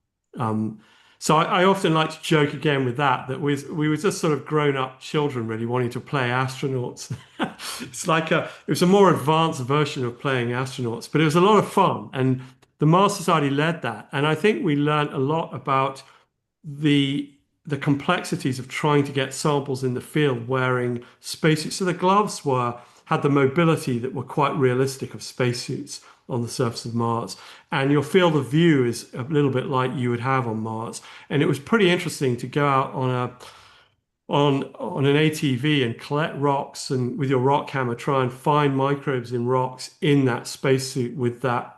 So I often like to joke again with that we were just sort of grown-up children really wanting to play astronauts. It was a more advanced version of playing astronauts, but it was a lot of fun, and the Mars Society led that. And I think we learned a lot about the complexities of trying to get samples in the field wearing spacesuits. So the gloves had the mobility that were quite realistic of spacesuits on the surface of Mars. And your field of view is a little bit like you would have on Mars. And it was pretty interesting to go out on an ATV and collect rocks, and with your rock hammer try and find microbes in rocks in that spacesuit with the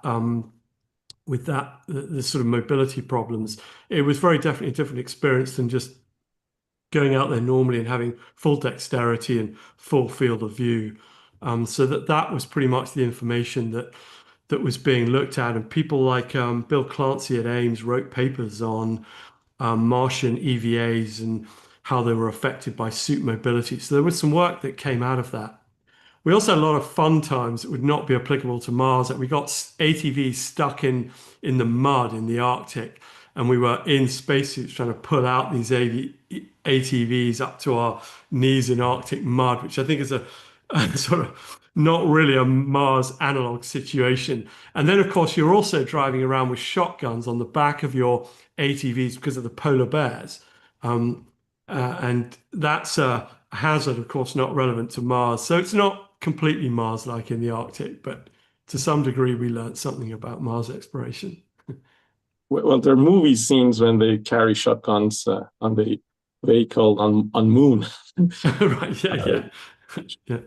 sort of mobility problems. It was very definitely a different experience than just going out there normally and having full dexterity and full field of view. So that was pretty much the information that was being looked at. And people like Bill Clancy at Ames wrote papers on Martian EVAs and how they were affected by suit mobility. So there was some work that came out of that. We also had a lot of fun times that would not be applicable to Mars. That we got ATVs stuck in the mud in the Arctic, and we were in spacesuits trying to pull out these ATVs up to our knees in Arctic mud, which I think is a sort of not really a Mars analog situation. And then, of course, you're also driving around with shotguns on the back of your ATVs because of the polar bears. And that's a hazard, of course, not relevant to Mars. So it's not completely Mars-like in the Arctic, but to some degree, we learned something about Mars exploration. Well, there are movie scenes when they carry shotguns on the vehicle on Moon. Right, yeah.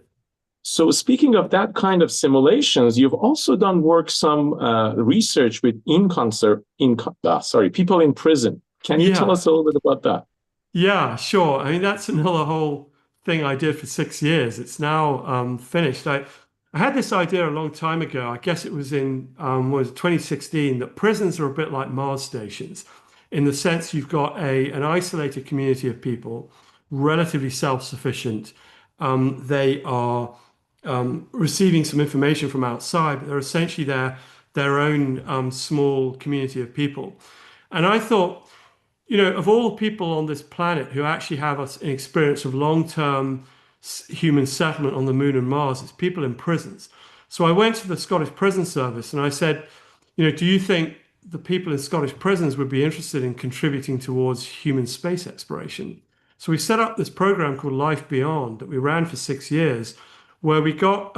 So speaking of that kind of simulations, you've also done some research with people in prison. Can you tell us a little bit about that? Yeah, sure. I mean, that's another whole thing I did for 6 years. It's now finished. I had this idea a long time ago. I guess it was in 2016, that prisons are a bit like Mars stations, in the sense you've got an isolated community of people, relatively self-sufficient. They are receiving some information from outside, but they're essentially their own small community of people. And I thought, of all the people on this planet who actually have an experience of long-term human settlement on the Moon and Mars, it's people in prisons. So I went to the Scottish Prison Service and I said, do you think the people in Scottish prisons would be interested in contributing towards human space exploration? So we set up this program called Life Beyond that we ran for 6 years, where we got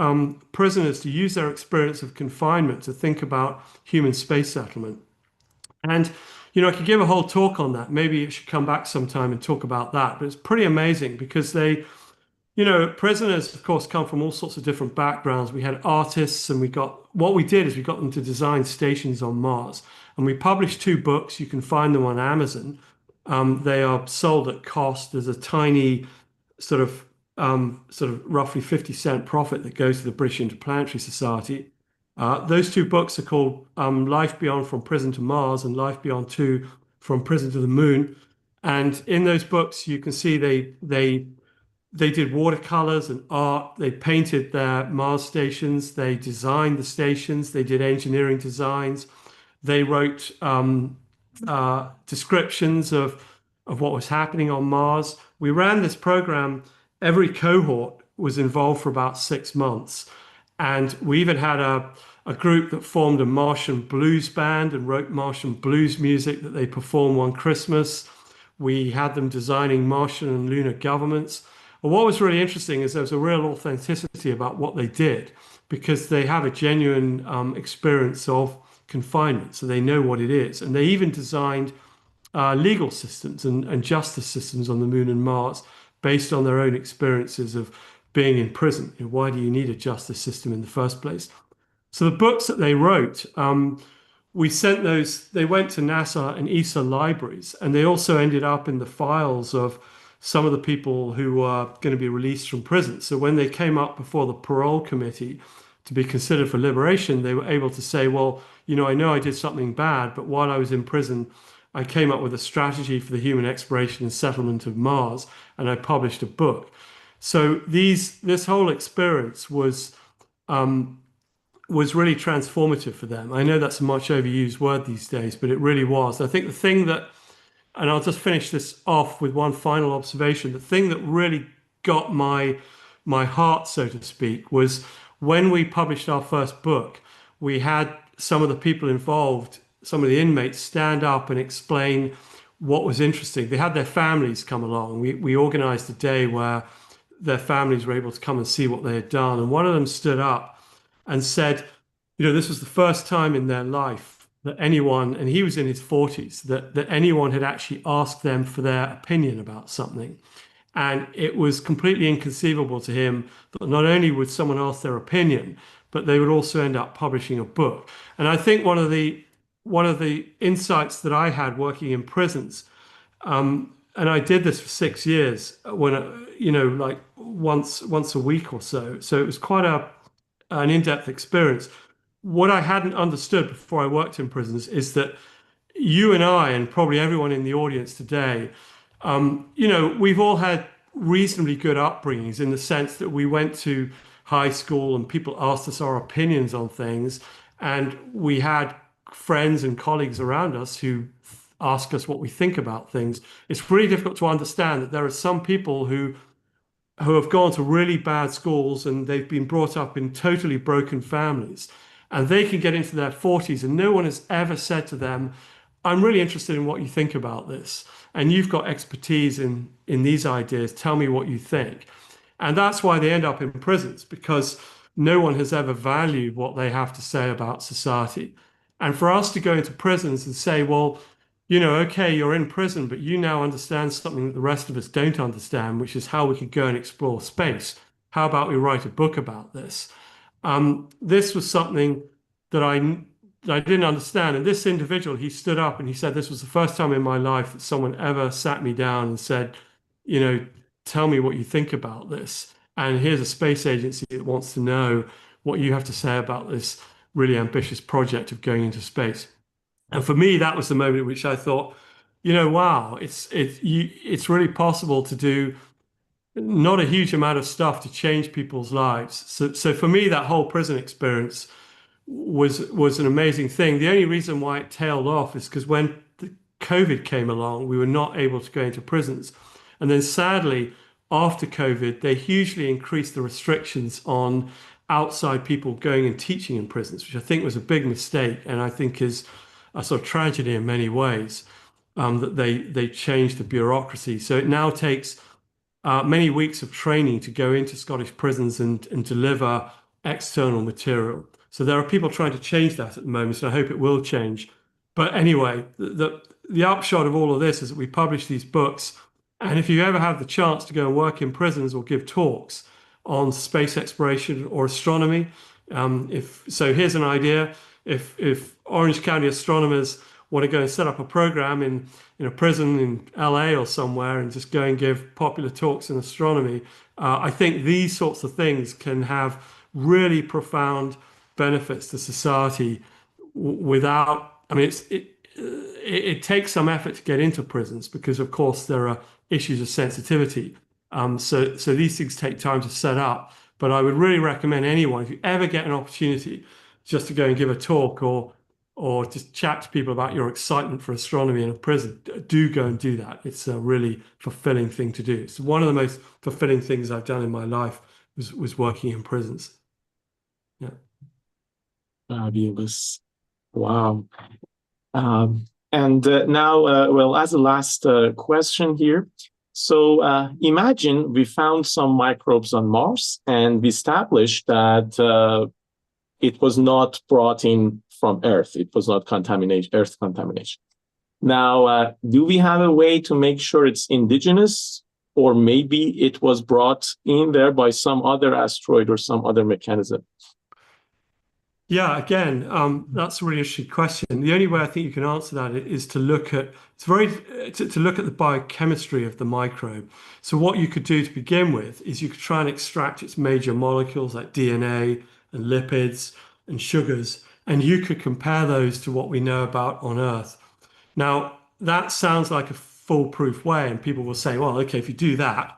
prisoners to use their experience of confinement to think about human space settlement. And I could give a whole talk on that. Maybe it should come back sometime and talk about that. But it's pretty amazing because prisoners, of course, come from all sorts of different backgrounds. We had artists, and we got them to design stations on Mars. And we published 2 books. You can find them on Amazon. They are sold at cost. There's a tiny sort of roughly 50-cent profit that goes to the British Interplanetary Society. Those 2 books are called Life Beyond From Prison to Mars and Life Beyond 2 From Prison to the Moon. And in those books, you can see they did watercolors and art. They painted their Mars stations. They designed the stations. They did engineering designs. They wrote descriptions of what was happening on Mars. We ran this program. Every cohort was involved for about 6 months. And we even had a group that formed a Martian blues band and wrote Martian blues music that they performed one Christmas. We had them designing Martian and lunar governments. And what was really interesting is there was a real authenticity about what they did, because they have a genuine experience of confinement. So they know what it is. And they even designed legal systems and justice systems on the Moon and Mars based on their own experiences of being in prison. Why do you need a justice system in the first place? So the books that they wrote, we sent those, they went to NASA and ESA libraries, and they also ended up in the files of some of the people who were going to be released from prison. So when they came up before the parole committee to be considered for liberation, they were able to say, well, I know I did something bad, but while I was in prison, I came up with a strategy for the human exploration and settlement of Mars, and I published a book. So this whole experience was really transformative for them. I know that's a much overused word these days, but it really was. I think the thing that, and I'll just finish this off with one final observation, the thing that really got my heart, so to speak, was when we published our first book, we had some of the people involved, some of the inmates, stand up and explain what was interesting. They had their families come along. We organized a day where their families were able to come and see what they had done. And one of them stood up and said, this was the first time in their life that anyone, and he was in his 40s, that anyone had actually asked them for their opinion about something. And it was completely inconceivable to him that not only would someone ask their opinion, but they would also end up publishing a book. And I think one of the insights that I had working in prisons, and I did this for 6 years, when like once a week or so. So it was quite an in-depth experience. What I hadn't understood before I worked in prisons is that you and I, and probably everyone in the audience today, we've all had reasonably good upbringings in the sense that we went to high school and people asked us our opinions on things, and we had friends and colleagues around us who ask us what we think about things. It's really difficult to understand that there are some people who have gone to really bad schools and they've been brought up in totally broken families. And they can get into their 40s and no one has ever said to them, I'm really interested in what you think about this. And you've got expertise in these ideas. Tell me what you think. And that's why they end up in prisons, because no one has ever valued what they have to say about society. And for us to go into prisons and say, well, okay, you're in prison, but you now understand something that the rest of us don't understand, which is how we could go and explore space. How about we write a book about this? This was something that I didn't understand. And this individual, he stood up and he said, this was the first time in my life that someone ever sat me down and said, tell me what you think about this. And here's a space agency that wants to know what you have to say about this really ambitious project of going into space. And for me, that was the moment at which I thought, wow, it's really possible to do not a huge amount of stuff to change people's lives. So for me, that whole prison experience was an amazing thing. The only reason why it tailed off is because when the COVID came along, we were not able to go into prisons. And then sadly, after COVID, they hugely increased the restrictions on outside people going and teaching in prisons, which I think was a big mistake, and I think is a sort of tragedy in many ways, that they changed the bureaucracy. So it now takes many weeks of training to go into Scottish prisons and deliver external material. So there are people trying to change that at the moment, and I hope it will change. But anyway, the upshot of all of this is that we publish these books, and if you ever have the chance to go and work in prisons or give talks on space exploration or astronomy, here's an idea. If Orange County Astronomers want to go and set up a program in a prison in LA or somewhere and just go and give popular talks in astronomy, I think these sorts of things can have really profound benefits to society without, it takes some effort to get into prisons because of course there are issues of sensitivity. So these things take time to set up, but I would really recommend anyone, if you ever get an opportunity just to go and give a talk or just chat to people about your excitement for astronomy in a prison, do go and do that. It's a really fulfilling thing to do. It's one of the most fulfilling things I've done in my life was working in prisons. Yeah. Fabulous. Wow. And now, well, as a last question here. So imagine we found some microbes on Mars and we established that it was not brought in from Earth. It was not Earth contamination. Now, do we have a way to make sure it's indigenous, or maybe it was brought in there by some other asteroid or some other mechanism? Yeah, again, that's a really interesting question. The only way I think you can answer that is to look at to look at the biochemistry of the microbe. So what you could do to begin with is you could try and extract its major molecules like DNA and lipids and sugars, and you could compare those to what we know about on Earth. Now, that sounds like a foolproof way, and people will say, well, okay, if you do that,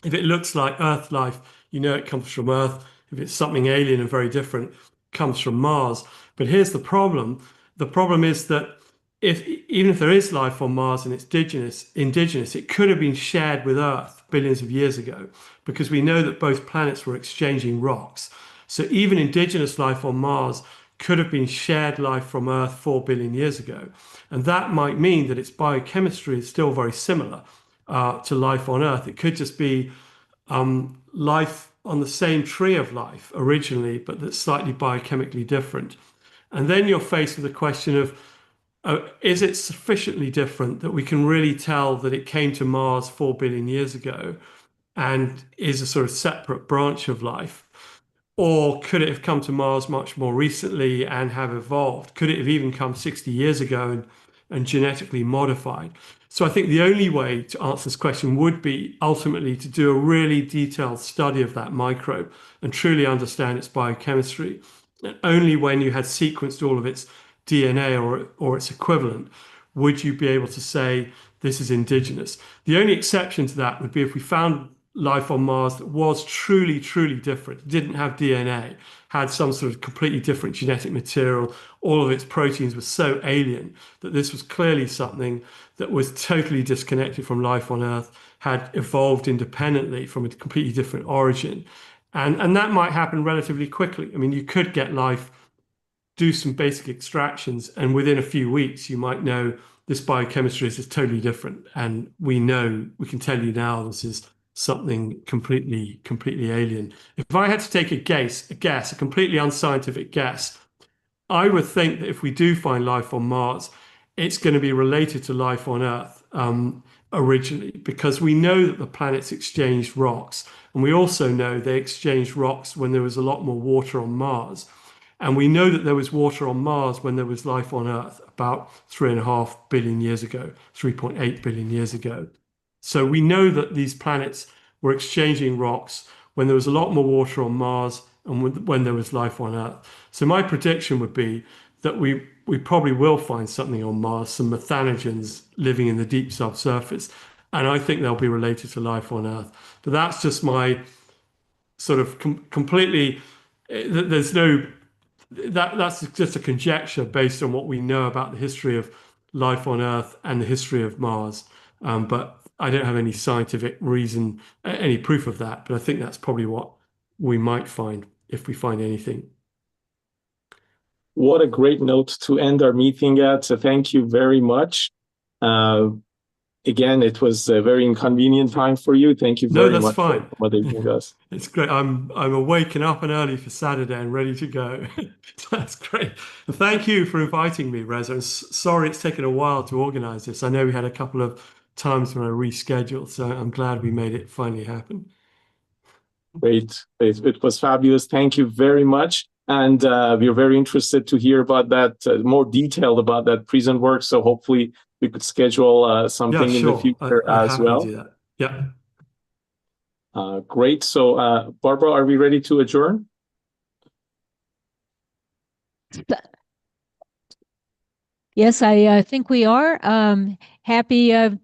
if it looks like Earth life, it comes from Earth. If it's something alien and very different, comes from Mars. But here's the problem. The problem is that even if there is life on Mars and it's indigenous, it could have been shared with Earth billions of years ago, because we know that both planets were exchanging rocks. So even indigenous life on Mars could have been shared life from Earth 4 billion years ago. And that might mean that its biochemistry is still very similar to life on Earth. It could just be life on the same tree of life originally, but that's slightly biochemically different. And then you're faced with the question of, is it sufficiently different that we can really tell that it came to Mars 4 billion years ago and is a sort of separate branch of life? Or could it have come to Mars much more recently and have evolved? Could it have even come 60 years ago and genetically modified? So I think the only way to answer this question would be ultimately to do a really detailed study of that microbe and truly understand its biochemistry. And only when you had sequenced all of its DNA or its equivalent, would you be able to say this is indigenous? The only exception to that would be if we found life on Mars that was truly, truly different, didn't have DNA, had some sort of completely different genetic material, all of its proteins were so alien that this was clearly something that was totally disconnected from life on Earth, had evolved independently from a completely different origin. And that might happen relatively quickly. I mean, you could get life, do some basic extractions, and within a few weeks, you might know this biochemistry is totally different. And we can tell you now this is something completely alien. If I had to take a guess, a completely unscientific guess, I would think that if we do find life on Mars, it's going to be related to life on Earth originally, because we know that the planets exchanged rocks, and we also know they exchanged rocks when there was a lot more water on Mars. And we know that there was water on Mars when there was life on Earth about 3.5 billion years ago, 3.8 billion years ago. So we know that these planets were exchanging rocks when there was a lot more water on Mars and when there was life on Earth. So my prediction would be that we probably will find something on Mars, some methanogens living in the deep subsurface. And I think they'll be related to life on Earth. But that's just my sort of completely, there's no, that's just a conjecture based on what we know about the history of life on Earth and the history of Mars. But I don't have any scientific reason, any proof of that. But I think that's probably what we might find if we find anything. What a great note to end our meeting at. So thank you very much. Again, it was a very inconvenient time for you. Thank you very much for accommodating us. It's great. I'm awake and up and early for Saturday and ready to go. That's great. And thank you for inviting me, Reza. Sorry it's taken a while to organize this. I know we had a couple of times when I rescheduled, so I'm glad we made it finally happen. Great. It was fabulous. Thank you very much. And we're very interested to hear about that, more detailed about that present work. So hopefully we could schedule something in the future as well. Do that. Yeah. Great. So Barbara, are we ready to adjourn? Yes, I think we are. Happy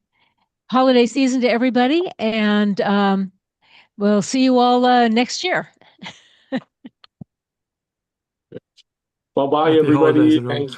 holiday season to everybody, and we'll see you all next year. Bye-bye, everybody. Thank you.